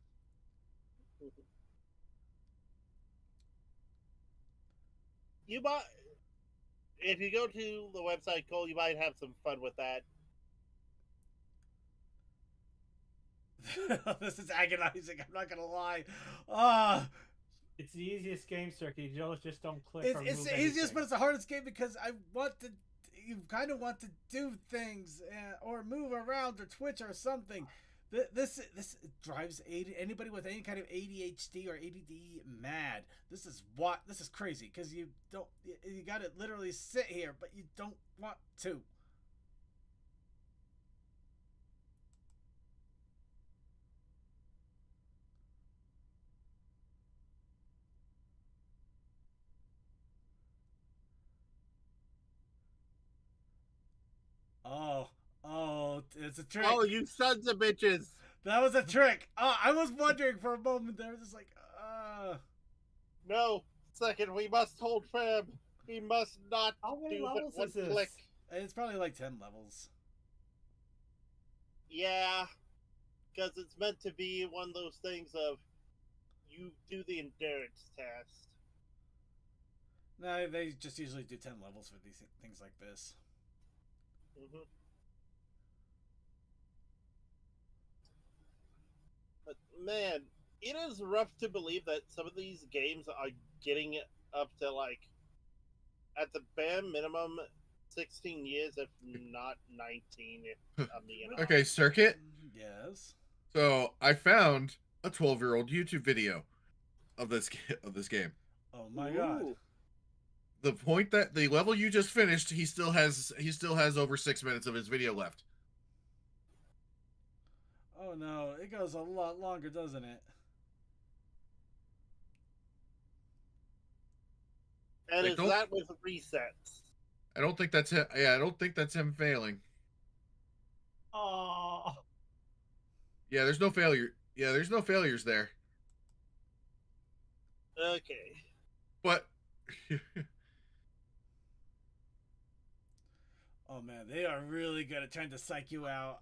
You might, if you go to the website, Cole, you might have some fun with that. This is agonizing, I'm not gonna lie. Ah, It's the easiest game, Circuit. You just don't click or it's move the easiest, anything. but it's the hardest game because you kind of want to do things or move around or twitch or something. This drives anybody with any kind of ADHD or ADD mad. This is crazy because you got to literally sit here, but you don't want to. Oh, it's a trick. Oh, you sons of bitches! That was a trick. Oh, I was wondering for a moment there, just like, No, second, we must hold firm. We must not How many do but levels one is this? click. It's probably like 10 levels. Yeah, because it's meant to be one of those things of you do the endurance test. No, they just usually do 10 levels for these things like this. Mm-hmm. But man, it is rough to believe that some of these games are getting up to like, at the bare minimum, 16 years, if not 19. Okay, Circuit. Yes. So I found a 12-year-old YouTube video of this game. Oh my god. The point that the level you just finished, he still has over 6 minutes of his video left. Oh no, it goes a lot longer, doesn't it? And Like, is that with resets? I don't think that's him. Yeah, I don't think that's him failing. Oh. Yeah, there's no failure. Yeah, there's no failures there. Okay. But Oh man, they are really good at trying to psych you out.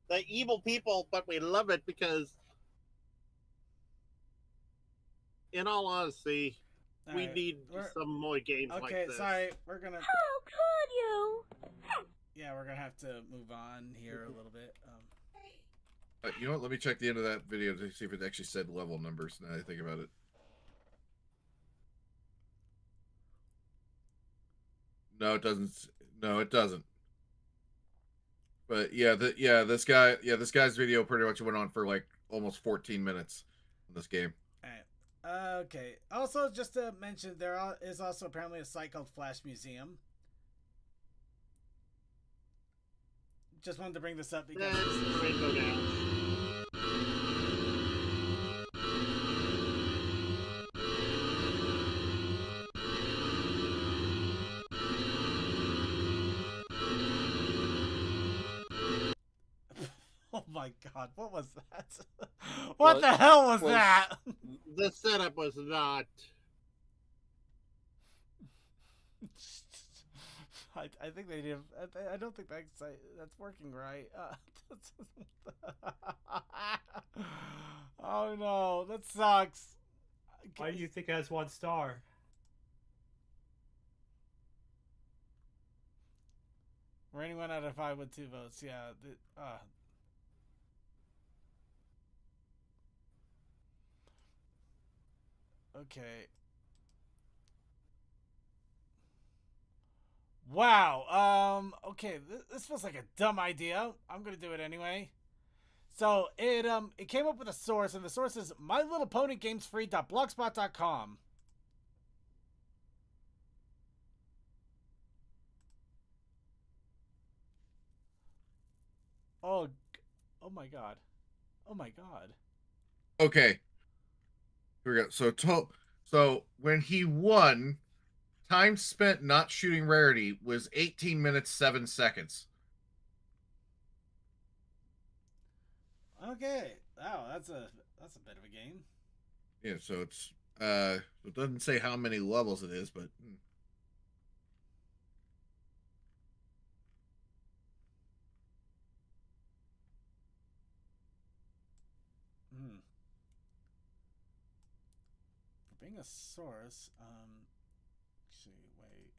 They're evil people, but we love it because, in all honesty, we Alright, need some more games like Okay, this. sorry, we're gonna. How could you? Yeah, we're gonna have to move on here a little bit. you know what? Let me check the end of that video to see if it actually said level numbers. Now that I think about it. No, it doesn't. No, it doesn't. But yeah, this guy's video pretty much went on for like almost 14 minutes in this game. Alright. Okay. Also, just to mention, there is also apparently a site called Flash Museum. Just wanted to bring this up because. Rainbow Dash. Oh my god, what was that? What the hell was that? The setup was not. I think they did. I don't think that's working right. Oh no, that sucks. Why do you think it has 1 star? Rating 1 out of 5 with 2 votes. Yeah. Okay. Wow. Okay. This feels like a dumb idea. I'm gonna do it anyway. So it came up with a source, and the source is mylittleponygamesfree.blogspot.com. Oh, oh my god. Oh my god. Okay. Here we go. So when he won, time spent not shooting rarity was 18 minutes 7 seconds. Okay. Wow, that's a bit of a game. Yeah, so it's it doesn't say how many levels it is, but Being a source, actually, wait.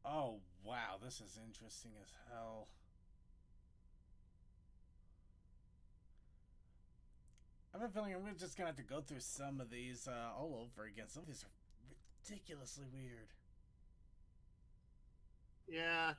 Oh, wow, this is interesting as hell. I have a feeling I'm just gonna have to go through some of these all over again. Some of these are ridiculously weird. Yeah.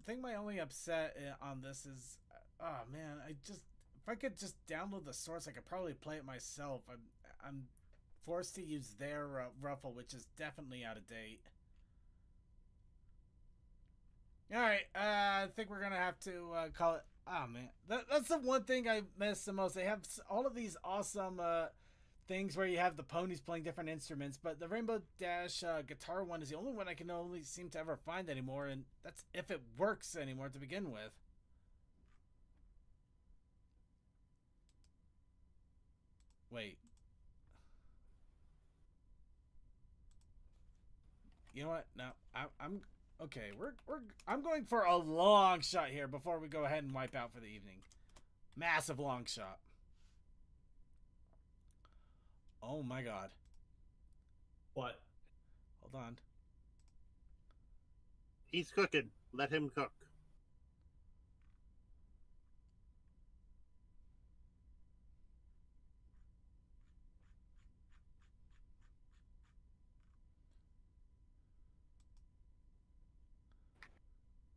Think my only upset on this is, oh man, if I could just download the source, I could probably play it myself. I'm forced to use their Ruffle, which is definitely out of date. All right, I think we're gonna have to call it. Oh man, that's the one thing I miss the most. They have all of these awesome things where you have the ponies playing different instruments, but the Rainbow Dash guitar one is the only one I can only seem to ever find anymore, and that's if it works anymore to begin with. Wait. You know what? No, I'm okay. I'm going for a long shot here before we go ahead and wipe out for the evening. Massive long shot. Oh my god. What? Hold on. He's cooking. Let him cook.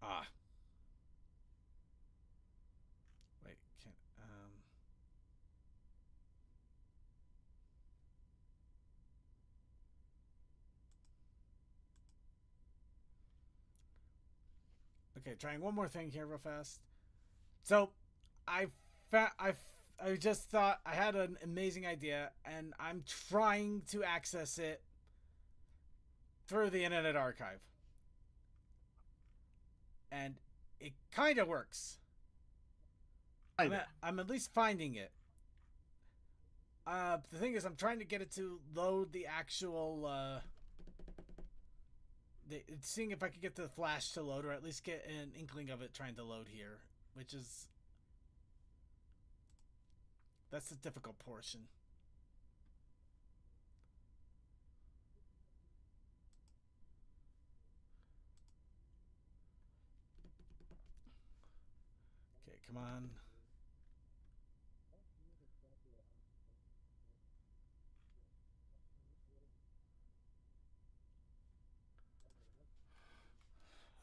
Ah. Wait, can't Okay, trying one more thing here real fast. So, I just thought I had an amazing idea, and I'm trying to access it through the Internet Archive. And it kind of works. I'm at least finding it. The thing is, I'm trying to get it to load the actual, seeing if I could get the Flash to load, or at least get an inkling of it trying to load here, which is... That's the difficult portion. Okay, come on.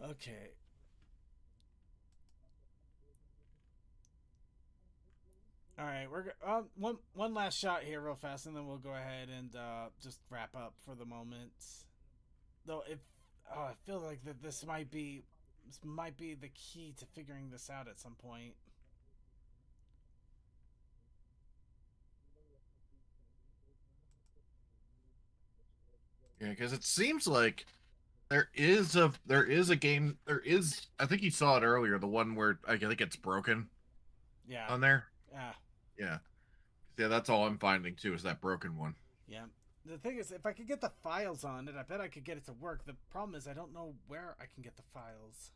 Okay. All right, we're one last shot here, real fast, and then we'll go ahead and just wrap up for the moment. Though, I feel like that this might be the key to figuring this out at some point. Yeah, because it seems like there is a game. I think you saw it earlier. The one where I think it's broken. Yeah. On there. Yeah. Yeah. Yeah, that's all I'm finding too is that broken one. Yeah. The thing is, if I could get the files on it, I bet I could get it to work. The problem is I don't know where I can get the files.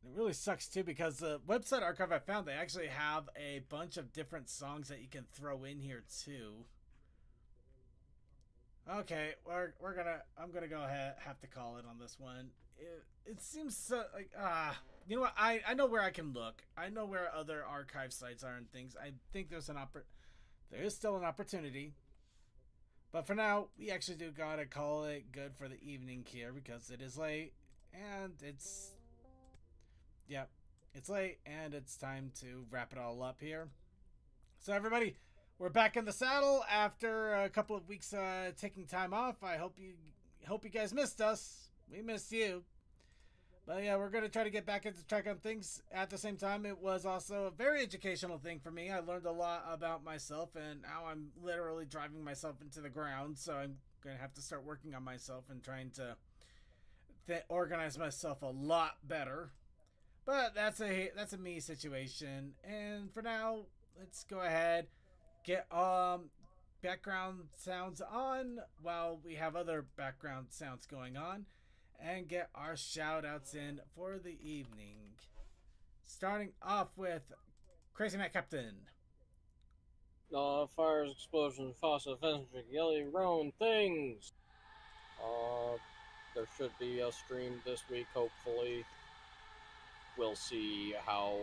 It really sucks too because the website archive I found, they actually have a bunch of different songs that you can throw in here too. Okay, I'm gonna go ahead, have to call it on this one. It seems so, like, you know what, I know where I can look. I know where other archive sites are and things. I think there is still an opportunity. But for now, we actually do gotta call it good for the evening here because it is late and it's late and it's time to wrap it all up here. So everybody, we're back in the saddle after a couple of weeks taking time off. I hope you guys missed us. We missed you. But yeah, we're going to try to get back into track on things. At the same time, it was also a very educational thing for me. I learned a lot about myself, and now I'm literally driving myself into the ground. So I'm going to have to start working on myself and trying to organize myself a lot better. But that's a me situation. And for now, let's go ahead, get background sounds on while we have other background sounds going on, and get our shout outs in for the evening. Starting off with Crazy Matt Captain. Fires, explosions, fossil infantry, yelly roan things. There should be a stream this week, hopefully. We'll see how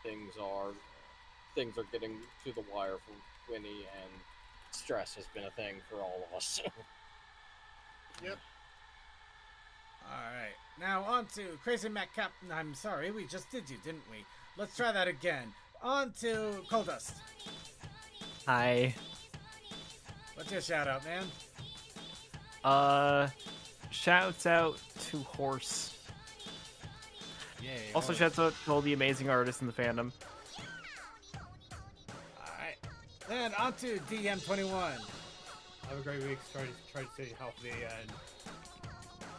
things are. Things are getting to the wire for Winnie, and stress has been a thing for all of us. Yep. Alright, now on to Crazy Matt Captain. I'm sorry, we just did you, didn't we? Let's try that again. On to Coldust. Hi. What's your shout out, man? Shouts out to Horse. Yeah. Also, shouts out to all the amazing artists in the fandom. Alright. Then on to DM21. Have a great week. Try to stay healthy and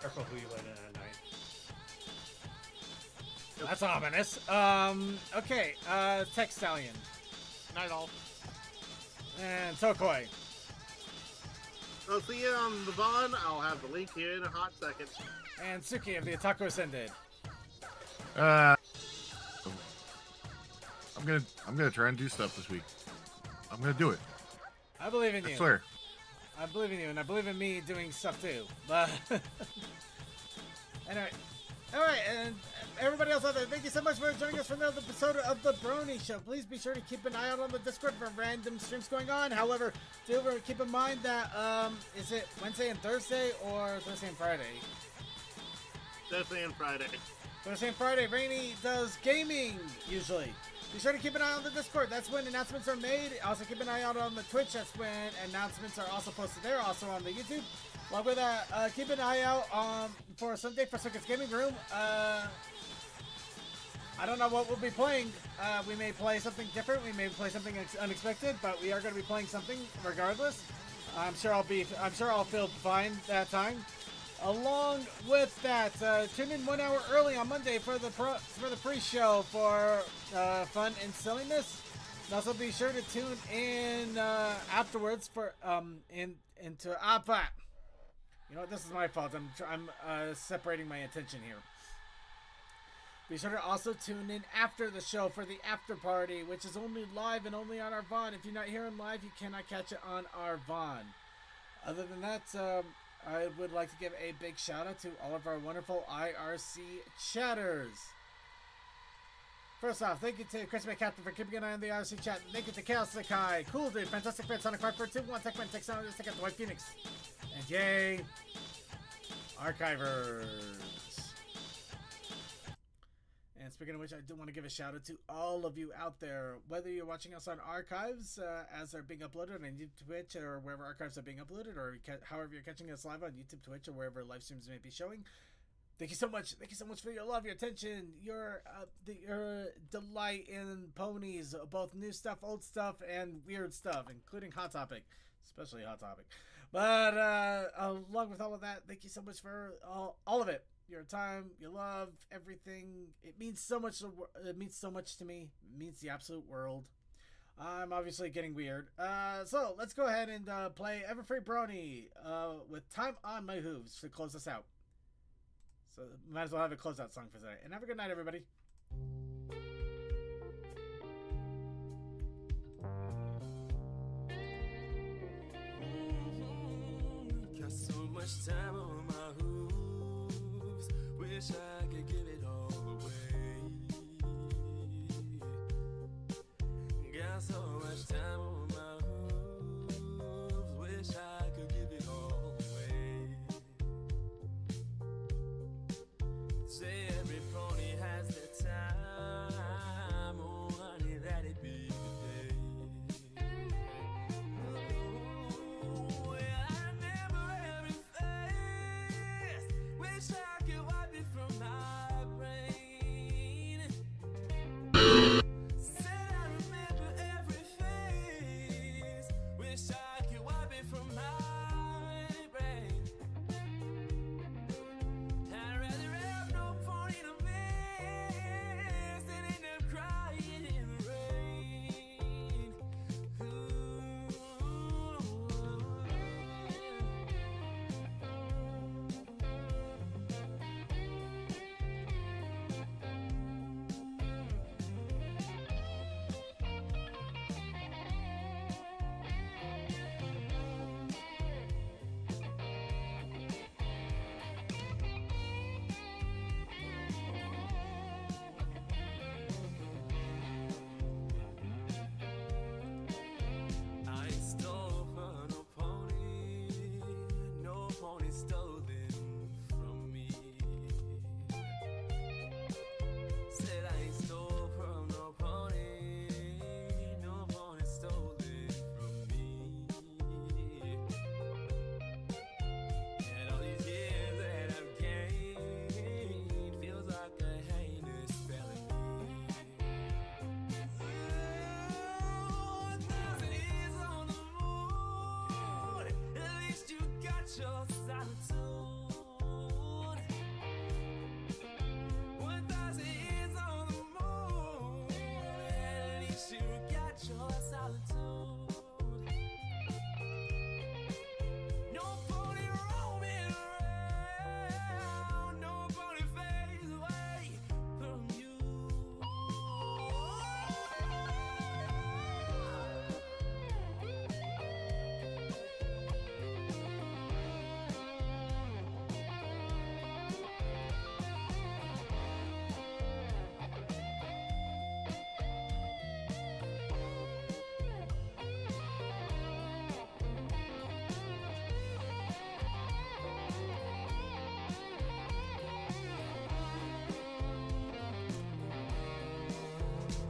careful who you let in at night. That's ominous. Okay, Tech Stallion. Night all. And Tokoi. I'll see you on the Vaughn. I'll have the link here in a hot second. And Suki of the Otaku Ascended. I'm gonna try and do stuff this week. I'm gonna do it. I believe in you. I swear. I believe in you, and I believe in me doing stuff too. But anyway, all right, and everybody else out there, thank you so much for joining us for another episode of the Brony Show. Please be sure to keep an eye out on the Discord for random streams going on. However, do keep in mind that is it Wednesday and Thursday or Thursday and Friday? Thursday and Friday. Thursday and Friday, Rainy does gaming usually. Be sure to keep an eye on the Discord. That's when announcements are made. Also keep an eye out on the Twitch. That's when announcements are also posted there. Also on the YouTube. Along with that, keep an eye out for Sunday for Circuit's Gaming Room. I don't know what we'll be playing. We may play something different. We may play something unexpected, but we are going to be playing something regardless. I'm sure I'll feel fine that time. Along with that, tune in 1 hour early on Monday for the pre-show for fun and silliness. And also be sure to tune in afterwards for into that. You know what? This is my fault. I'm separating my attention here. Be sure to also tune in after the show for the after party, which is only live and only on our Vaughn. If you're not here in live, you cannot catch it on our Vaughn. Other than that, I would like to give a big shout out to all of our wonderful IRC chatters. First off, thank you to Chris McCaptain for keeping an eye on the IRC chat. Thank you to Chaos Sakai, Cool Dude, Fantastic Fan, Sonic 542, Techman, Tech Sound, Tech White Phoenix, and yay, Archivers. And speaking of which, I do want to give a shout out to all of you out there, whether you're watching us on archives as they're being uploaded on YouTube, Twitch, or wherever archives are being uploaded, or however you're catching us live on YouTube, Twitch, or wherever live streams may be showing. Thank you so much. Thank you so much for your love, your attention, your delight in ponies, both new stuff, old stuff, and weird stuff, including Hot Topic, especially Hot Topic. But along with all of that, thank you so much for all of it. Your time, your love, everything. It means so much. It means so much to me. It means the absolute world. I'm obviously getting weird. So let's go ahead and play Everfree Brony with Time on My Hooves to close us out. So might as well have a closeout song for today. And have a good night, everybody. Got so much time on my hooves. Wish I could give it all away. Got so much time on my hooves. Wish I could give it all away. Say every pony has their time. Oh, honey, that it be the day. Ooh, yeah, I remember every face. Wish I could wipe it from my brain. Said I remember every face. Wish I could wipe it from my brain. I'd rather have no pony to miss than end up crying in the rain. I ain't stole from no pony stolen from me. Said I ain't stole from no pony stolen from me. And all these years that I've gained feels like a heinous felony. 1,000 years on the moon, at least you got your solitude. 1,000 years on the moon, at least you got your solitude. No pony roaming around, no pony fades away from you.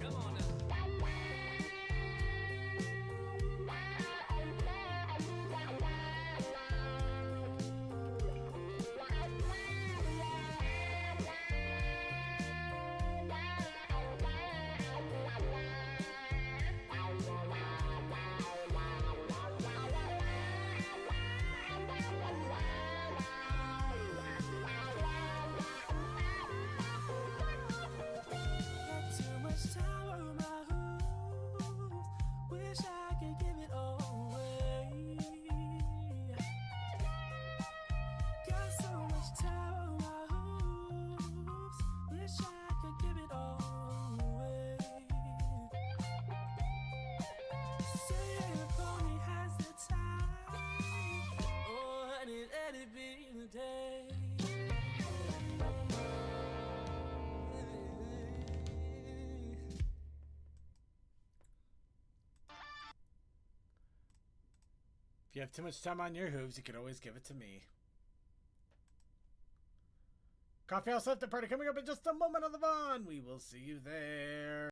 Come on now. Got too much time on my hooves. Wish I could give it all away. Got so much time on my hooves. Wish I could give it all away. Say every pony has the time. Oh, honey, let it be the day. If you have too much time on your hooves, you can always give it to me. Coffee House After Party coming up in just a moment on the Vaughn. We will see you there.